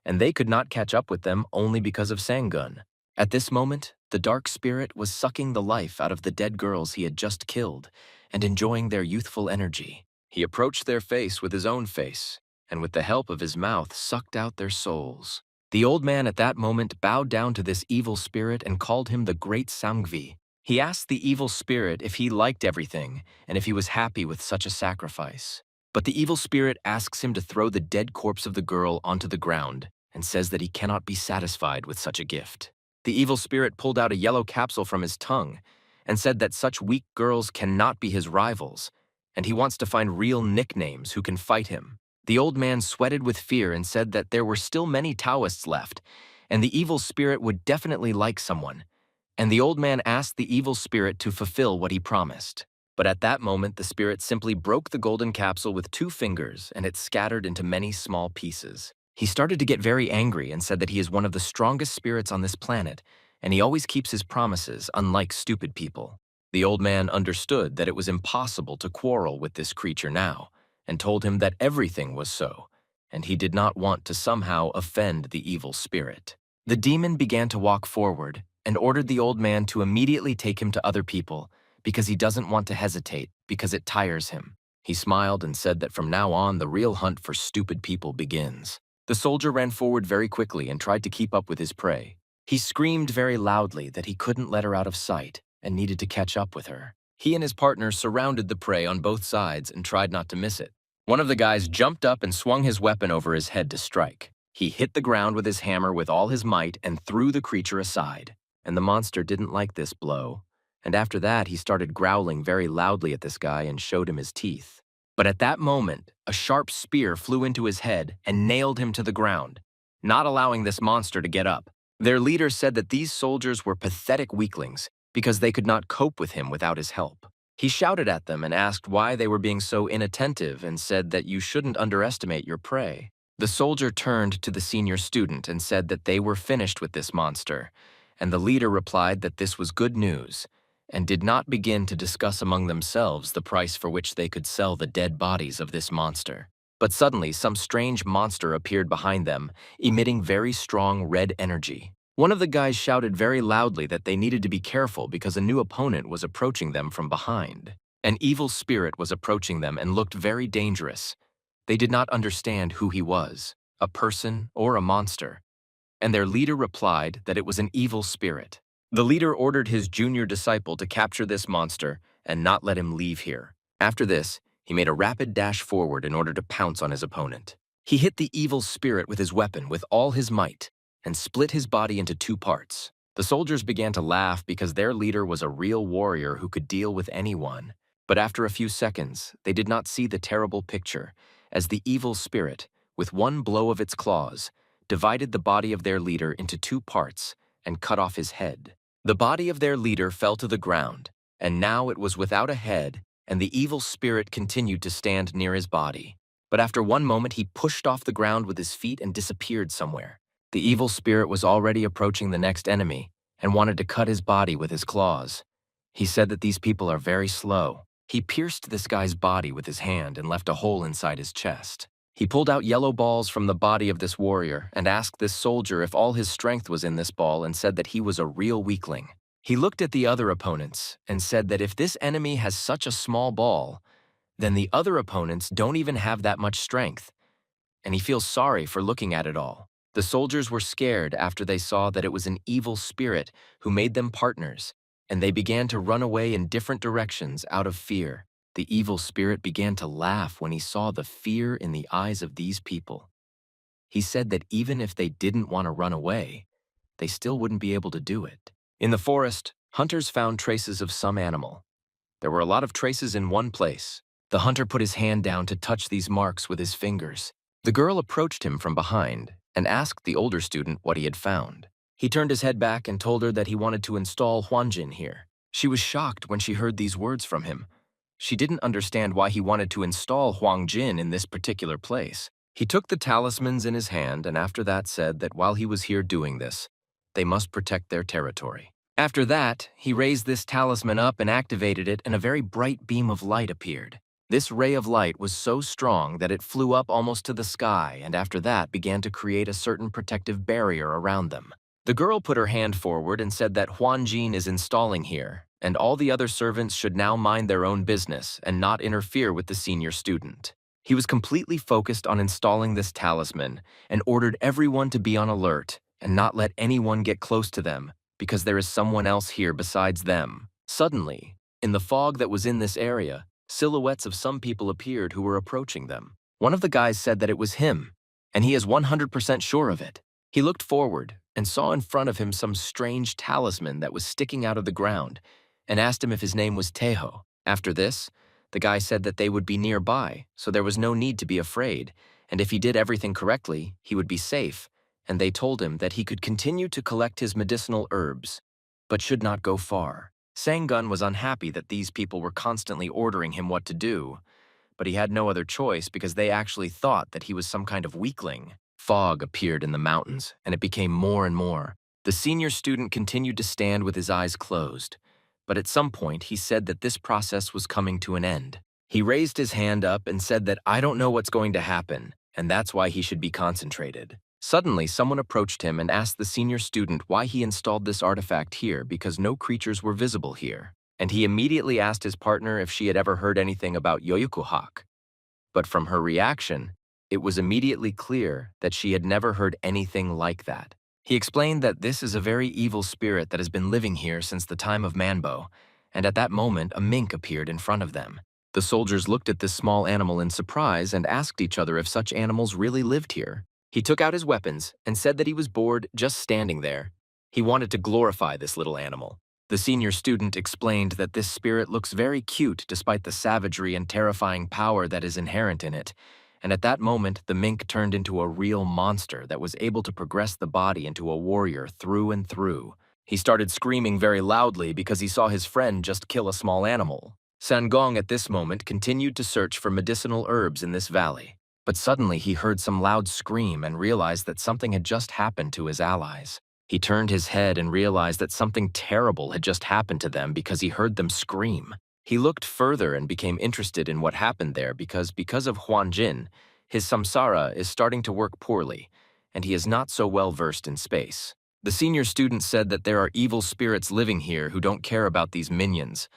and they could not catch up with them only because of Sang-gun. At this moment, the dark spirit was sucking the life out of the dead girls he had just killed and enjoying their youthful energy. He approached their face with his own face, and with the help of his mouth sucked out their souls. The old man at that moment bowed down to this evil spirit and called him the Great Samgvi. He asked the evil spirit if he liked everything and if he was happy with such a sacrifice. But the evil spirit asks him to throw the dead corpse of the girl onto the ground and says that he cannot be satisfied with such a gift. The evil spirit pulled out a yellow capsule from his tongue and said that such weak girls cannot be his rivals, and he wants to find real nicknames who can fight him. The old man sweated with fear and said that there were still many Taoists left, and the evil spirit would definitely like someone. And the old man asked the evil spirit to fulfill what he promised. But at that moment, the spirit simply broke the golden capsule with 2 fingers, and it scattered into many small pieces. He started to get very angry and said that he is one of the strongest spirits on this planet, and he always keeps his promises, unlike stupid people. The old man understood that it was impossible to quarrel with this creature now, and told him that everything was so, and he did not want to somehow offend the evil spirit. The demon began to walk forward and ordered the old man to immediately take him to other people because he doesn't want to hesitate because it tires him. He smiled and said that from now on the real hunt for stupid people begins. The soldier ran forward very quickly and tried to keep up with his prey. He screamed very loudly that he couldn't let her out of sight and needed to catch up with her. He and his partner surrounded the prey on both sides and tried not to miss it. One of the guys jumped up and swung his weapon over his head to strike. He hit the ground with his hammer with all his might and threw the creature aside. And the monster didn't like this blow. And after that, he started growling very loudly at this guy and showed him his teeth. But at that moment, a sharp spear flew into his head and nailed him to the ground, not allowing this monster to get up. Their leader said that these soldiers were pathetic weaklings because they could not cope with him without his help. He shouted at them and asked why they were being so inattentive and said that you shouldn't underestimate your prey. The soldier turned to the senior student and said that they were finished with this monster, and the leader replied that this was good news and did not begin to discuss among themselves the price for which they could sell the dead bodies of this monster. But suddenly, some strange monster appeared behind them, emitting very strong red energy. One of the guys shouted very loudly that they needed to be careful because a new opponent was approaching them from behind. An evil spirit was approaching them and looked very dangerous. They did not understand who he was, a person or a monster, and their leader replied that it was an evil spirit. The leader ordered his junior disciple to capture this monster and not let him leave here. After this, he made a rapid dash forward in order to pounce on his opponent. He hit the evil spirit with his weapon with all his might and split his body into two parts. The soldiers began to laugh because their leader was a real warrior who could deal with anyone. But after a few seconds, they did not see the terrible picture, as the evil spirit, with one blow of its claws, divided the body of their leader into two parts and cut off his head. The body of their leader fell to the ground, and now it was without a head, and the evil spirit continued to stand near his body. But after one moment, he pushed off the ground with his feet and disappeared somewhere. The evil spirit was already approaching the next enemy and wanted to cut his body with his claws. He said that these people are very slow. He pierced this guy's body with his hand and left a hole inside his chest. He pulled out yellow balls from the body of this warrior and asked this soldier if all his strength was in this ball and said that he was a real weakling. He looked at the other opponents and said that if this enemy has such a small ball, then the other opponents don't even have that much strength, and he feels sorry for looking at it all. The soldiers were scared after they saw that it was an evil spirit who made them partners, and they began to run away in different directions out of fear. The evil spirit began to laugh when he saw the fear in the eyes of these people. He said that even if they didn't want to run away, they still wouldn't be able to do it. In the forest, hunters found traces of some animal. There were a lot of traces in one place. The hunter put his hand down to touch these marks with his fingers. The girl approached him from behind and asked the older student what he had found. He turned his head back and told her that he wanted to install Huanjin here. She was shocked when she heard these words from him. She didn't understand why he wanted to install Huang Jin in this particular place. He took the talismans in his hand and after that said that while he was here doing this, they must protect their territory. After that, he raised this talisman up and activated it, and a very bright beam of light appeared. This ray of light was so strong that it flew up almost to the sky, and after that began to create a certain protective barrier around them. The girl put her hand forward and said that Huanjin is installing here, and all the other servants should now mind their own business and not interfere with the senior student. He was completely focused on installing this talisman and ordered everyone to be on alert and not let anyone get close to them because there is someone else here besides them. Suddenly, in the fog that was in this area, silhouettes of some people appeared who were approaching them. One of the guys said that it was him, and he is 100% sure of it. He looked forward and saw in front of him some strange talisman that was sticking out of the ground and asked him if his name was Teho. After this, the guy said that they would be nearby, so there was no need to be afraid, and if he did everything correctly, he would be safe, and they told him that he could continue to collect his medicinal herbs, but should not go far. Sanggun was unhappy that these people were constantly ordering him what to do, but he had no other choice because they actually thought that he was some kind of weakling. Fog appeared in the mountains, and it became more and more. The senior student continued to stand with his eyes closed, but at some point he said that this process was coming to an end. He raised his hand up and said that I don't know what's going to happen, and that's why he should be concentrated. Suddenly, someone approached him and asked the senior student why he installed this artifact here because no creatures were visible here, and he immediately asked his partner if she had ever heard anything about Yoyukuhak. But from her reaction, it was immediately clear that she had never heard anything like that. He explained that this is a very evil spirit that has been living here since the time of Manbo, and at that moment a mink appeared in front of them. The soldiers looked at this small animal in surprise and asked each other if such animals really lived here. He took out his weapons and said that he was bored just standing there. He wanted to glorify this little animal. The senior student explained that this spirit looks very cute despite the savagery and terrifying power that is inherent in it, and at that moment the mink turned into a real monster that was able to progress the body into a warrior through and through. He started screaming very loudly because he saw his friend just kill a small animal. Sangong at this moment continued to search for medicinal herbs in this valley, but suddenly he heard some loud scream and realized that something had just happened to his allies. He turned his head and realized that something terrible had just happened to them because he heard them scream. He looked further and became interested in what happened there because of Huan Jin, his samsara is starting to work poorly, and he is not so well versed in space. The senior student said that there are evil spirits living here who don't care about these minions,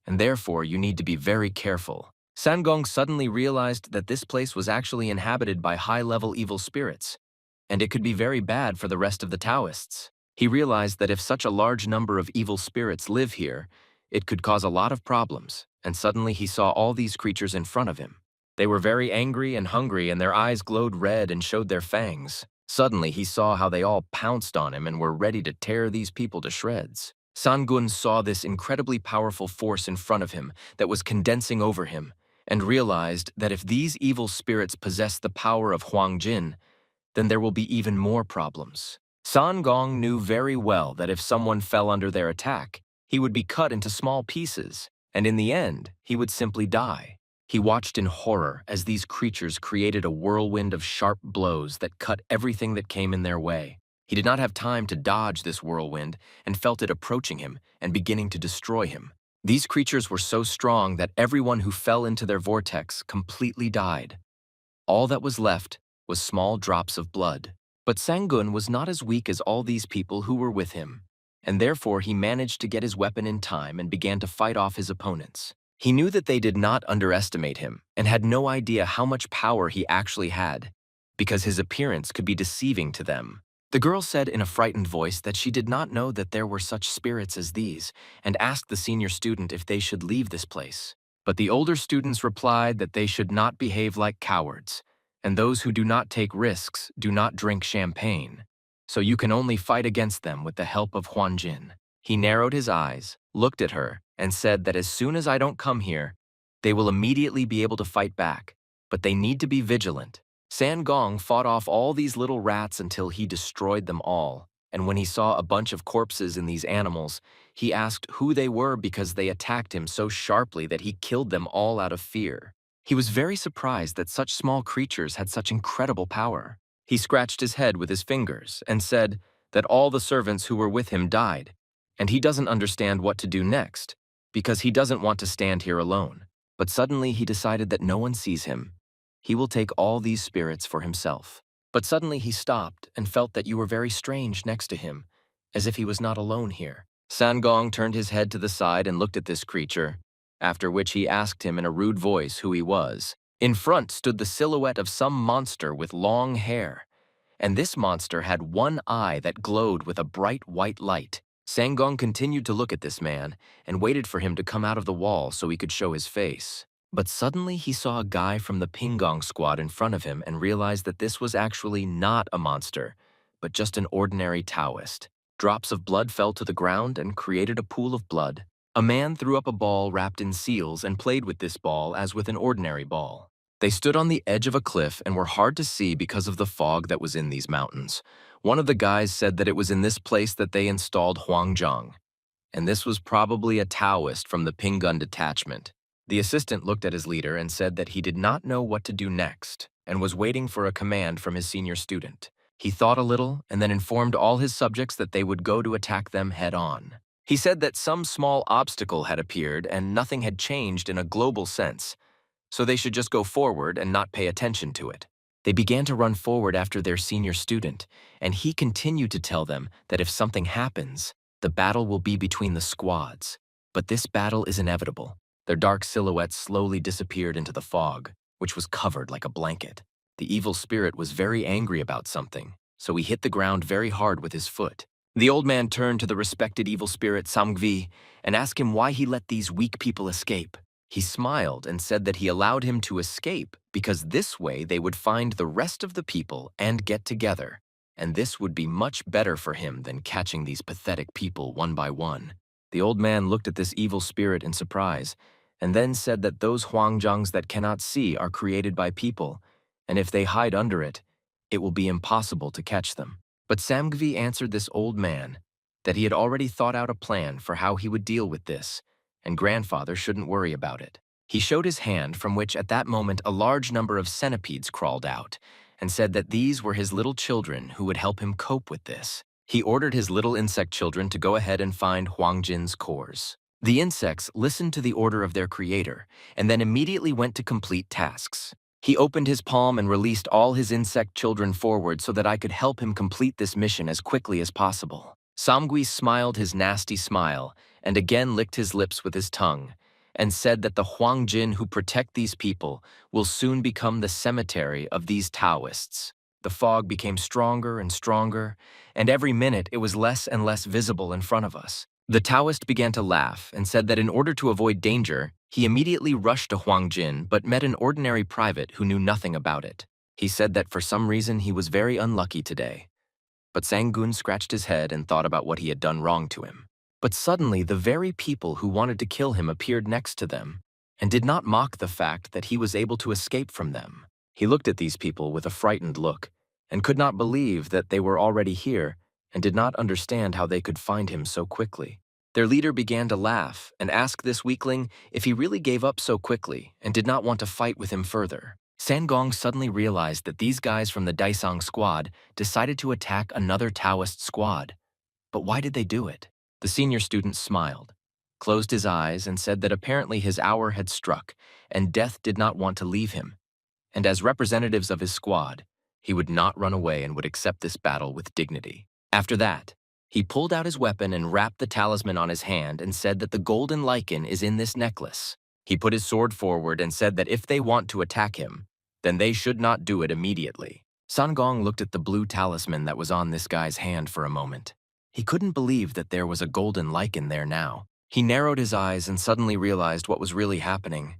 and therefore you need to be very careful. Sangong suddenly realized that this place was actually inhabited by high-level evil spirits, and it could be very bad for the rest of the Taoists. He realized that if such a large number of evil spirits live here, it could cause a lot of problems, and suddenly he saw all these creatures in front of him. They were very angry and hungry, and their eyes glowed red and showed their fangs. Suddenly he saw how they all pounced on him and were ready to tear these people to shreds. Sangun saw this incredibly powerful force in front of him that was condensing over him, and realized that if these evil spirits possess the power of Huang Jin, then there will be even more problems. San Gong knew very well that if someone fell under their attack, he would be cut into small pieces, and in the end, he would simply die. He watched in horror as these creatures created a whirlwind of sharp blows that cut everything that came in their way. He did not have time to dodge this whirlwind and felt it approaching him and beginning to destroy him. These creatures were so strong that everyone who fell into their vortex completely died. All that was left was small drops of blood. But Sangun was not as weak as all these people who were with him, and therefore he managed to get his weapon in time and began to fight off his opponents. He knew that they did not underestimate him and had no idea how much power he actually had, because his appearance could be deceiving to them. The girl said in a frightened voice that she did not know that there were such spirits as these, and asked the senior student if they should leave this place. But the older students replied that they should not behave like cowards, and those who do not take risks do not drink champagne, so you can only fight against them with the help of Huan Jin. He narrowed his eyes, looked at her, and said that as soon as I don't come here, they will immediately be able to fight back, but they need to be vigilant. San Gong fought off all these little rats until he destroyed them all, and when he saw a bunch of corpses in these animals, he asked who they were because they attacked him so sharply that he killed them all out of fear. He was very surprised that such small creatures had such incredible power. He scratched his head with his fingers and said that all the servants who were with him died, and he doesn't understand what to do next, because he doesn't want to stand here alone. But suddenly he decided that no one sees him. He will take all these spirits for himself. But suddenly he stopped and felt that you were very strange next to him, as if he was not alone here. Sangong turned his head to the side and looked at this creature, after which he asked him in a rude voice who he was. In front stood the silhouette of some monster with long hair, and this monster had one eye that glowed with a bright white light. Sangong continued to look at this man and waited for him to come out of the wall so he could show his face. But suddenly he saw a guy from the Pingong squad in front of him and realized that this was actually not a monster, but just an ordinary Taoist. Drops of blood fell to the ground and created a pool of blood. A man threw up a ball wrapped in seals and played with this ball as with an ordinary ball. They stood on the edge of a cliff and were hard to see because of the fog that was in these mountains. One of the guys said that it was in this place that they installed Huangzhong, and this was probably a Taoist from the Pingun detachment. The assistant looked at his leader and said that he did not know what to do next and was waiting for a command from his senior student. He thought a little and then informed all his subjects that they would go to attack them head-on. He said that some small obstacle had appeared and nothing had changed in a global sense, so they should just go forward and not pay attention to it. They began to run forward after their senior student, and he continued to tell them that if something happens, the battle will be between the squads. But this battle is inevitable. Their dark silhouettes slowly disappeared into the fog, which was covered like a blanket. The evil spirit was very angry about something. so he hit the ground very hard with his foot. The old man turned to the respected evil spirit Samgvi and asked him why he let these weak people escape. He smiled and said that he allowed him to escape because this way they would find the rest of the people and get together, and this would be much better for him than catching these pathetic people one by one. The old man looked at this evil spirit in surprise, and then said that those huangjiangs that cannot see are created by people, and if they hide under it, it will be impossible to catch them. But Samgvi answered this old man that he had already thought out a plan for how he would deal with this, and grandfather shouldn't worry about it. He showed his hand from which at that moment a large number of centipedes crawled out, and said that these were his little children who would help him cope with this. He ordered his little insect children to go ahead and find Huang Jin's cores. The insects listened to the order of their creator, and then immediately went to complete tasks. He opened his palm and released all his insect children forward so that I could help him complete this mission as quickly as possible. Samgui smiled his nasty smile and again licked his lips with his tongue and said that the Huang Jin who protect these people will soon become the cemetery of these Taoists. The fog became stronger and stronger, and every minute it was less and less visible in front of us. The Taoist began to laugh and said that in order to avoid danger, he immediately rushed to Huang Jin but met an ordinary private who knew nothing about it. He said that for some reason he was very unlucky today. But Sangun scratched his head and thought about what he had done wrong to him. But suddenly the very people who wanted to kill him appeared next to them and did not mock the fact that he was able to escape from them. He looked at these people with a frightened look and could not believe that they were already here and did not understand how they could find him so quickly. Their leader began to laugh and ask this weakling if he really gave up so quickly and did not want to fight with him further. Sangong suddenly realized that these guys from the Daisang squad decided to attack another Taoist squad. But why did they do it? The senior student smiled, closed his eyes, and said that apparently his hour had struck and death did not want to leave him. And as representatives of his squad, he would not run away and would accept this battle with dignity. After that, he pulled out his weapon and wrapped the talisman on his hand and said that the golden lichen is in this necklace. He put his sword forward and said that if they want to attack him, then they should not do it immediately. Sangong looked at the blue talisman that was on this guy's hand for a moment. He couldn't believe that there was a golden lichen there now. He narrowed his eyes and suddenly realized what was really happening.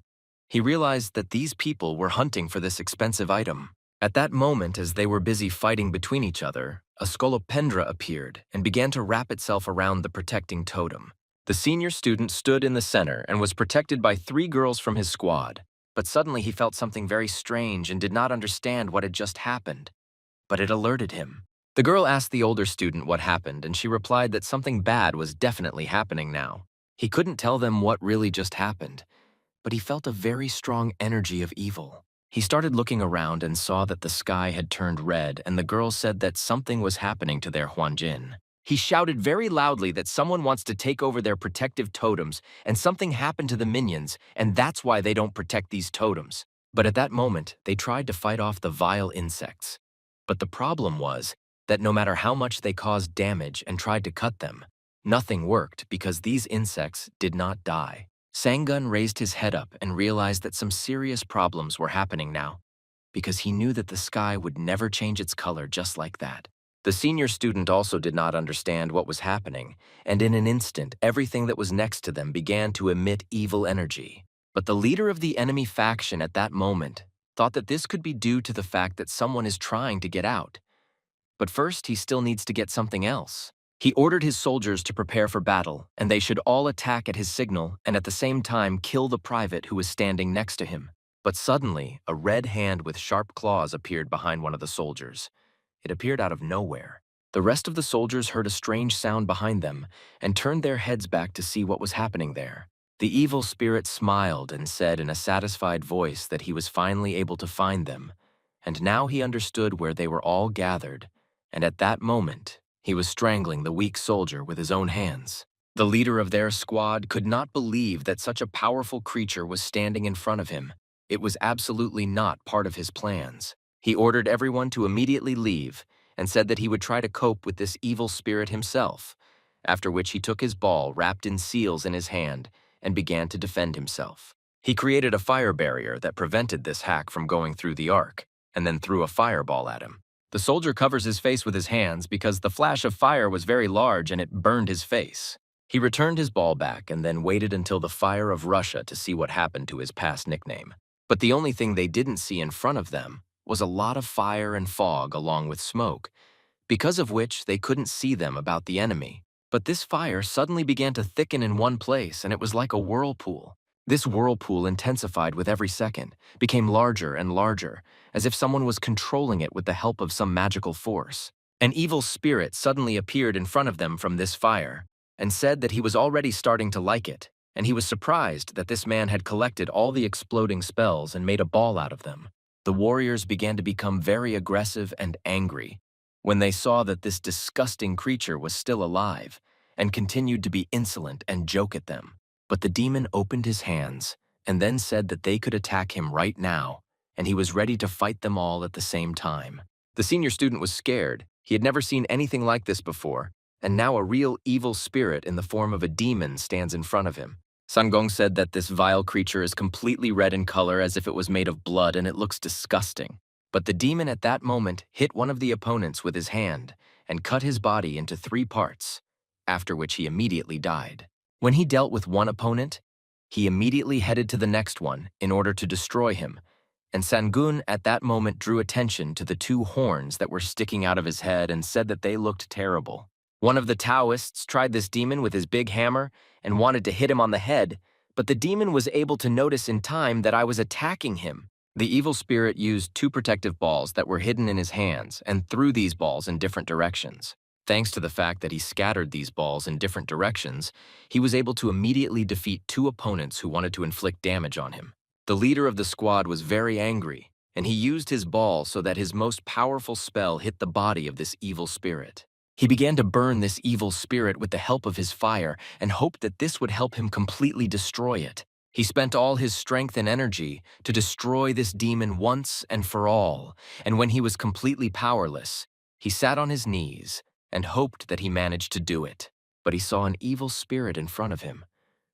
He realized that these people were hunting for this expensive item. At that moment, as they were busy fighting between each other, a scolopendra appeared and began to wrap itself around the protecting totem. The senior student stood in the center and was protected by 3 girls from his squad. But suddenly he felt something very strange and did not understand what had just happened. But it alerted him. The girl asked the older student what happened, and she replied that something bad was definitely happening now. He couldn't tell them what really just happened, but he felt a very strong energy of evil. He started looking around and saw that the sky had turned red, and the girl said that something was happening to their Huanjin. He shouted very loudly that someone wants to take over their protective totems, and something happened to the minions, and that's why they don't protect these totems. But at that moment, they tried to fight off the vile insects. But the problem was that no matter how much they caused damage and tried to cut them, nothing worked because these insects did not die. Sangun raised his head up and realized that some serious problems were happening now, because he knew that the sky would never change its color just like that. The senior student also did not understand what was happening, and in an instant, everything that was next to them began to emit evil energy. But the leader of the enemy faction at that moment thought that this could be due to the fact that someone is trying to get out. But first, he still needs to get something else. He ordered his soldiers to prepare for battle, and they should all attack at his signal and at the same time kill the private who was standing next to him. But suddenly, a red hand with sharp claws appeared behind one of the soldiers. It appeared out of nowhere. The rest of the soldiers heard a strange sound behind them and turned their heads back to see what was happening there. The evil spirit smiled and said in a satisfied voice that he was finally able to find them, and now he understood where they were all gathered, and at that moment, he was strangling the weak soldier with his own hands. The leader of their squad could not believe that such a powerful creature was standing in front of him. It was absolutely not part of his plans. He ordered everyone to immediately leave and said that he would try to cope with this evil spirit himself, after which he took his ball wrapped in seals in his hand and began to defend himself. He created a fire barrier that prevented this hack from going through the ark, and then threw a fireball at him. The soldier covers his face with his hands because the flash of fire was very large and it burned his face. He returned his ball back and then waited until the fire of Russia to see what happened to his past nickname. But the only thing they didn't see in front of them was a lot of fire and fog along with smoke, because of which they couldn't see them about the enemy. But this fire suddenly began to thicken in one place, and it was like a whirlpool. This whirlpool intensified with every second, became larger and larger, as if someone was controlling it with the help of some magical force. An evil spirit suddenly appeared in front of them from this fire, and said that he was already starting to like it, and he was surprised that this man had collected all the exploding spells and made a ball out of them. The warriors began to become very aggressive and angry when they saw that this disgusting creature was still alive and continued to be insolent and joke at them. But the demon opened his hands and then said that they could attack him right now, and he was ready to fight them all at the same time. The senior student was scared. He had never seen anything like this before, and now a real evil spirit in the form of a demon stands in front of him. Sangong said that this vile creature is completely red in color as if it was made of blood, and it looks disgusting. But the demon at that moment hit one of the opponents with his hand and cut his body into 3 parts, after which he immediately died. When he dealt with one opponent, he immediately headed to the next one in order to destroy him, and Sangun at that moment drew attention to the 2 horns that were sticking out of his head and said that they looked terrible. One of the Taoists tried this demon with his big hammer and wanted to hit him on the head, but the demon was able to notice in time that I was attacking him. The evil spirit used 2 protective balls that were hidden in his hands and threw these balls in different directions. Thanks to the fact that he scattered these balls in different directions, he was able to immediately defeat 2 opponents who wanted to inflict damage on him. The leader of the squad was very angry, and he used his ball so that his most powerful spell hit the body of this evil spirit. He began to burn this evil spirit with the help of his fire and hoped that this would help him completely destroy it. He spent all his strength and energy to destroy this demon once and for all, and when he was completely powerless, he sat on his knees and hoped that he managed to do it. But he saw an evil spirit in front of him,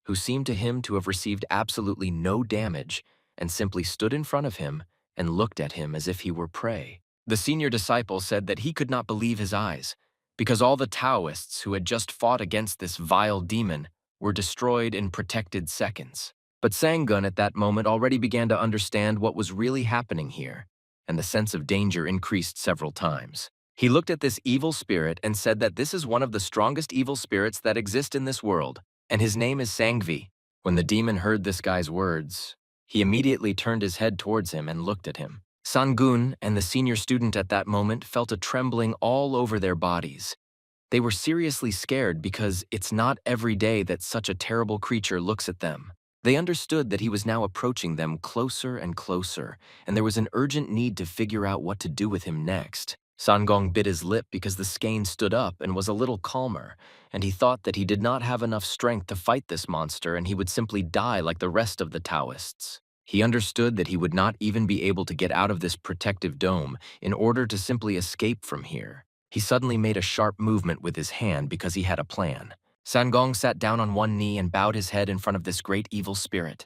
who seemed to him to have received absolutely no damage and simply stood in front of him and looked at him as if he were prey. The senior disciple said that he could not believe his eyes, because all the Taoists who had just fought against this vile demon were destroyed in protected seconds. But Sangun at that moment already began to understand what was really happening here, and the sense of danger increased several times. He looked at this evil spirit and said that this is one of the strongest evil spirits that exist in this world, and his name is Sangvi. When the demon heard this guy's words, he immediately turned his head towards him and looked at him. Sangun and the senior student at that moment felt a trembling all over their bodies. They were seriously scared because it's not every day that such a terrible creature looks at them. They understood that he was now approaching them closer and closer, and there was an urgent need to figure out what to do with him next. Sangong bit his lip because the skein stood up and was a little calmer, and he thought that he did not have enough strength to fight this monster and he would simply die like the rest of the Taoists. He understood that he would not even be able to get out of this protective dome in order to simply escape from here. He suddenly made a sharp movement with his hand because he had a plan. Sangong sat down on one knee and bowed his head in front of this great evil spirit.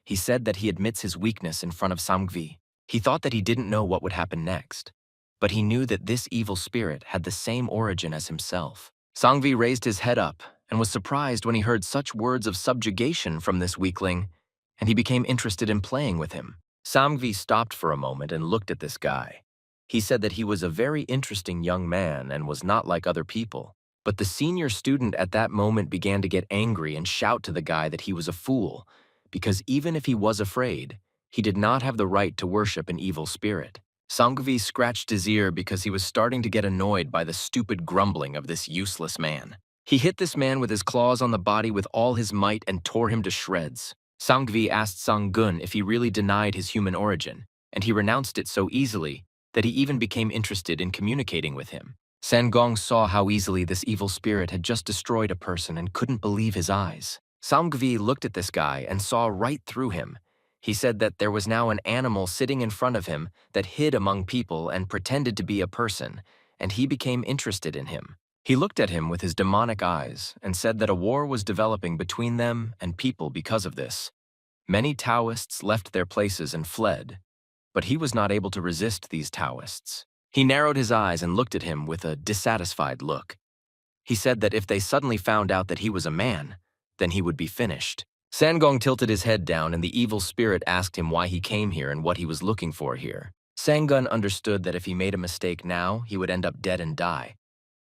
He said that he admits his weakness in front of Sangvi. He thought that he didn't know what would happen next, but he knew that this evil spirit had the same origin as himself. Sangvi raised his head up and was surprised when he heard such words of subjugation from this weakling, and he became interested in playing with him. Sangvi stopped for a moment and looked at this guy. He said that he was a very interesting young man and was not like other people. But the senior student at that moment began to get angry and shout to the guy that he was a fool, because even if he was afraid, he did not have the right to worship an evil spirit. Sangvi scratched his ear because he was starting to get annoyed by the stupid grumbling of this useless man. He hit this man with his claws on the body with all his might and tore him to shreds. Sangvi asked Sangun if he really denied his human origin, and he renounced it so easily that he even became interested in communicating with him. Sangong saw how easily this evil spirit had just destroyed a person and couldn't believe his eyes. Sangvi looked at this guy and saw right through him. He said that there was now an animal sitting in front of him that hid among people and pretended to be a person, and he became interested in him. He looked at him with his demonic eyes and said that a war was developing between them and people because of this. Many Taoists left their places and fled, but he was not able to resist these Taoists. He narrowed his eyes and looked at him with a dissatisfied look. He said that if they suddenly found out that he was a man, then he would be finished. Sangong tilted his head down and the evil spirit asked him why he came here and what he was looking for here. Sanggun understood that if he made a mistake now, he would end up dead and die,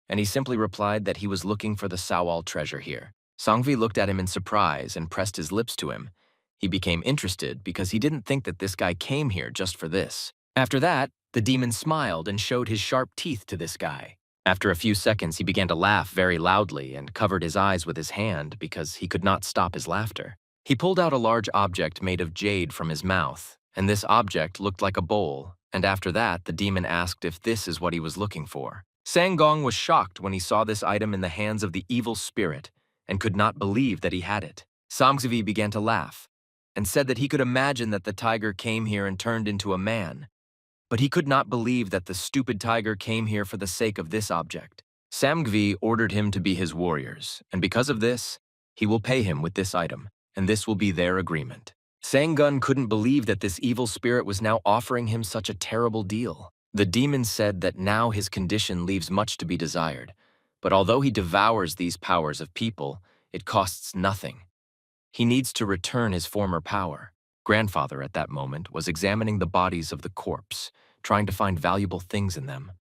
and he simply replied that he was looking for the Sawal treasure here. Sangvi looked at him in surprise and pressed his lips to him. He became interested because he didn't think that this guy came here just for this. After that, the demon smiled and showed his sharp teeth to this guy. After a few seconds, he began to laugh very loudly and covered his eyes with his hand because he could not stop his laughter. He pulled out a large object made of jade from his mouth, and this object looked like a bowl, and after that, the demon asked if this is what he was looking for. Sangong was shocked when he saw this item in the hands of the evil spirit and could not believe that he had it. Samgzivi began to laugh and said that he could imagine that the tiger came here and turned into a man, but he could not believe that the stupid tiger came here for the sake of this object. Samgvi ordered him to be his warriors, and because of this, he will pay him with this item, and this will be their agreement. Sanggun couldn't believe that this evil spirit was now offering him such a terrible deal. The demon said that now his condition leaves much to be desired, but although he devours these powers of people, it costs nothing. He needs to return his former power. Grandfather, at that moment, was examining the bodies of the corpse, trying to find valuable things in them.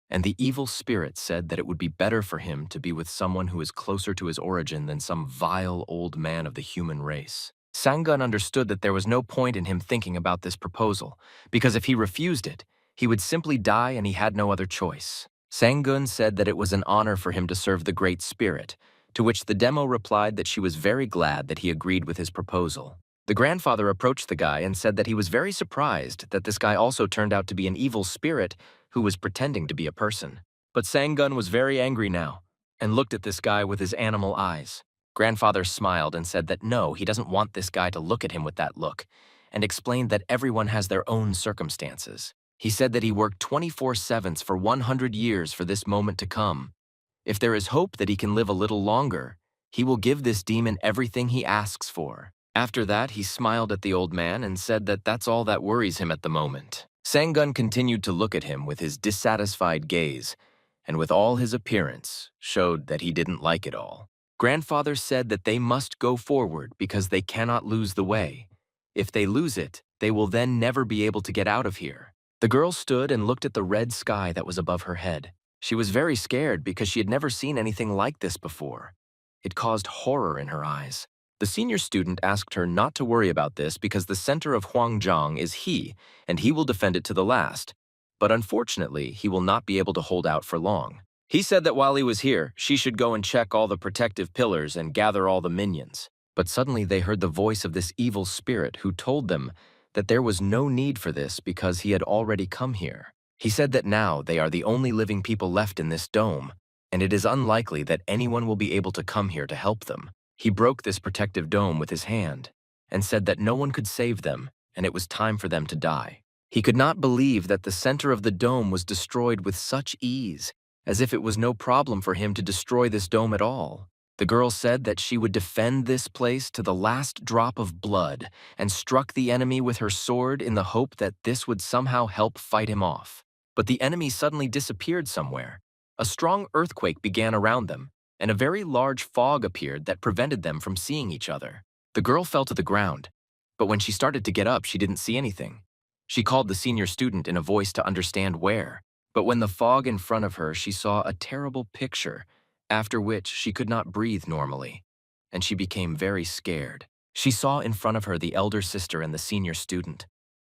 And the evil spirit said that it would be better for him to be with someone who is closer to his origin than some vile old man of the human race. Sanggun understood that there was no point in him thinking about this proposal, because if he refused it, he would simply die and he had no other choice. Sanggun said that it was an honor for him to serve the Great Spirit, to which the demo replied that she was very glad that he agreed with his proposal. The grandfather approached the guy and said that he was very surprised that this guy also turned out to be an evil spirit who was pretending to be a person. But Sanggun was very angry now and looked at this guy with his animal eyes. Grandfather smiled and said that no, he doesn't want this guy to look at him with that look, and explained that everyone has their own circumstances. He said that he worked 24/7 for 100 years for this moment to come. If there is hope that he can live a little longer, he will give this demon everything he asks for. After that, he smiled at the old man and said that that's all that worries him at the moment. Sanggun continued to look at him with his dissatisfied gaze, and with all his appearance, showed that he didn't like it all. Grandfather said that they must go forward because they cannot lose the way. If they lose it, they will then never be able to get out of here. The girl stood and looked at the red sky that was above her head. She was very scared because she had never seen anything like this before. It caused horror in her eyes. The senior student asked her not to worry about this because the center of Huangjiang is he, and he will defend it to the last. But unfortunately, he will not be able to hold out for long. He said that while he was here, she should go and check all the protective pillars and gather all the minions. But suddenly they heard the voice of this evil spirit who told them that there was no need for this because he had already come here. He said that now they are the only living people left in this dome, and it is unlikely that anyone will be able to come here to help them. He broke this protective dome with his hand and said that no one could save them, and it was time for them to die. He could not believe that the center of the dome was destroyed with such ease, as if it was no problem for him to destroy this dome at all. The girl said that she would defend this place to the last drop of blood and struck the enemy with her sword in the hope that this would somehow help fight him off. But the enemy suddenly disappeared somewhere. A strong earthquake began around them, and a very large fog appeared that prevented them from seeing each other. The girl fell to the ground, but when she started to get up, she didn't see anything. She called the senior student in a voice to understand where. But when the fog in front of her, she saw a terrible picture, after which she could not breathe normally, and she became very scared. She saw in front of her the elder sister and the senior student.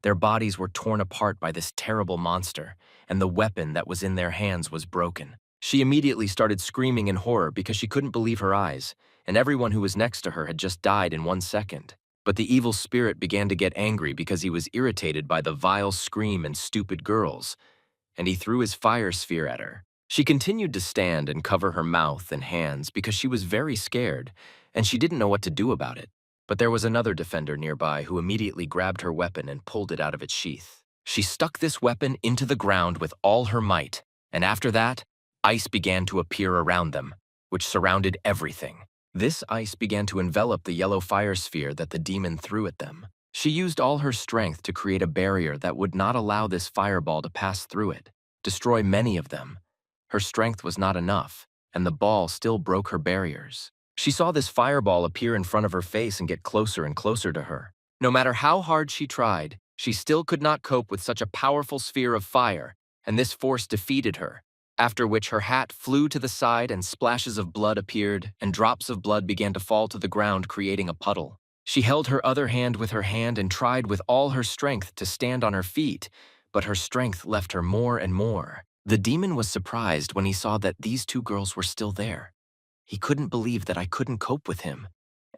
Their bodies were torn apart by this terrible monster, and the weapon that was in their hands was broken. She immediately started screaming in horror because she couldn't believe her eyes, and everyone who was next to her had just died in 1 second. But the evil spirit began to get angry because he was irritated by the vile scream and stupid girls, and he threw his fire sphere at her. She continued to stand and cover her mouth and hands because she was very scared, and she didn't know what to do about it. But there was another defender nearby who immediately grabbed her weapon and pulled it out of its sheath. She stuck this weapon into the ground with all her might, and after that, ice began to appear around them, which surrounded everything. This ice began to envelop the yellow fire sphere that the demon threw at them. She used all her strength to create a barrier that would not allow this fireball to pass through it. destroy many of them. Her strength was not enough, and the ball still broke her barriers. She saw this fireball appear in front of her face and get closer and closer to her. No matter how hard she tried, she still could not cope with such a powerful sphere of fire, and this force defeated her, after which her hat flew to the side and splashes of blood appeared, and drops of blood began to fall to the ground, creating a puddle. She held her other hand with her hand and tried with all her strength to stand on her feet, but her strength left her more and more. The demon was surprised when he saw that these two girls were still there. He couldn't believe that I couldn't cope with him.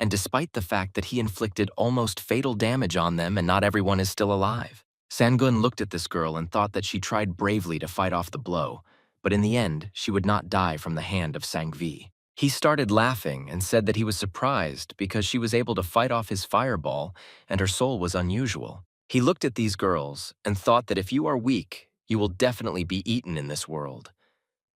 And despite the fact that he inflicted almost fatal damage on them and not everyone is still alive. Sangun looked at this girl and thought that she tried bravely to fight off the blow, but in the end, she would not die from the hand of Sangvi. He started laughing and said that he was surprised because she was able to fight off his fireball and her soul was unusual. He looked at these girls and thought that if you are weak, you will definitely be eaten in this world.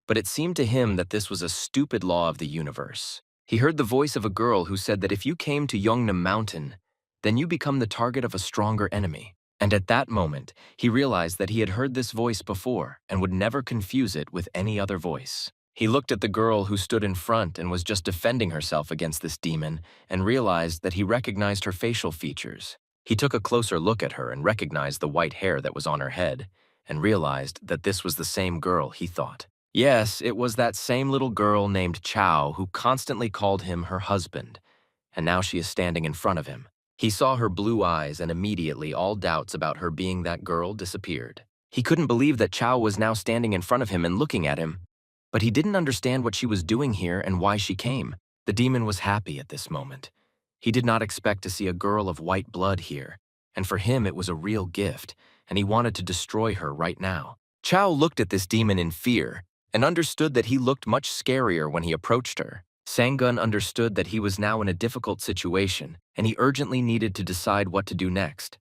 But it seemed to him that this was a stupid law of the universe. He heard the voice of a girl who said that if you came to Yeongnam Mountain, then you become the target of a stronger enemy. And at that moment, he realized that he had heard this voice before and would never confuse it with any other voice. He looked at the girl who stood in front and was just defending herself against this demon and realized that he recognized her facial features. He took a closer look at her and recognized the white hair that was on her head and realized that this was the same girl he thought. Yes, it was that same little girl named Chow who constantly called him her husband, and now she is standing in front of him. He saw her blue eyes and immediately all doubts about her being that girl disappeared. He couldn't believe that Chow was now standing in front of him and looking at him, but he didn't understand what she was doing here and why she came. The demon was happy at this moment. He did not expect to see a girl of white blood here, and for him it was a real gift, and he wanted to destroy her right now. Chow looked at this demon in fear and understood that he looked much scarier when he approached her. Sangun understood that he was now in a difficult situation, and he urgently needed to decide what to do next.